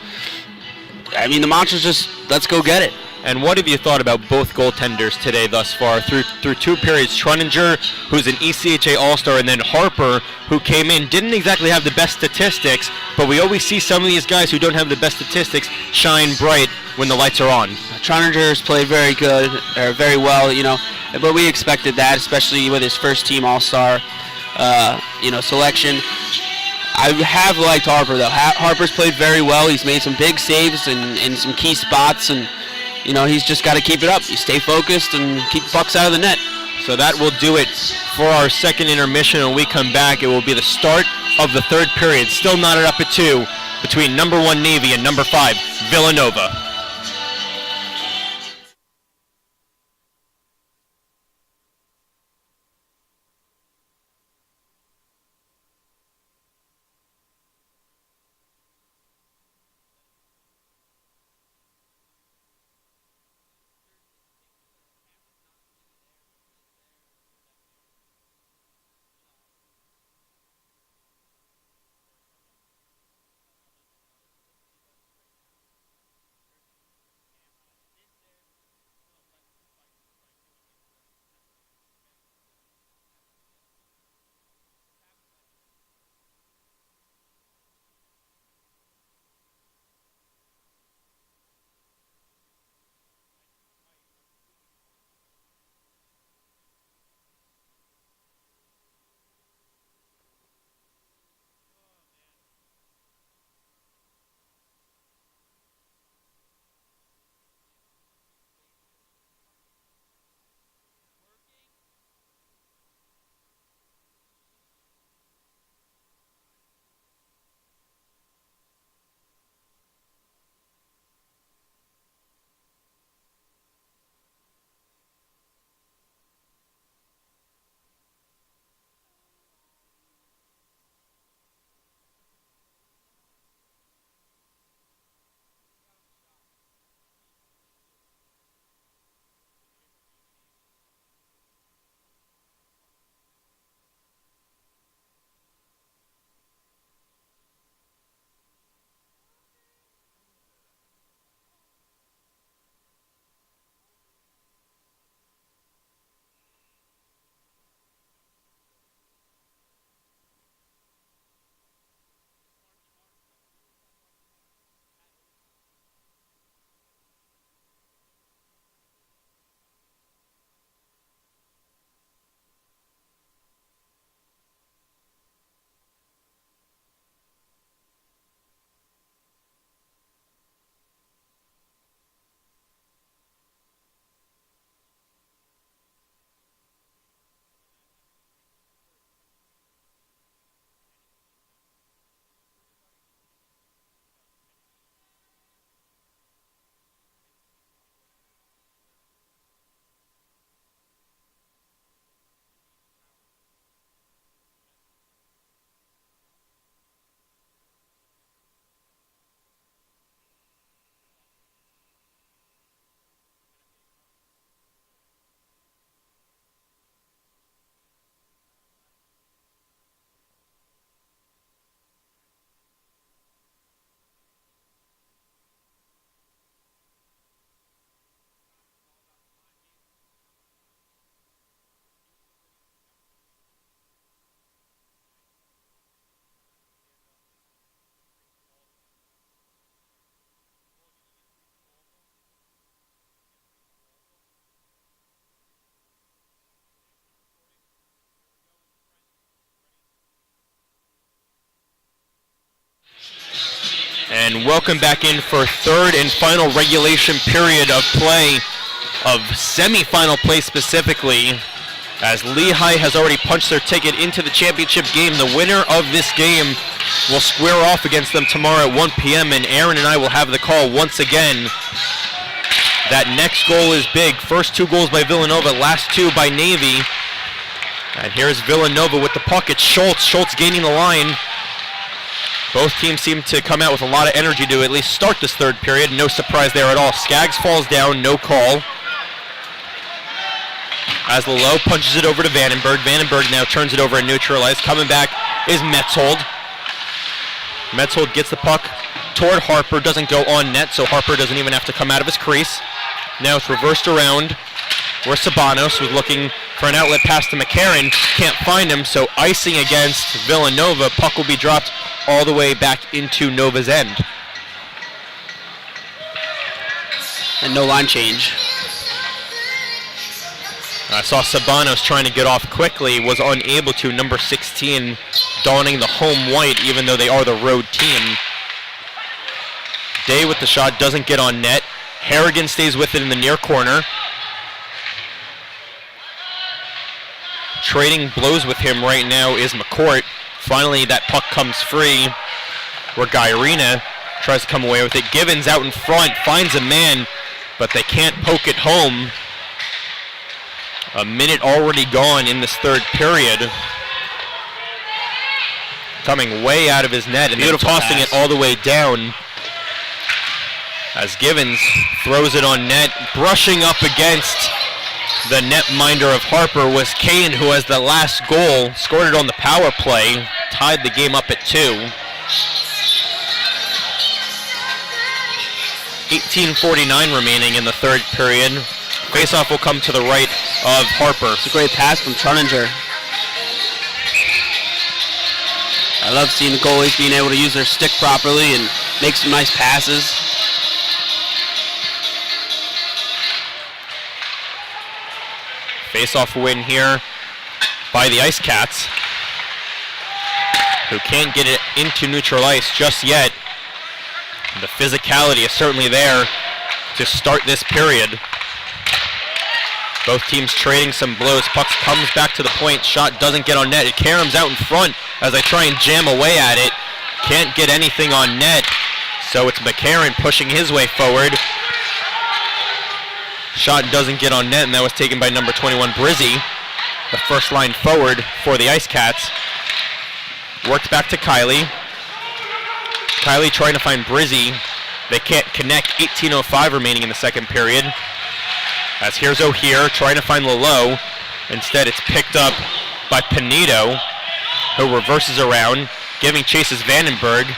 Speaker 2: I mean the mantra's just let's go get it.
Speaker 1: And what have you thought about both goaltenders today thus far? Through 2 periods, Truninger, who's an ECHA All-Star, and then Harper, who came in, didn't exactly have the best statistics, but we always see some of these guys who don't have the best statistics shine bright when the lights are on.
Speaker 2: Truninger's played very good, or very well, but we expected that, especially with his first team All-Star, selection. I have liked Harper, though. Harper's played very well. He's made some big saves in some key spots, and he's just got to keep it up. You stay focused and keep pucks out of the net.
Speaker 1: So that will do it for our second intermission. When we come back, it will be the start of the 3rd period. Still knotted up at 2 between number 1 Navy and number 5 Villanova. And welcome back in for third and final regulation period of play, of semifinal play specifically, as Lehigh has already punched their ticket into the championship game. The winner of this game will square off against them tomorrow at 1 p.m. and Aaron and I will have the call once again. That next goal is big. First 2 goals by Villanova, last 2 by Navy. And here's Villanova with the puck. It's Schultz. Schultz gaining the line. Both teams seem to come out with a lot of energy to at least start this third period. No surprise there at all. Skaggs falls down, no call. As Lalo punches it over to Vandenberg. Vandenberg now turns it over and neutralized. Coming back is Metzold. Metzold gets the puck toward Harper, doesn't go on net, so Harper doesn't even have to come out of his crease. Now it's reversed around where Sabanos was looking for an outlet pass to McCarron. Can't find him, so icing against Villanova. Puck will be dropped all the way back into Nova's end.
Speaker 2: And no line change.
Speaker 1: I saw Sabanos trying to get off quickly, was unable to. Number 16 donning the home white, even though they are the road team. Day with the shot, doesn't get on net. Harrigan stays with it in the near corner. Trading blows with him right now is McCourt. Finally, that puck comes free, where Guyrina tries to come away with it. Givens out in front, finds a man, but they can't poke it home. A minute already gone in this third period. Coming way out of his net and then tossing it all the way down. As Givens throws it on net, brushing up against the netminder of Harper was Kane, who has the last goal, scored it on the power play, tied the game up at 2. 18:49 remaining in the third period. Faceoff will come to the right of Harper.
Speaker 2: It's a great pass from Truninger. I love seeing the goalies being able to use their stick properly and make some nice passes.
Speaker 1: Face-off win here by the Icecats, who can't get it into neutral ice just yet. The physicality is certainly there to start this period. Both teams trading some blows. Puck comes back to the point. Shot doesn't get on net. It caroms out in front as they try and jam away at it. Can't get anything on net. So it's McCarron pushing his way forward. Shot doesn't get on net, and that was taken by number 21, Brizzy, the first line forward for the Icecats. Worked back to Kiley. Kiley trying to find Brizzy. They can't connect. 18:05 remaining in the second period. As here's O'Hear trying to find Lalo. Instead, it's picked up by Pinedo, who reverses around, giving chase is Vandenberg.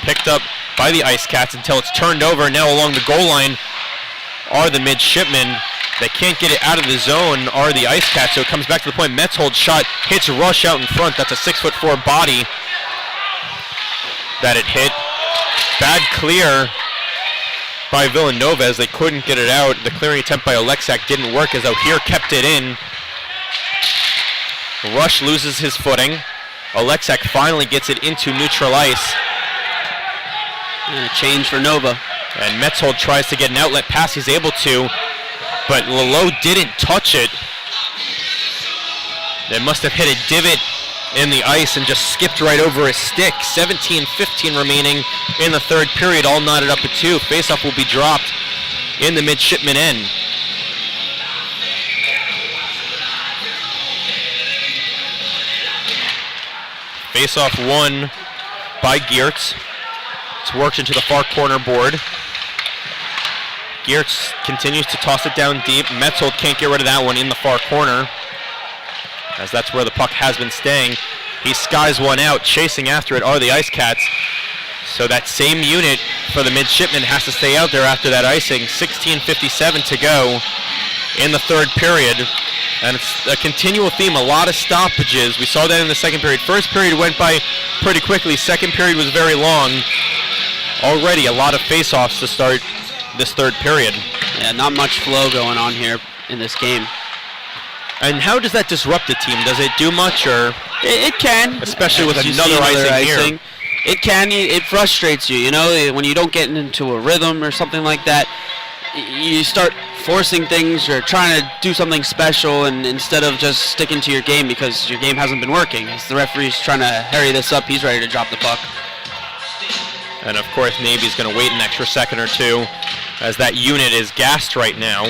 Speaker 1: Picked up by the Icecats until it's turned over. Now along the goal line are the Midshipmen. They can't get it out of the zone are the Icecats, so it comes back to the point. Metzold shot hits Rush out in front. That's a 6'4" body that it hit. Bad clear by Villanova as they couldn't get it out. The clearing attempt by Alexak didn't work as O'Hear kept it in. Rush loses his footing. Alexak finally gets it into neutral ice.
Speaker 2: And a change for Nova.
Speaker 1: And Metzold tries to get an outlet pass. He's able to, but Lalo didn't touch it. They must have hit a divot in the ice and just skipped right over his stick. 17:15 remaining in the third period, all knotted up at 2. Faceoff will be dropped in the Midshipman end. Faceoff won by Geertz. It's worked into the far corner board. Geertz continues to toss it down deep. Metzold can't get rid of that one in the far corner, as that's where the puck has been staying. He skies one out. Chasing after it are the Icecats. So that same unit for the Midshipmen has to stay out there after that icing. 16:57 to go in the third period. And it's a continual theme, a lot of stoppages. We saw that in the second period. First period went by pretty quickly. Second period was very long. Already a lot of face-offs to start this third period.
Speaker 2: Yeah, not much flow going on here in this game.
Speaker 1: And how does that disrupt a team? Does it do much, or
Speaker 2: It can,
Speaker 1: especially with
Speaker 2: You see
Speaker 1: another icing here?
Speaker 2: It can. It frustrates you. You know, when you don't get into a rhythm or something like that, you start forcing things or trying to do something special, and instead of just sticking to your game because your game hasn't been working. As the referee's trying to hurry this up, he's ready to drop the puck.
Speaker 1: And of course, Navy's going to wait an extra second or two, as that unit is gassed right now.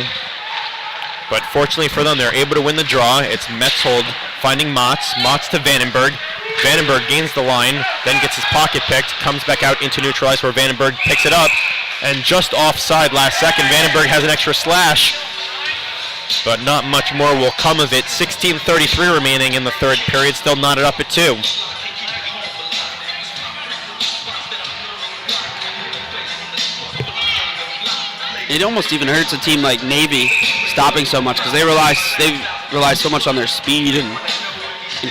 Speaker 1: But fortunately for them, they're able to win the draw. It's Metzold finding Motz. Motz to Vandenberg. Vandenberg gains the line, then gets his pocket picked, comes back out into neutralize where Vandenberg picks it up. And just offside last second, Vandenberg has an extra slash. But not much more will come of it. 16:33 remaining in the third period, still knotted up at 2.
Speaker 2: It almost even hurts a team like Navy stopping so much because they rely so much on their speed and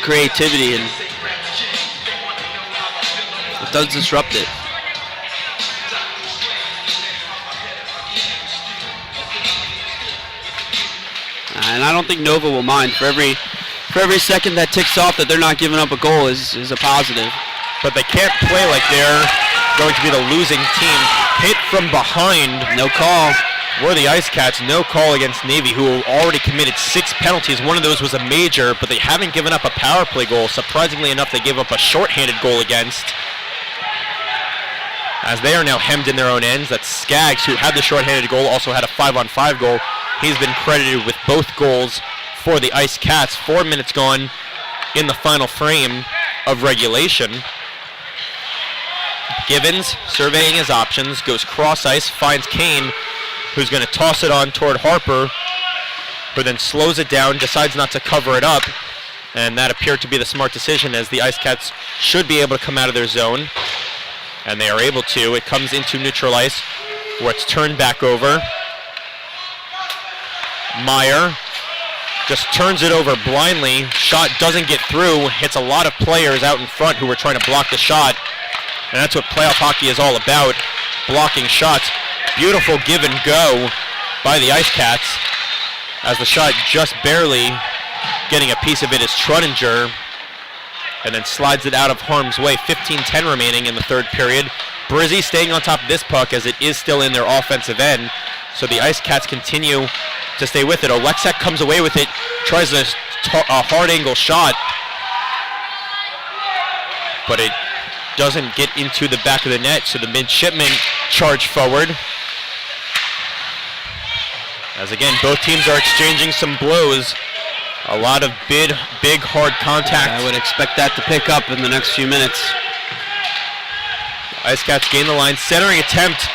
Speaker 2: creativity, and it does disrupt it. And I don't think Nova will mind. For every second that ticks off that they're not giving up a goal is a positive.
Speaker 1: But they can't play like they're going to be the losing team. Hit from behind.
Speaker 2: No call.
Speaker 1: Were the Icecats. No call against Navy, who already committed 6 penalties. One of those was a major, but they haven't given up a power play goal. Surprisingly enough, they gave up a shorthanded goal against. As they are now hemmed in their own ends. That's Skaggs, who had the shorthanded goal, also had a 5-on-5 goal. He's been credited with both goals for the Icecats. 4 minutes gone in the final frame of regulation. Givens, surveying his options, goes cross ice, finds Kane, who's going to toss it on toward Harper, who then slows it down, decides not to cover it up, and that appeared to be the smart decision, as the Icecats should be able to come out of their zone, and they are able to. It comes into neutral ice, where it's turned back over. Meyer just turns it over blindly. Shot doesn't get through, hits a lot of players out in front who were trying to block the shot. And that's what playoff hockey is all about, blocking shots. Beautiful give and go by the Icecats, as the shot just barely getting a piece of it is Truttinger, and then slides it out of harm's way. 15:10 remaining in the third period. Brizzy staying on top of this puck, as it is still in their offensive end, so the Icecats continue to stay with it. Oleksiak comes away with it, tries a hard angle shot, but it doesn't get into the back of the net, so the Midshipmen charge forward. As again, both teams are exchanging some blows. A lot of big, hard contact.
Speaker 2: I would expect that to pick up in the next few minutes.
Speaker 1: Icecats gain the line. Centering attempt.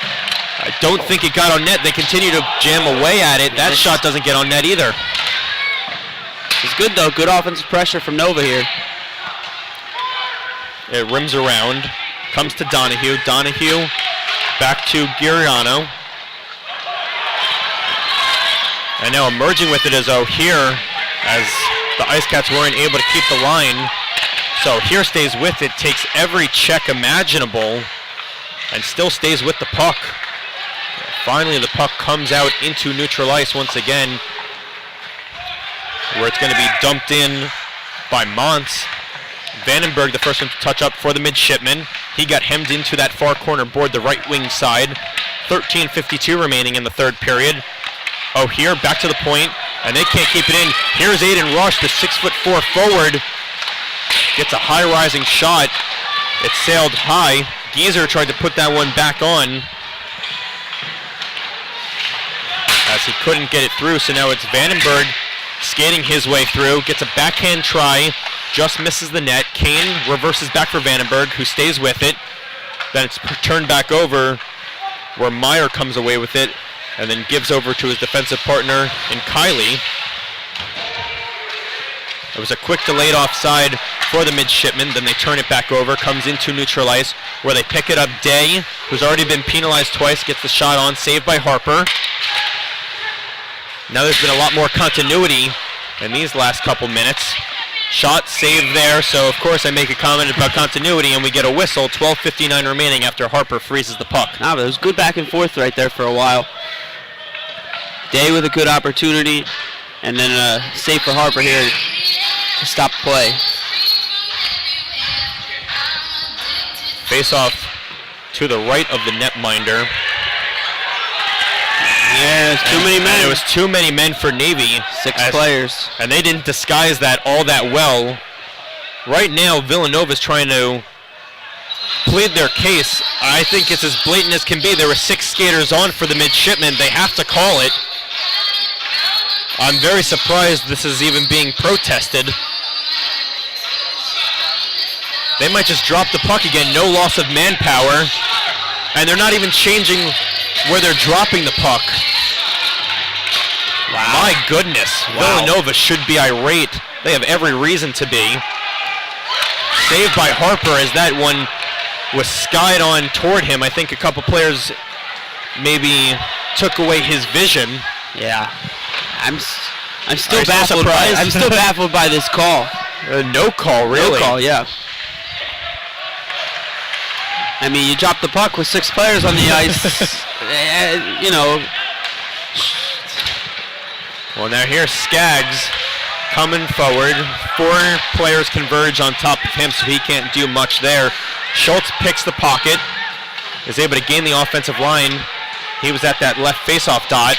Speaker 1: I don't think it got on net. They continue to jam away at it. That shot doesn't get on net either.
Speaker 2: It's good though. Good offensive pressure from Nova here.
Speaker 1: It rims around. Comes to Donahue. Donahue back to Giriano. And now emerging with it is O'Here, as the Icecats weren't able to keep the line. So O'Here stays with it, takes every check imaginable, and still stays with the puck. Finally, the puck comes out into neutral ice once again, where it's going to be dumped in by Montz. Vandenberg, the first one to touch up for the Midshipmen. He got hemmed into that far corner board, the right wing side. 13:52 remaining in the third period. O'Here back to the point, and they can't keep it in. Here's Aiden Rush, the 6'4" forward. Gets a high rising shot. It sailed high. Geezer tried to put that one back on, as he couldn't get it through, so now it's Vandenberg skating his way through. Gets a backhand try, just misses the net. Kane reverses back for Vandenberg, who stays with it. Then it's turned back over, where Meyer comes away with it, and then gives over to his defensive partner in Kiley. It was a quick delayed offside for the Midshipmen, then they turn it back over, comes into neutral ice, where they pick it up. Day, who's already been penalized twice, gets the shot on, saved by Harper. Now there's been a lot more continuity in these last couple minutes. Shot saved there, so of course I make a comment about continuity, and we get a whistle. 12:59 remaining after Harper freezes the puck.
Speaker 2: But it was good back and forth right there for a while. Day with a good opportunity. And then save for Harper here to stop play.
Speaker 1: Face off to the right of the netminder.
Speaker 2: Yeah, too many men.
Speaker 1: It was too many men for Navy.
Speaker 2: 6 players.
Speaker 1: And they didn't disguise that all that well. Right now, Villanova's trying to plead their case. I think it's as blatant as can be. There were 6 skaters on for the Midshipmen. They have to call it. I'm very surprised this is even being protested. They might just drop the puck again. No loss of manpower. And they're not even changing where they're dropping the puck.
Speaker 2: Wow.
Speaker 1: My goodness.
Speaker 2: Wow.
Speaker 1: Villanova should be irate. They have every reason to be. Saved by Harper as that one was skied on toward him. I think a couple players maybe took away his vision.
Speaker 2: Yeah. I'm still baffled by I'm still baffled by this call.
Speaker 1: No call, really.
Speaker 2: No call, yeah. I mean, you drop the puck with 6 players on the ice. You know.
Speaker 1: Well, now here's Skaggs coming forward. 4 players converge on top of him, so he can't do much there. Schultz picks the pocket, is able to gain the offensive line. He was at that left faceoff dot.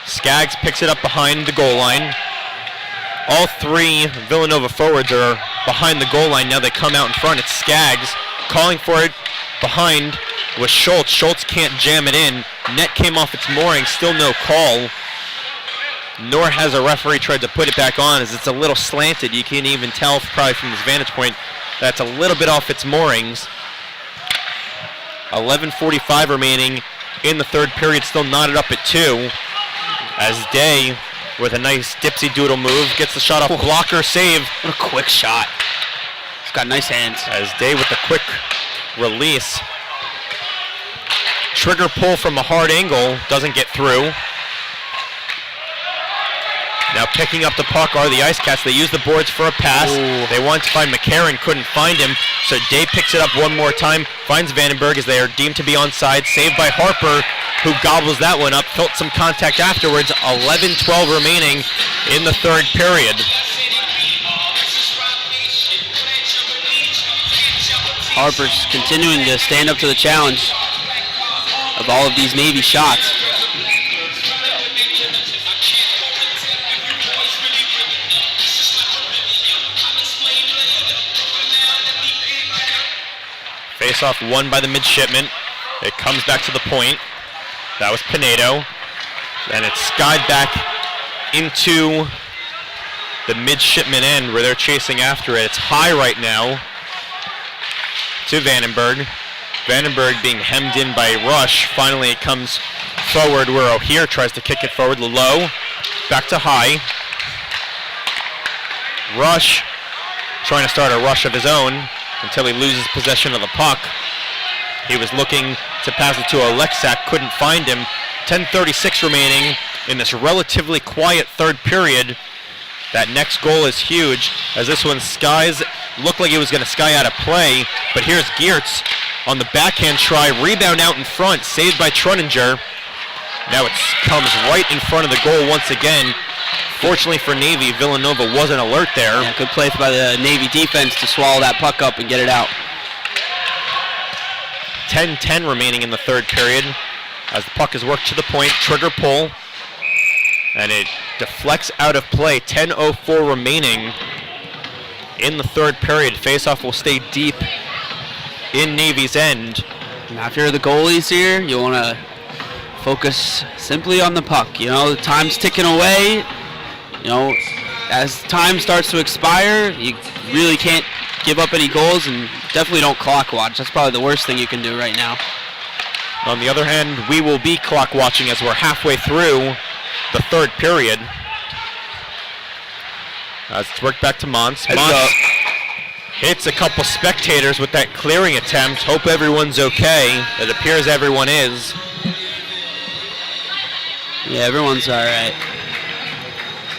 Speaker 1: Skaggs picks it up behind the goal line. All 3 Villanova forwards are behind the goal line. Now they come out in front. It's Skaggs calling for it behind was Schultz. Schultz can't jam it in. Net came off its mooring. Still no call. Nor has a referee tried to put it back on as it's a little slanted. You can't even tell probably from this vantage point that's a little bit off its moorings. 11:45 remaining in the third period. Still knotted up at 2. As Day, with a nice dipsy-doodle move, gets the shot off. Blocker save.
Speaker 2: What a quick shot. He's got nice hands.
Speaker 1: As Day with the quick release. Trigger pull from a hard angle. Doesn't get through. Now picking up the puck are the Icecats. They use the boards for a pass.
Speaker 2: Ooh.
Speaker 1: They wanted to find McCarron, couldn't find him. So Day picks it up one more time, finds Vandenberg as they are deemed to be onside. Saved by Harper, who gobbles that one up. Felt some contact afterwards. 11-12 remaining in the third period.
Speaker 2: Harper's continuing to stand up to the challenge of all of these Navy shots.
Speaker 1: Face-off won by the Midshipmen. It comes back to the point. That was Pinedo. And it's skied back into the Midshipmen end where they're chasing after it. It's high right now to Vandenberg. Vandenberg being hemmed in by Rush. Finally it comes forward where O'Hear tries to kick it forward. Low. Back to high. Rush trying to start a rush of his own until he loses possession of the puck. He was looking to pass it to Alexak, couldn't find him. 10:36 remaining in this relatively quiet third period. That next goal is huge, as this one skies, looked like it was going to sky out of play, but here's Geertz on the backhand try, rebound out in front, saved by Truninger. Now it comes right in front of the goal once again. Fortunately for Navy, Villanova wasn't alert there.
Speaker 2: Yeah, good play by the Navy defense to swallow that puck up and get it out.
Speaker 1: 10-10 remaining in the third period as the puck is worked to the point. Trigger pull, and it deflects out of play. 10:04 remaining in the third period. Faceoff will stay deep in Navy's end.
Speaker 2: Now if you're the goalies here, you want to focus simply on the puck. You know, the time's ticking away. You know, as time starts to expire, you really can't give up any goals, and definitely don't clock watch. That's probably the worst thing you can do right now.
Speaker 1: On the other hand, we will be clock watching as we're halfway through the third period. As it's worked back to Mons. Mons hits a couple spectators with that clearing attempt. Hope everyone's okay. It appears everyone is.
Speaker 2: Yeah, everyone's all right.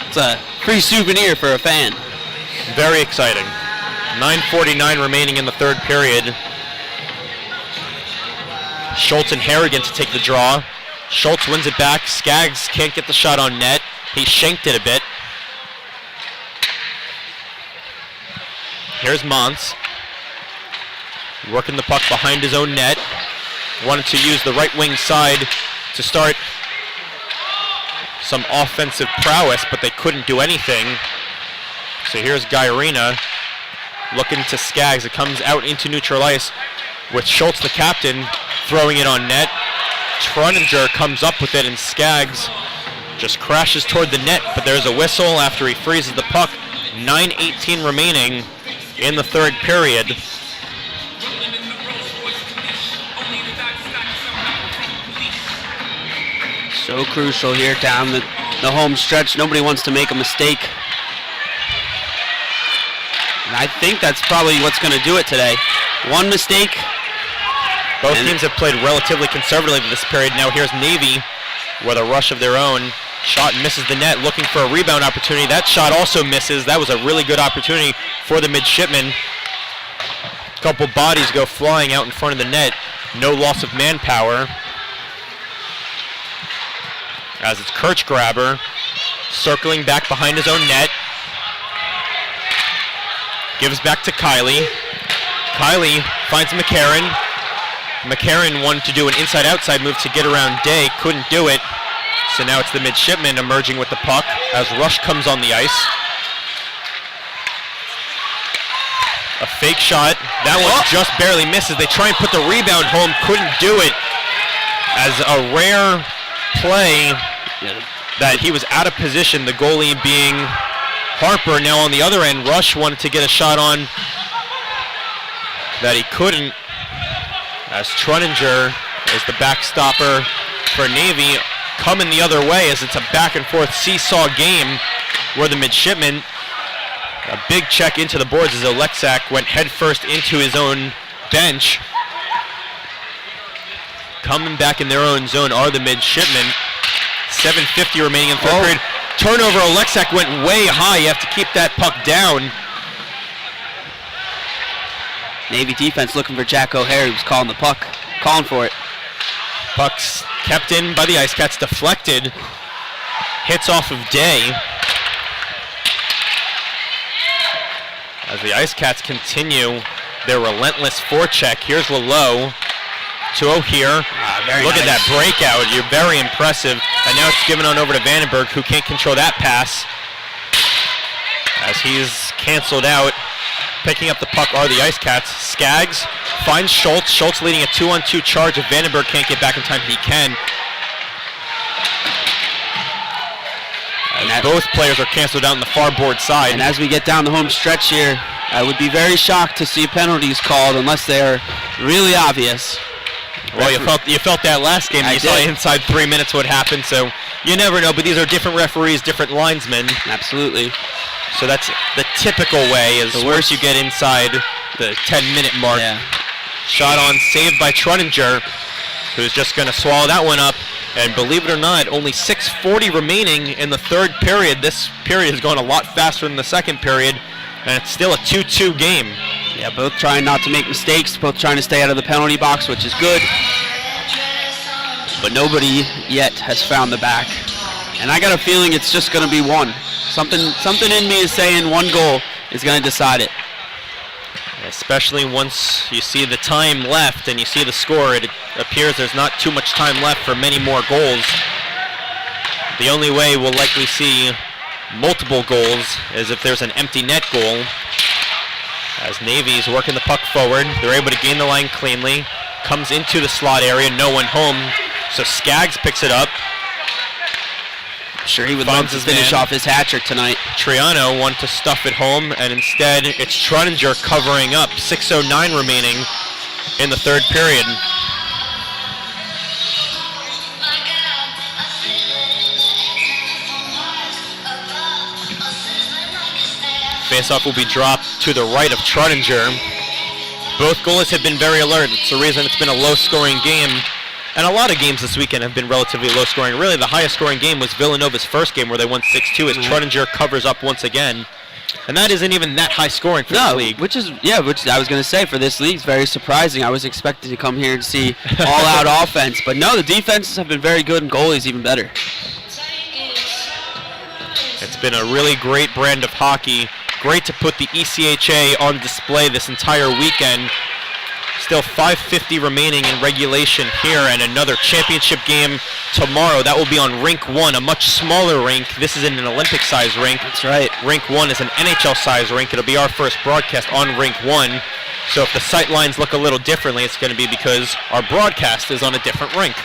Speaker 2: It's a free souvenir for a fan.
Speaker 1: Very exciting. 9:49 remaining in the third period. Schultz and Harrigan to take the draw. Schultz wins it back. Skaggs can't get the shot on net. He shanked it a bit. Here's Mons. Working the puck behind his own net. Wanted to use the right wing side to start some offensive prowess, but they couldn't do anything. So here's Guyrina looking to Skaggs. It comes out into neutral ice with Schultz, the captain, throwing it on net. Truninger comes up with it, and Skaggs just crashes toward the net, but there's a whistle after he freezes the puck. 9:18 remaining in the third period.
Speaker 2: So crucial here down the home stretch. Nobody wants to make a mistake. And I think that's probably what's going to do it today. One mistake.
Speaker 1: Both teams have played relatively conservatively this period. Now here's Navy with a rush of their own. Shot misses the net, looking for a rebound opportunity. That shot also misses. That was a really good opportunity for the Midshipmen. A couple bodies go flying out in front of the net. No loss of manpower. As it's Kirchgraber circling back behind his own net. Gives back to Kiley. Kiley finds McCarron. McCarron wanted to do an inside-outside move to get around Day. Couldn't do it. So now it's the Midshipmen emerging with the puck as Rush comes on the ice. A fake shot. That one just barely misses. They try and put the rebound home. Couldn't do it. As a rare play that he was out of position, the goalie being Harper. Now on the other end, Rush wanted to get a shot on that he couldn't, as Truninger is the backstopper for Navy, coming the other way as it's a back and forth seesaw game where the Midshipmen, a big check into the boards as Alexak went headfirst into his own bench. Coming back in their own zone are the Midshipmen. 7:50 remaining in the third period. Turnover, Alexak went way high. You have to keep that puck down.
Speaker 2: Navy defense looking for Jack O'Hare. He was calling the puck, calling for it.
Speaker 1: Puck's kept in by the Icecats, deflected. Hits off of Day. As the Icecats continue their relentless forecheck. Here's Lalo to O'Hare. Look at that breakout. You're very impressive. And now it's given on over to Vandenberg, who can't control that pass as he's canceled out. Picking up the puck are the Icecats. Skaggs finds Schultz. Schultz leading a 2-on-2 charge. If Vandenberg can't get back in time, he can. And both players are canceled out on the far board side.
Speaker 2: And as we get down the home stretch here, I would be very shocked to see penalties called unless they are really obvious.
Speaker 1: Well, you felt that last game. You saw inside 3 minutes what happened, so you never know. But these are different referees, different linesmen.
Speaker 2: Absolutely.
Speaker 1: So that's the typical way. Is once you get inside the 10-minute mark.
Speaker 2: Yeah.
Speaker 1: Shot on, saved by Truninger, who's just going to swallow that one up. And believe it or not, only 6:40 remaining in the third period. This period has gone a lot faster than the second period, and it's still a 2-2 game.
Speaker 2: Yeah, both trying not to make mistakes, both trying to stay out of the penalty box, which is good. But nobody yet has found the back. And I got a feeling it's just going to be one. Something in me is saying one goal is going to decide it.
Speaker 1: Especially once you see the time left and you see the score, it appears there's not too much time left for many more goals. The only way we'll likely see multiple goals is if there's an empty net goal. As Navy's working the puck forward, they're able to gain the line cleanly. Comes into the slot area, no one home. So Skaggs picks it up.
Speaker 2: I'm sure he would love to finish off his hat-trick tonight.
Speaker 1: Triano wanted to stuff it home, and instead it's Truninger covering up. 6:09 remaining in the third period. Faceoff will be dropped to the right of Truninger. Both goalies have been very alert. It's the reason it's been a low-scoring game. And a lot of games this weekend have been relatively low-scoring. Really, the highest-scoring game was Villanova's first game where they won 6-2 as Truninger covers up once again. And that isn't even that high-scoring for the league.
Speaker 2: Which I was going to say, for this league, it's very surprising. I was expecting to come here and see all-out offense. But no, the defenses have been very good and goalies even better.
Speaker 1: It's been a really great brand of hockey. Great to put the ECHA on display this entire weekend. Still 5:50 remaining in regulation here, and another championship game tomorrow. That will be on Rink 1, a much smaller rink. This is in an Olympic-size rink.
Speaker 2: That's right.
Speaker 1: Rink 1 is an NHL-size rink. It'll be our first broadcast on Rink 1. So if the sight lines look a little differently, it's going to be because our broadcast is on a different rink.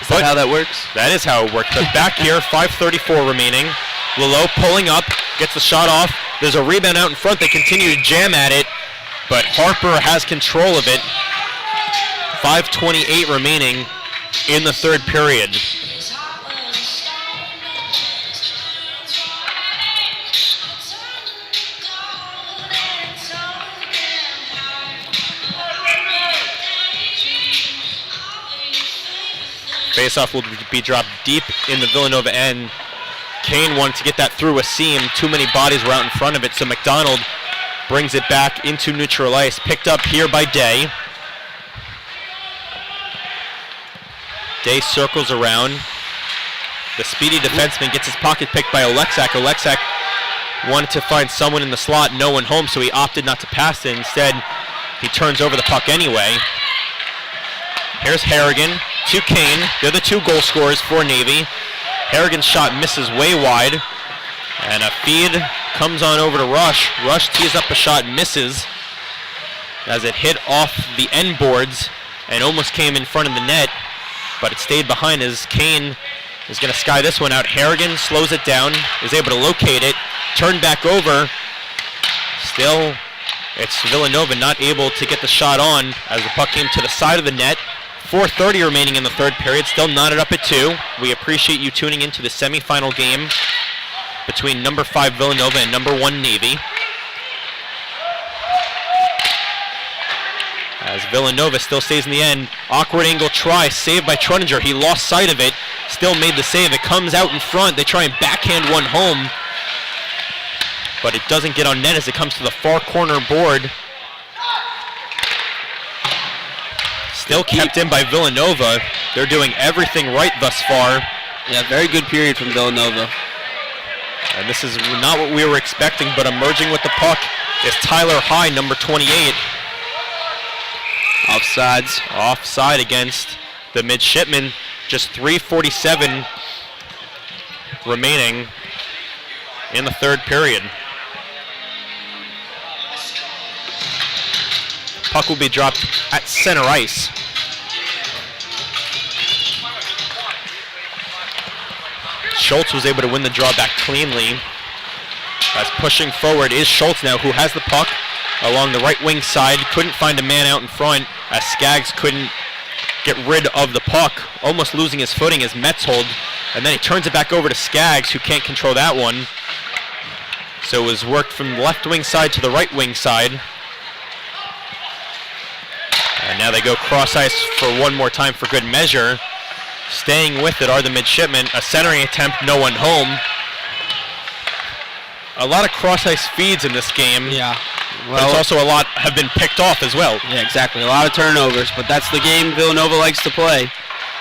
Speaker 2: Is that how that works?
Speaker 1: That is how it works. But back here, 5:34 remaining. Lillo pulling up, gets the shot off. There's a rebound out in front. They continue to jam at it, but Harper has control of it. 5:28 remaining in the third period. Faceoff will be dropped deep in the Villanova end. Kane wanted to get that through a seam. Too many bodies were out in front of it, so McDonald brings it back into neutral ice. Picked up here by Day. Day circles around. The speedy defenseman gets his pocket picked by Oleksak. Oleksak wanted to find someone in the slot, no one home, so he opted not to pass it. Instead, he turns over the puck anyway. Here's Harrigan to Kane. They're the two goal scorers for Navy. Harrigan's shot misses way wide. And a feed comes on over to Rush. Rush tees up a shot, misses as it hit off the end boards and almost came in front of the net, but it stayed behind as Kane is going to sky this one out. Harrigan slows it down, is able to locate it, turn back over. Still, it's Villanova not able to get the shot on as the puck came to the side of the net. 4:30 remaining in the third period, still knotted up at 2. We appreciate you tuning into the semifinal game between number 5 Villanova and number 1 Navy. As Villanova still stays in the end. Awkward angle try, saved by Truninger. He lost sight of it, still made the save. It comes out in front. They try and backhand one home, but it doesn't get on net as it comes to the far corner board. Still kept in by Villanova. They're doing everything right thus far.
Speaker 2: Yeah, very good period from Villanova.
Speaker 1: And this is not what we were expecting, but emerging with the puck is Tyler High, number 28.
Speaker 2: Offsides.
Speaker 1: Offside against the Midshipmen. Just 3:47 remaining in the third period. Puck will be dropped at center ice. Schultz was able to win the draw back cleanly. As pushing forward is Schultz now, who has the puck along the right wing side. Couldn't find a man out in front as Skaggs couldn't get rid of the puck, almost losing his footing as Metzold. And then he turns it back over to Skaggs, who can't control that one. So it was worked from the left wing side to the right wing side. And now they go cross ice for one more time for good measure. Staying with it are the Midshipmen. A centering attempt, no one home. A lot of cross ice feeds in this game.
Speaker 2: Yeah.
Speaker 1: But it's also a lot have been picked off as well.
Speaker 2: Yeah, exactly. A lot of turnovers, but that's the game Villanova likes to play.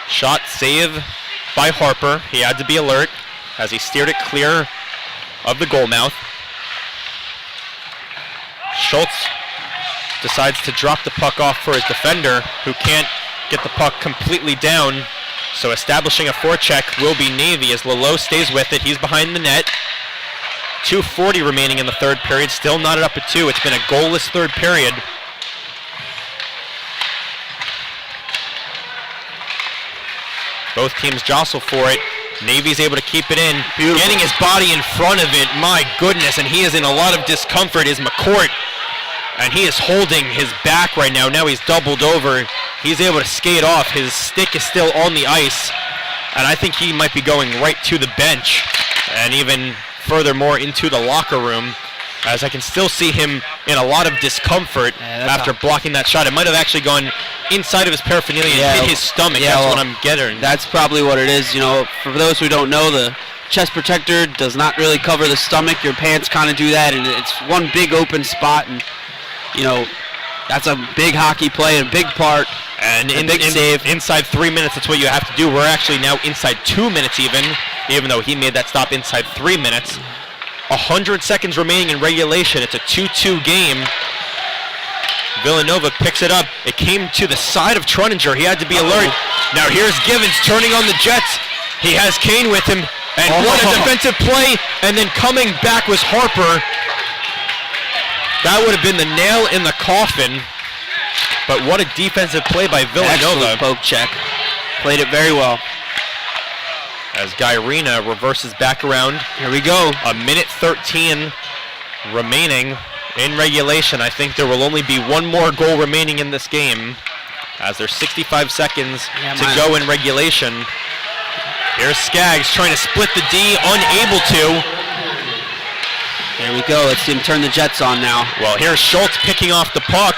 Speaker 1: Shot save by Harper. He had to be alert as he steered it clear of the goal mouth. Schultz decides to drop the puck off for his defender, who can't get the puck completely down. So establishing a forecheck will be Navy as Lillo stays with it. He's behind the net. 2:40 remaining in the third period, still knotted up at 2. It's been a goalless third period. Both teams jostle for it. Navy's able to keep it in. Beautiful. Getting his body in front of it, my goodness, and he is in a lot of discomfort, is McCourt. And he is holding his back right now. Now he's doubled over. He's able to skate off. His stick is still on the ice. And I think he might be going right to the bench. And even furthermore into the locker room, as I can still see him in a lot of discomfort after blocking that shot. It might have actually gone inside of his paraphernalia and hit his stomach. That's what I'm getting.
Speaker 2: That's probably what it is. You know, for those who don't know, the chest protector does not really cover the stomach. Your pants kind of do that, and it's one big open spot. And you know, that's a big hockey play and a big part.
Speaker 1: And big save. Inside 3 minutes, that's what you have to do. We're actually now inside 2 minutes even. even though he made that stop inside 3 minutes. 100 seconds remaining in regulation. It's a 2-2 game. Villanova picks it up. It came to the side of Truninger. He had to be alert. Now here's Givens turning on the Jets. He has Kane with him. And what a defensive play. And then coming back was Harper. That would have been the nail in the coffin. But what a defensive play by Villanova.
Speaker 2: Excellent poke check. Played it very well.
Speaker 1: As Guyrina reverses back around.
Speaker 2: Here we go.
Speaker 1: A minute 13 remaining in regulation. I think there will only be one more goal remaining in this game, as there's 65 seconds to go in regulation. Here's Skaggs trying to split the D, unable to.
Speaker 2: There we go. Let's see him turn the Jets on now.
Speaker 1: Well, here's Schultz picking off the puck.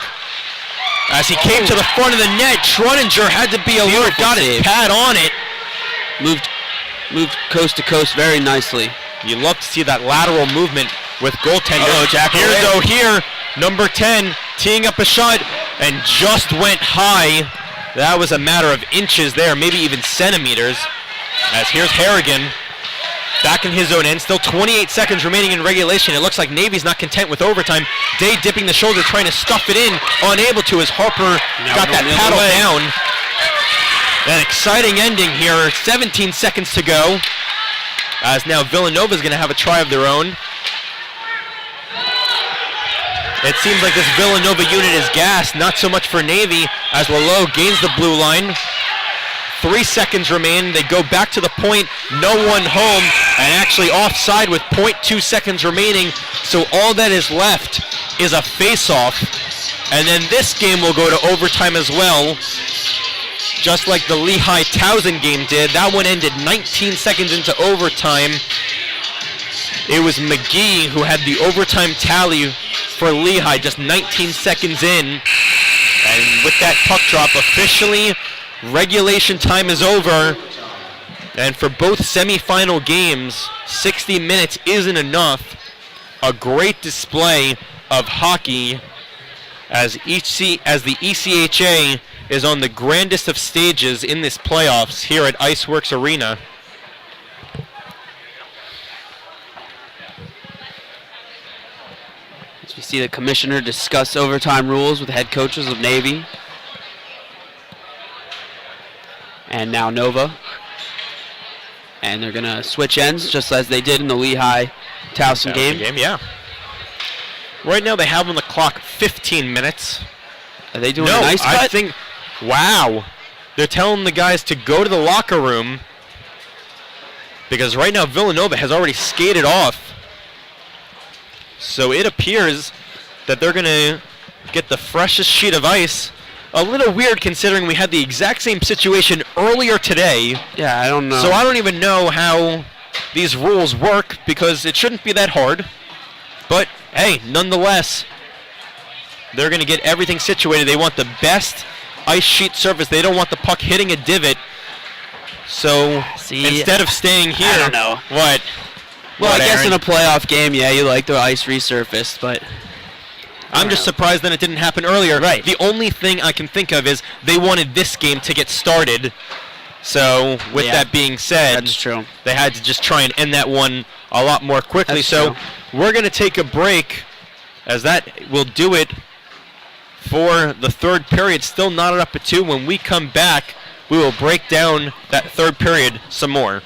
Speaker 1: As he came to the front of the net, Truninger had to be alert, got his pad on it.
Speaker 2: Moved coast to coast very nicely.
Speaker 1: You love to see that lateral movement with goaltender.
Speaker 2: Jack
Speaker 1: Here's O'Here, number 10, teeing up a shot and just went high. That was a matter of inches there, maybe even centimeters. As here's Harrigan, back in his own end, still 28 seconds remaining in regulation. It looks like Navy's not content with overtime. Day dipping the shoulder, trying to stuff it in, unable to as Harper got that paddle down. An exciting ending here, 17 seconds to go. As now Villanova's going to have a try of their own. It seems like this Villanova unit is gassed, not so much for Navy, as Wallow gains the blue line. 3 seconds remain. They go back to the point, no one home, and actually offside with 0.2 seconds remaining. So all that is left is a face-off. And then this game will go to overtime as well, just like the Lehigh-Towson game did. That one ended 19 seconds into overtime. It was McGee who had the overtime tally for Lehigh, just 19 seconds in. And with that puck drop, officially, regulation time is over. And for both semifinal games, 60 minutes isn't enough. A great display of hockey as the ECHA is on the grandest of stages in this playoffs here at Iceworks Arena.
Speaker 2: As we see the commissioner discuss overtime rules with the head coaches of Navy. And now Nova. And they're going to switch ends just as they did in the Lehigh-Towson game.
Speaker 1: Yeah. Right now they have on the clock 15 minutes.
Speaker 2: Are they doing an ice cut?
Speaker 1: I think, wow. They're telling the guys to go to the locker room because right now Villanova has already skated off. So it appears that they're going to get the freshest sheet of ice. A little weird considering we had the exact same situation earlier today.
Speaker 2: Yeah, I don't know.
Speaker 1: So I don't even know how these rules work because it shouldn't be that hard. But, hey, nonetheless, they're going to get everything situated. They want the best ice sheet surface. They don't want the puck hitting a divot. So instead of staying here,
Speaker 2: I don't know.
Speaker 1: What?
Speaker 2: Well,
Speaker 1: What,
Speaker 2: I guess
Speaker 1: Aaron?
Speaker 2: in a playoff game, yeah, you like the ice resurfaced, but
Speaker 1: I'm just surprised that it didn't happen earlier.
Speaker 2: Right.
Speaker 1: The only thing I can think of is they wanted this game to get started. So with that being said,
Speaker 2: that's true.
Speaker 1: They had to just try and end that one a lot more quickly.
Speaker 2: That's
Speaker 1: so
Speaker 2: true.
Speaker 1: we're going to take a break, as that will do it for the third period. Still knotted up at 2. When we come back, we will break down that third period some more.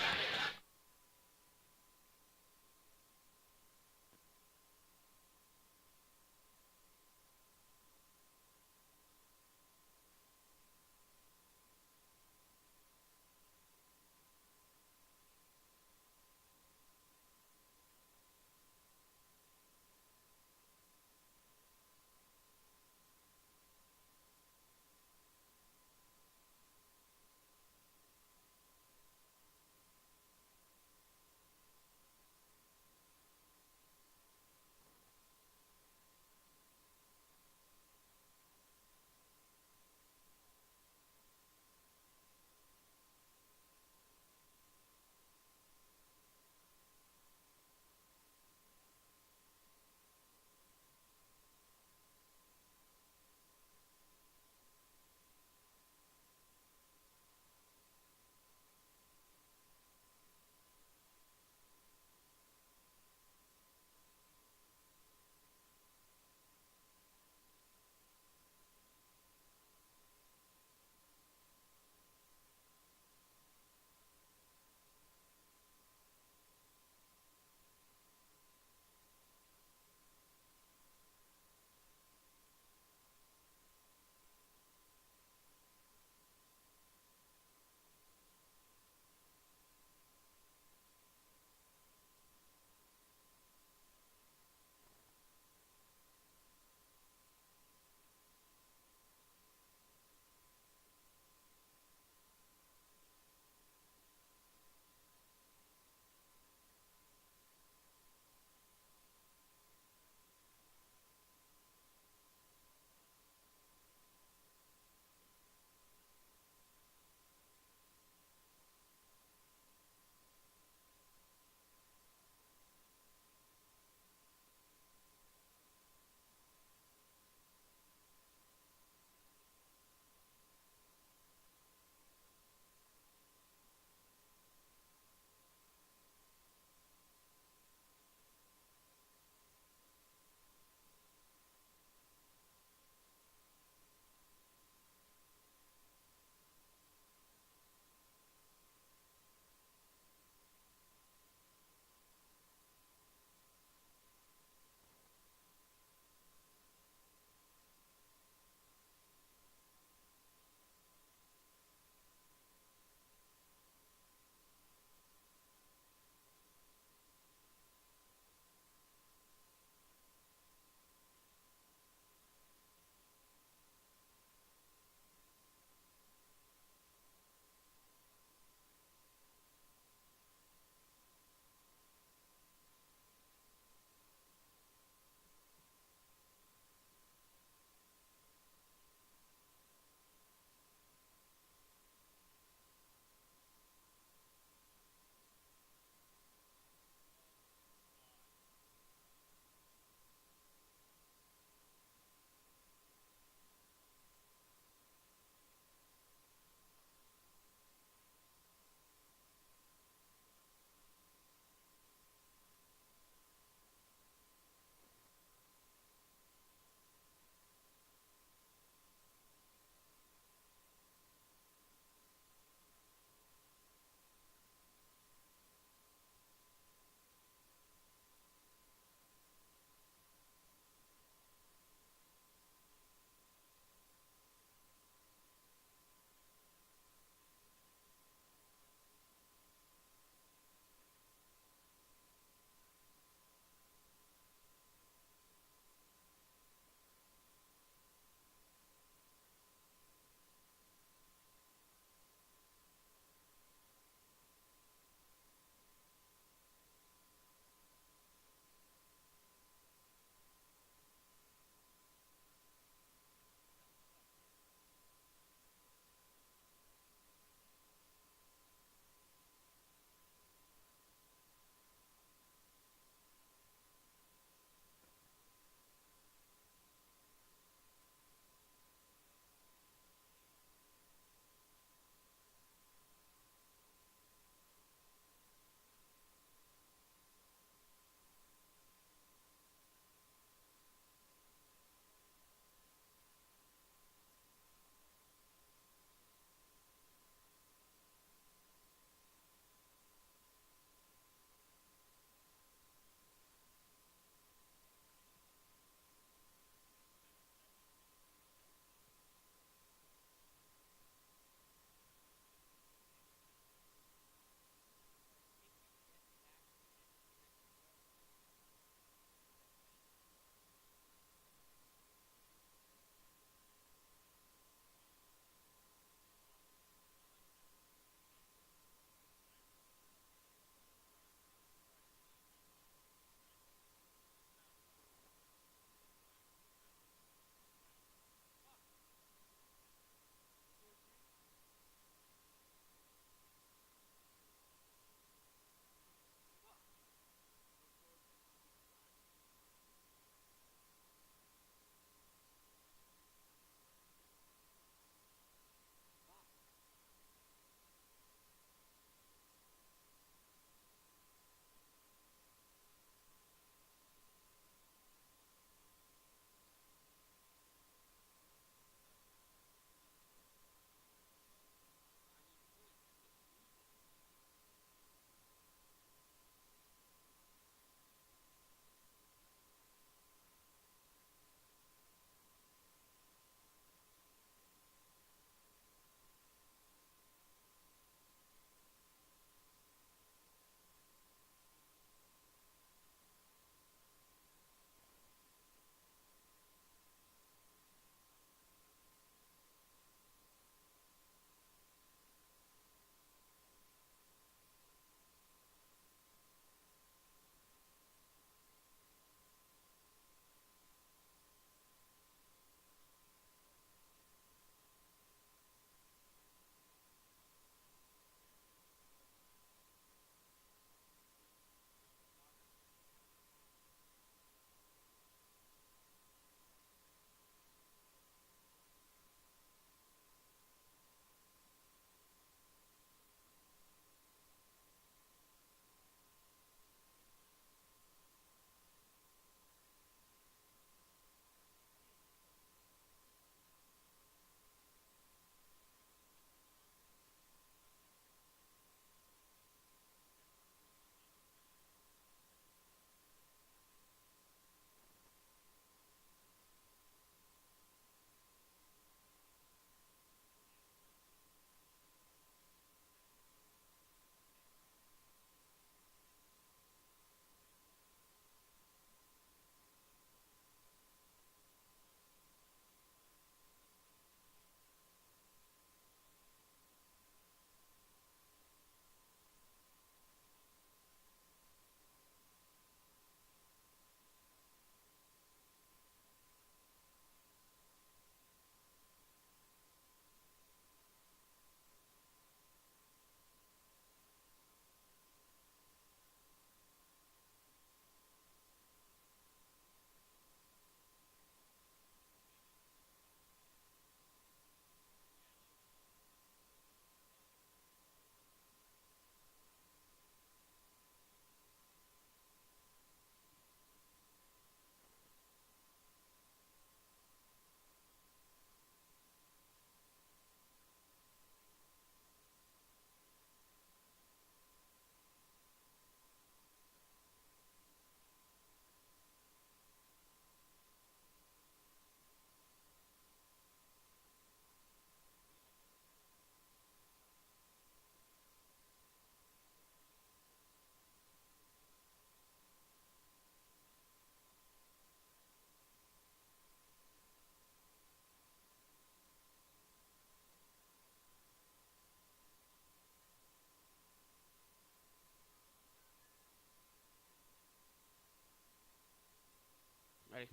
Speaker 2: play.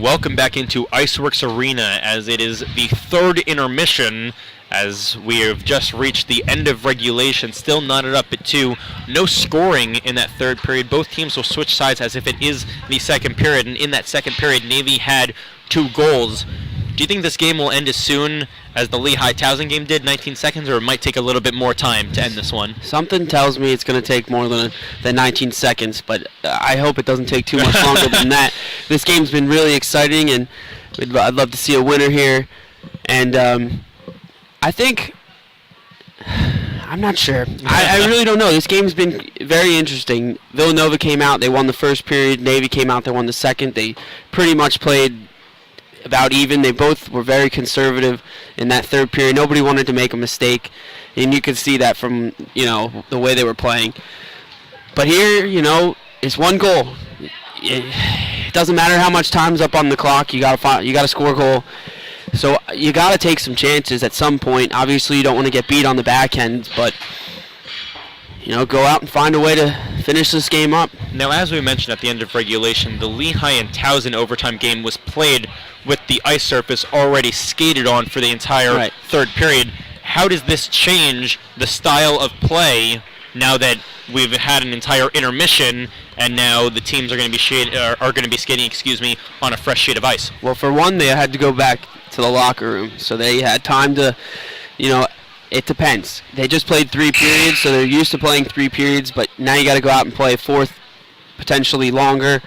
Speaker 1: Welcome back into Iceworks Arena as it is the third intermission as we have just reached the end of regulation, still knotted up at 2. No scoring in that third period. Both teams will switch sides as if it is the second period, and in that second period, Navy had 2 goals. Do you think this game will end as soon as the Lehigh-Towson game did, 19 seconds, or it might take a little bit more time to end this one?
Speaker 2: Something tells me it's going to take more than 19 seconds, but I hope it doesn't take too much longer than that. This game's been really exciting, and I'd love to see a winner here. And I think, I'm not sure. I really don't know. This game's been very interesting. Villanova came out, they won the first period. Navy came out, they won the second. They pretty much played about even. They both were very conservative in that third period. Nobody wanted to make a mistake, and you could see that from, the way they were playing. But here, it's one goal. It doesn't matter how much time's up on the clock. You got to score a goal. So you got to take some chances at some point. Obviously, you don't want to get beat on the back end, but go out and find a way to finish this game up.
Speaker 1: Now, as we mentioned at the end of regulation, the Lehigh and Towson overtime game was played with the ice surface already skated on for the entire third period. How does this change the style of play now that we've had an entire intermission and now the teams are going to be skating, on a fresh sheet of ice?
Speaker 2: Well, for one, they had to go back to the locker room, so they had time to, it depends. They just played 3 periods, so they're used to playing 3 periods, but now you got to go out and play a 4th, potentially longer.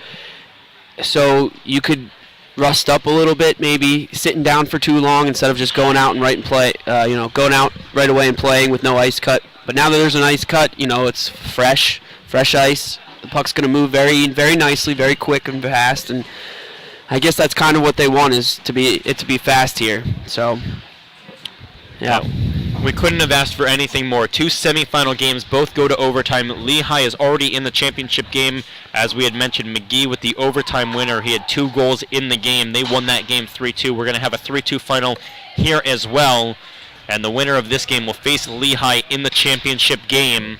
Speaker 2: So you could rust up a little bit, maybe sitting down for too long instead of just going out and going out right away and playing with no ice cut. But now that there's an ice cut, it's fresh ice. The puck's going to move very, very nicely, very quick and fast, and I guess that's kind of what they want, is to be fast here. So, yeah.
Speaker 1: We couldn't have asked for anything more. 2 semifinal games, both go to overtime. Lehigh is already in the championship game. As we had mentioned, McGee with the overtime winner. He had 2 goals in the game. They won that game 3-2. We're going to have a 3-2 final here as well. And the winner of this game will face Lehigh in the championship game.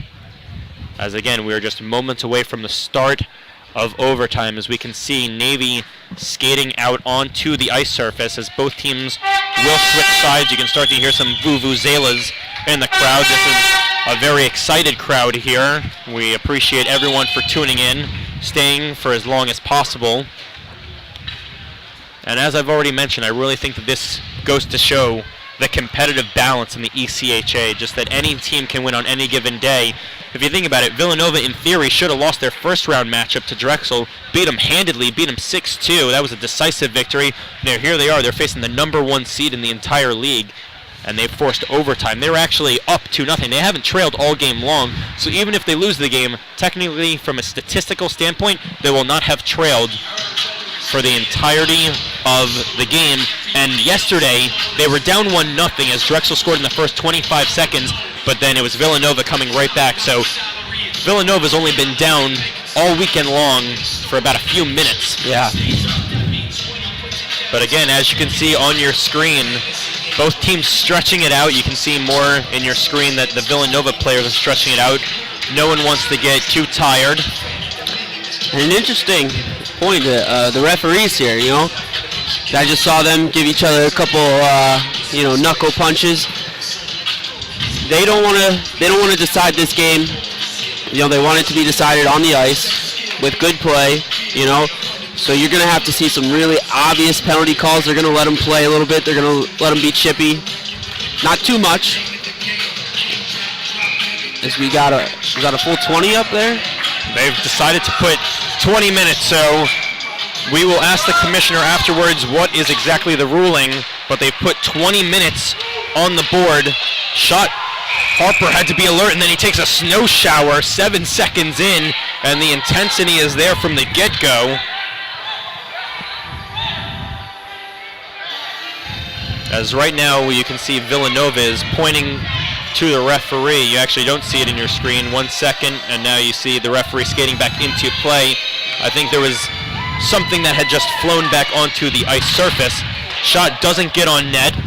Speaker 1: As again, we are just moments away from the start of overtime. As we can see, Navy skating out onto the ice surface as both teams will switch sides. You can start to hear some vuvuzelas in the crowd. This is a very excited crowd here. We appreciate everyone for tuning in, staying for as long as possible. And as I've already mentioned, I really think that this goes to show the competitive balance in the ECHA, just that any team can win on any given day. If you think about it, Villanova, in theory, should have lost their first round matchup to Drexel, beat them handedly, beat them 6-2. That was a decisive victory. Now here they are, they're facing the #1 seed in the entire league, and they've forced overtime. They were actually up 2-0. They haven't trailed all game long, so even if they lose the game, technically, from a statistical standpoint, they will not have trailed for the entirety of the game. And yesterday, they were down 1-0 as Drexel scored in the first 25 seconds, but then it was Villanova coming right back. So Villanova's only been down all weekend long for about a few minutes.
Speaker 2: Yeah.
Speaker 1: But again, as you can see on your screen, both teams stretching it out. You can see more in your screen that the Villanova players are stretching it out. No one wants to get too tired.
Speaker 2: And an interesting point, the referees here, I just saw them give each other a couple, knuckle punches. They don't want to decide this game. They want it to be decided on the ice with good play. So you're going to have to see some really obvious penalty calls. They're going to let them play a little bit. They're going to let them be chippy, not too much. As we got a full 20 up there.
Speaker 1: They've decided to put 20 minutes, so we will ask the commissioner afterwards what is exactly the ruling, but they put 20 minutes on the board. Shot, Harper had to be alert, and then he takes a snow shower 7 seconds in, and the intensity is there from the get-go. As right now you can see Villanova is pointing to the referee. You actually don't see it in your screen. 1 second, and now you see the referee skating back into play. I think there was something that had just flown back onto the ice surface. Shot doesn't get on net.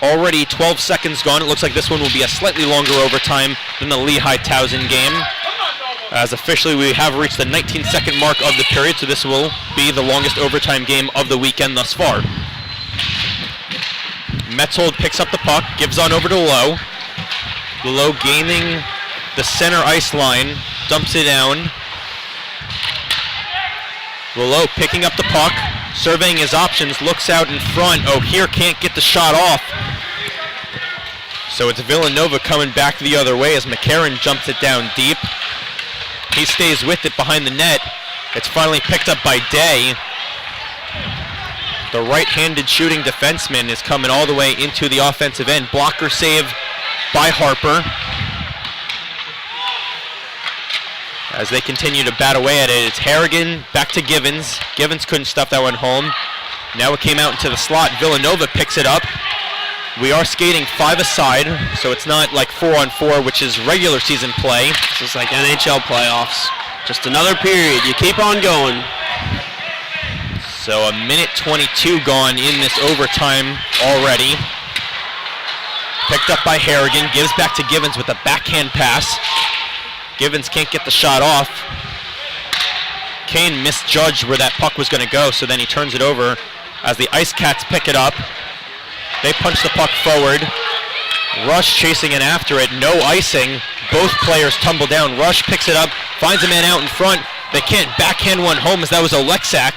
Speaker 1: Already 12 seconds gone. It looks like this one will be a slightly longer overtime than the Lehigh-Towson game. As officially we have reached the 19-second mark of the period, so this will be the longest overtime game of the weekend thus far. Metzold picks up the puck, gives on over to Lowe. Lowe gaining the center ice line, dumps it down. Lowe picking up the puck, surveying his options, looks out in front. O'Hear can't get the shot off. So it's Villanova coming back the other way as McCarron jumps it down deep. He stays with it behind the net. It's finally picked up by Day. The right-handed shooting defenseman is coming all the way into the offensive end. Blocker save by Harper. As they continue to bat away at it, it's Harrigan back to Givens. Givens couldn't stuff that one home. Now it came out into the slot. Villanova picks it up. We are skating 5-a-side, so it's not like 4-on-4, which is regular season play.
Speaker 2: This is like NHL playoffs. Just another period. You keep on going.
Speaker 1: So a minute 22 gone in this overtime already. Picked up by Harrigan, gives back to Givens with a backhand pass. Givens can't get the shot off. Kane misjudged where that puck was going to go, so then he turns it over as the Icecats pick it up. They punch the puck forward. Rush chasing in after it, no icing. Both players tumble down. Rush picks it up, finds a man out in front. They can't backhand one home as that was Alexak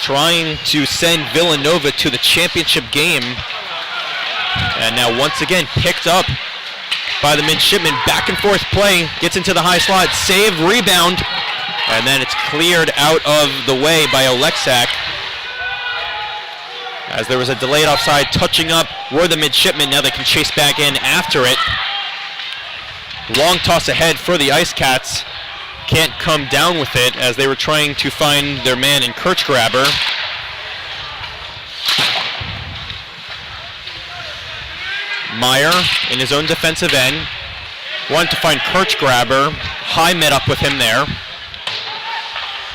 Speaker 1: trying to send Villanova to the championship game. And now once again picked up by the Midshipmen. Back and forth play, gets into the high slot, save, rebound, and then it's cleared out of the way by Alexak. As there was a delayed offside, touching up were the Midshipmen. Now they can chase back in after it. Long toss ahead for the Icecats. Can't come down with it as they were trying to find their man in Kirchgraber. Meyer in his own defensive end. Wanted to find Kirchgraber. High met up with him there.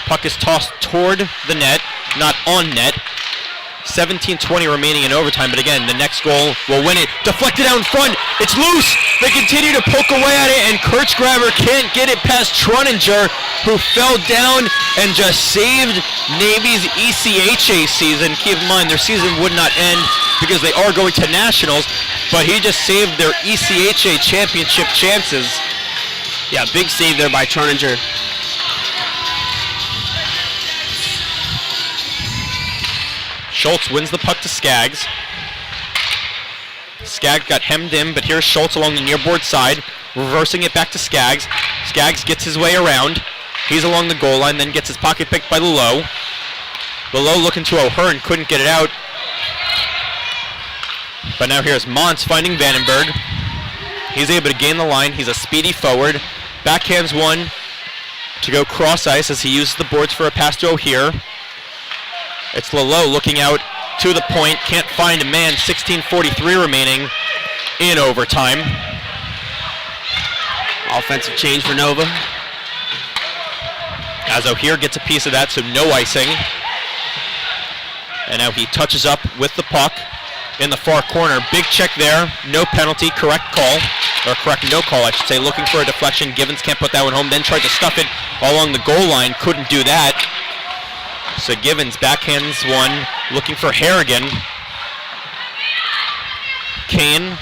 Speaker 1: Puck is tossed toward the net, not on net. 17:20 remaining in overtime, but again, the next goal will win it. Deflected out in front, it's loose! They continue to poke away at it, and Kirchgraber can't get it past Truninger, who fell down and just saved Navy's ECHA season. Keep in mind, their season would not end because they are going to nationals, but he just saved their ECHA championship chances.
Speaker 2: Yeah, big save there by Truninger.
Speaker 1: Schultz wins the puck to Skaggs. Skaggs got hemmed in, but here's Schultz along the near board side, reversing it back to Skaggs. Skaggs gets his way around. He's along the goal line, then gets his pocket picked by Lowe. Lowe looking to O'Hearn, couldn't get it out. But now here's Montz finding Vandenberg. He's able to gain the line. He's a speedy forward. Backhands one to go cross ice as he uses the boards for a pass to O'Hear. It's Lowe looking out to the point, can't find a man. 16:43 remaining in overtime.
Speaker 2: Offensive change for Nova.
Speaker 1: As O'Hear gets a piece of that, so no icing. And now he touches up with the puck in the far corner. Big check there, no penalty, correct call. Or correct no call, I should say. Looking for a deflection. Givens can't put that one home, then tried to stuff it along the goal line, couldn't do that. So Givens backhands one, looking for Harrigan. Kane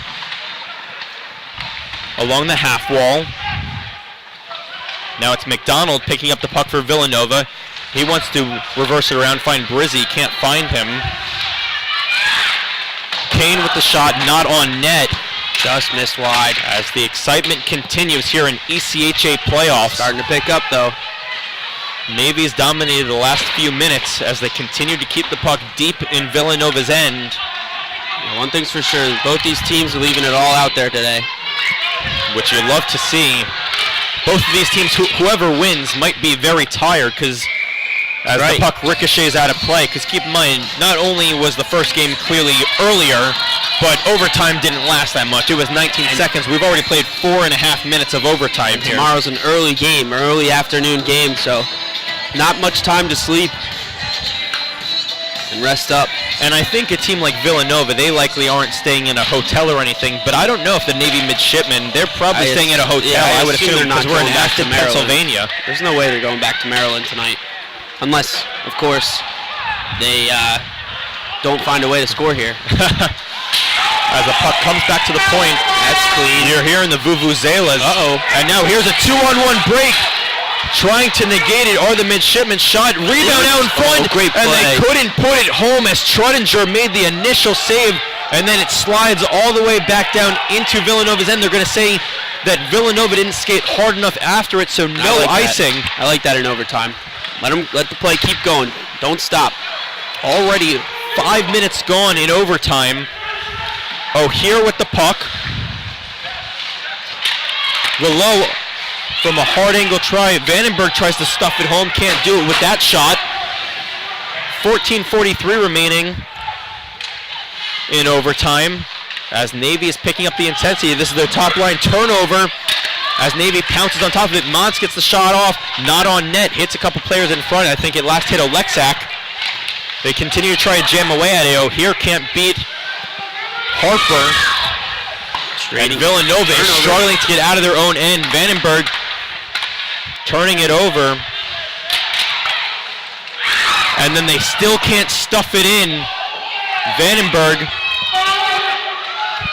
Speaker 1: along the half wall. Now it's McDonald picking up the puck for Villanova. He wants to reverse it around, find Brizzy, can't find him. Kane with the shot, not on net.
Speaker 2: Just missed wide.
Speaker 1: As the excitement continues here in ECHA playoffs.
Speaker 2: Starting to pick up though.
Speaker 1: Navy's dominated the last few minutes as they continue to keep the puck deep in Villanova's end.
Speaker 2: One thing's for sure, both these teams are leaving it all out there today.
Speaker 1: Which you'd love to see. Both of these teams, whoever wins, might be very tired because as the puck ricochets out of play. Because keep in mind, not only was the first game clearly earlier, but overtime didn't last that much. It was 19 seconds. We've already played 4.5 minutes of overtime here.
Speaker 2: Tomorrow's an early game, early afternoon game, so not much time to sleep. and rest up.
Speaker 1: And I think a team like Villanova, they likely aren't staying in a hotel or anything, but I don't know if the Navy Midshipmen, they're probably staying in a hotel,
Speaker 2: yeah,
Speaker 1: I would assume,
Speaker 2: they're not
Speaker 1: because we're in
Speaker 2: going back to
Speaker 1: Aston,
Speaker 2: Maryland.
Speaker 1: Pennsylvania.
Speaker 2: There's no way they're going back to Maryland tonight. Unless, of course, they don't find a way to score here.
Speaker 1: As the puck comes back to the point.
Speaker 2: That's clean.
Speaker 1: You're hearing the vuvuzelas.
Speaker 2: Uh-oh.
Speaker 1: And now here's a 2-on-1 break. Trying to negate it are the Midshipmen. Shot, rebound out in front.
Speaker 2: Great play.
Speaker 1: And they couldn't put it home as Truttinger made the initial save. And then it slides all the way back down into Villanova's end. They're going to say that Villanova didn't skate hard enough after it, so no icing.
Speaker 2: I like that in overtime. Let the play keep going. Don't stop.
Speaker 1: Already 5 minutes gone in overtime. O'Hear with the puck. Low from a hard angle try. Vandenberg tries to stuff it home. Can't do it with that shot. 14:43 remaining in overtime as Navy is picking up the intensity. This is their top line turnover as Navy pounces on top of it. Mons gets the shot off. Not on net. Hits a couple players in front. I think it last hit Alexak. They continue to try to jam away at it. O'Hear can't beat Harper. And Villanova is struggling to get out of their own end. Vandenberg turning it over. And then they still can't stuff it in. Vandenberg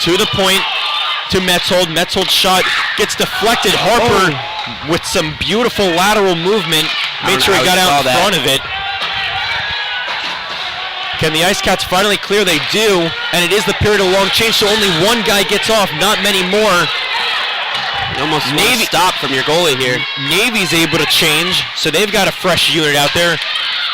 Speaker 1: to the point to Metzold. Metzold's shot gets deflected. Harper with some beautiful lateral movement. Made sure he got out in front of it. Can the Icecats finally clear? They do, and it is the period of long change, so only one guy gets off, not many more.
Speaker 2: You almost Navy stop from your goalie here.
Speaker 1: Navy's able to change, so they've got a fresh unit out there.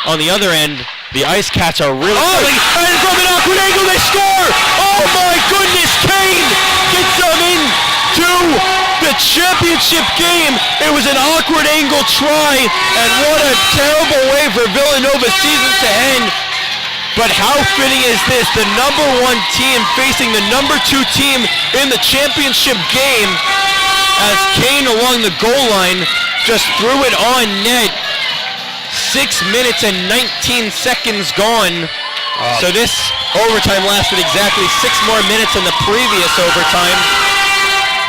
Speaker 1: On the other end, the Icecats are really... and from an awkward angle, they score! Oh my goodness, Kane gets them into the championship game. It was an awkward angle try, and what a terrible way for Villanova's season to end. But how fitting is this? The number one team facing the number two team in the championship game as Kane along the goal line just threw it on net. 6 minutes and 19 seconds gone. So this overtime lasted exactly 6 more minutes than the previous overtime.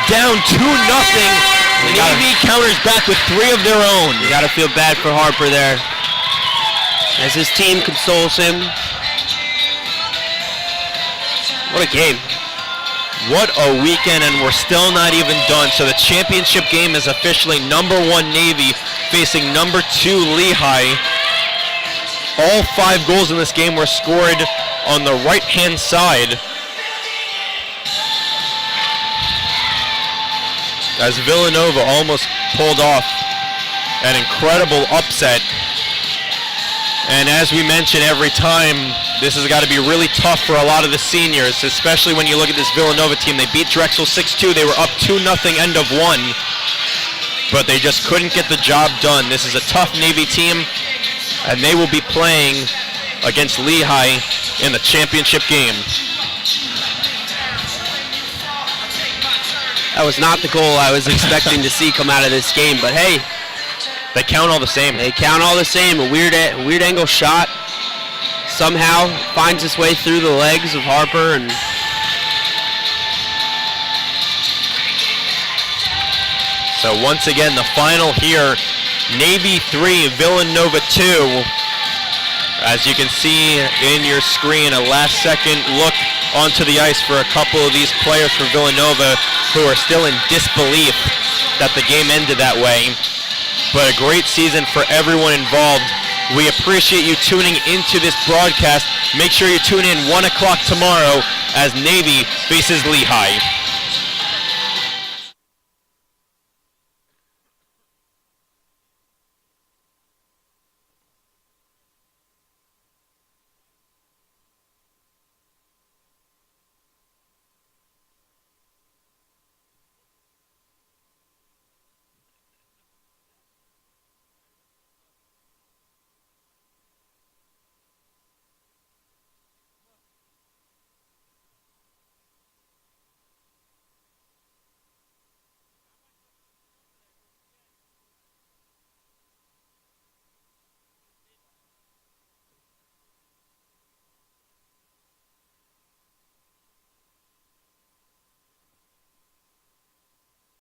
Speaker 1: Down 2-0. Navy counters back with 3 of their own.
Speaker 2: You gotta feel bad for Harper there as his team consoles him. What a game.
Speaker 1: What a weekend, and we're still not even done. So the championship game is officially number 1 Navy facing number 2 Lehigh. All 5 goals in this game were scored on the right-hand side. As Villanova almost pulled off an incredible upset. And as we mention every time, this has got to be really tough for a lot of the seniors, especially when you look at this Villanova team. They beat Drexel 6-2. They were up 2-0 end of 1, but they just couldn't get the job done. This is a tough Navy team, and they will be playing against Lehigh in the championship game.
Speaker 2: That was not the goal I was expecting to see come out of this game, but hey,
Speaker 1: they count all the same.
Speaker 2: They count all the same. A weird angle shot somehow finds its way through the legs of Harper, and
Speaker 1: so once again the final here, Navy 3, Villanova 2. As you can see in your screen, a last second look onto the ice for a couple of these players for Villanova who are still in disbelief that the game ended that way. But a great season for everyone involved. We appreciate you tuning into this broadcast. Make sure you tune in 1 o'clock tomorrow as Navy faces Lehigh.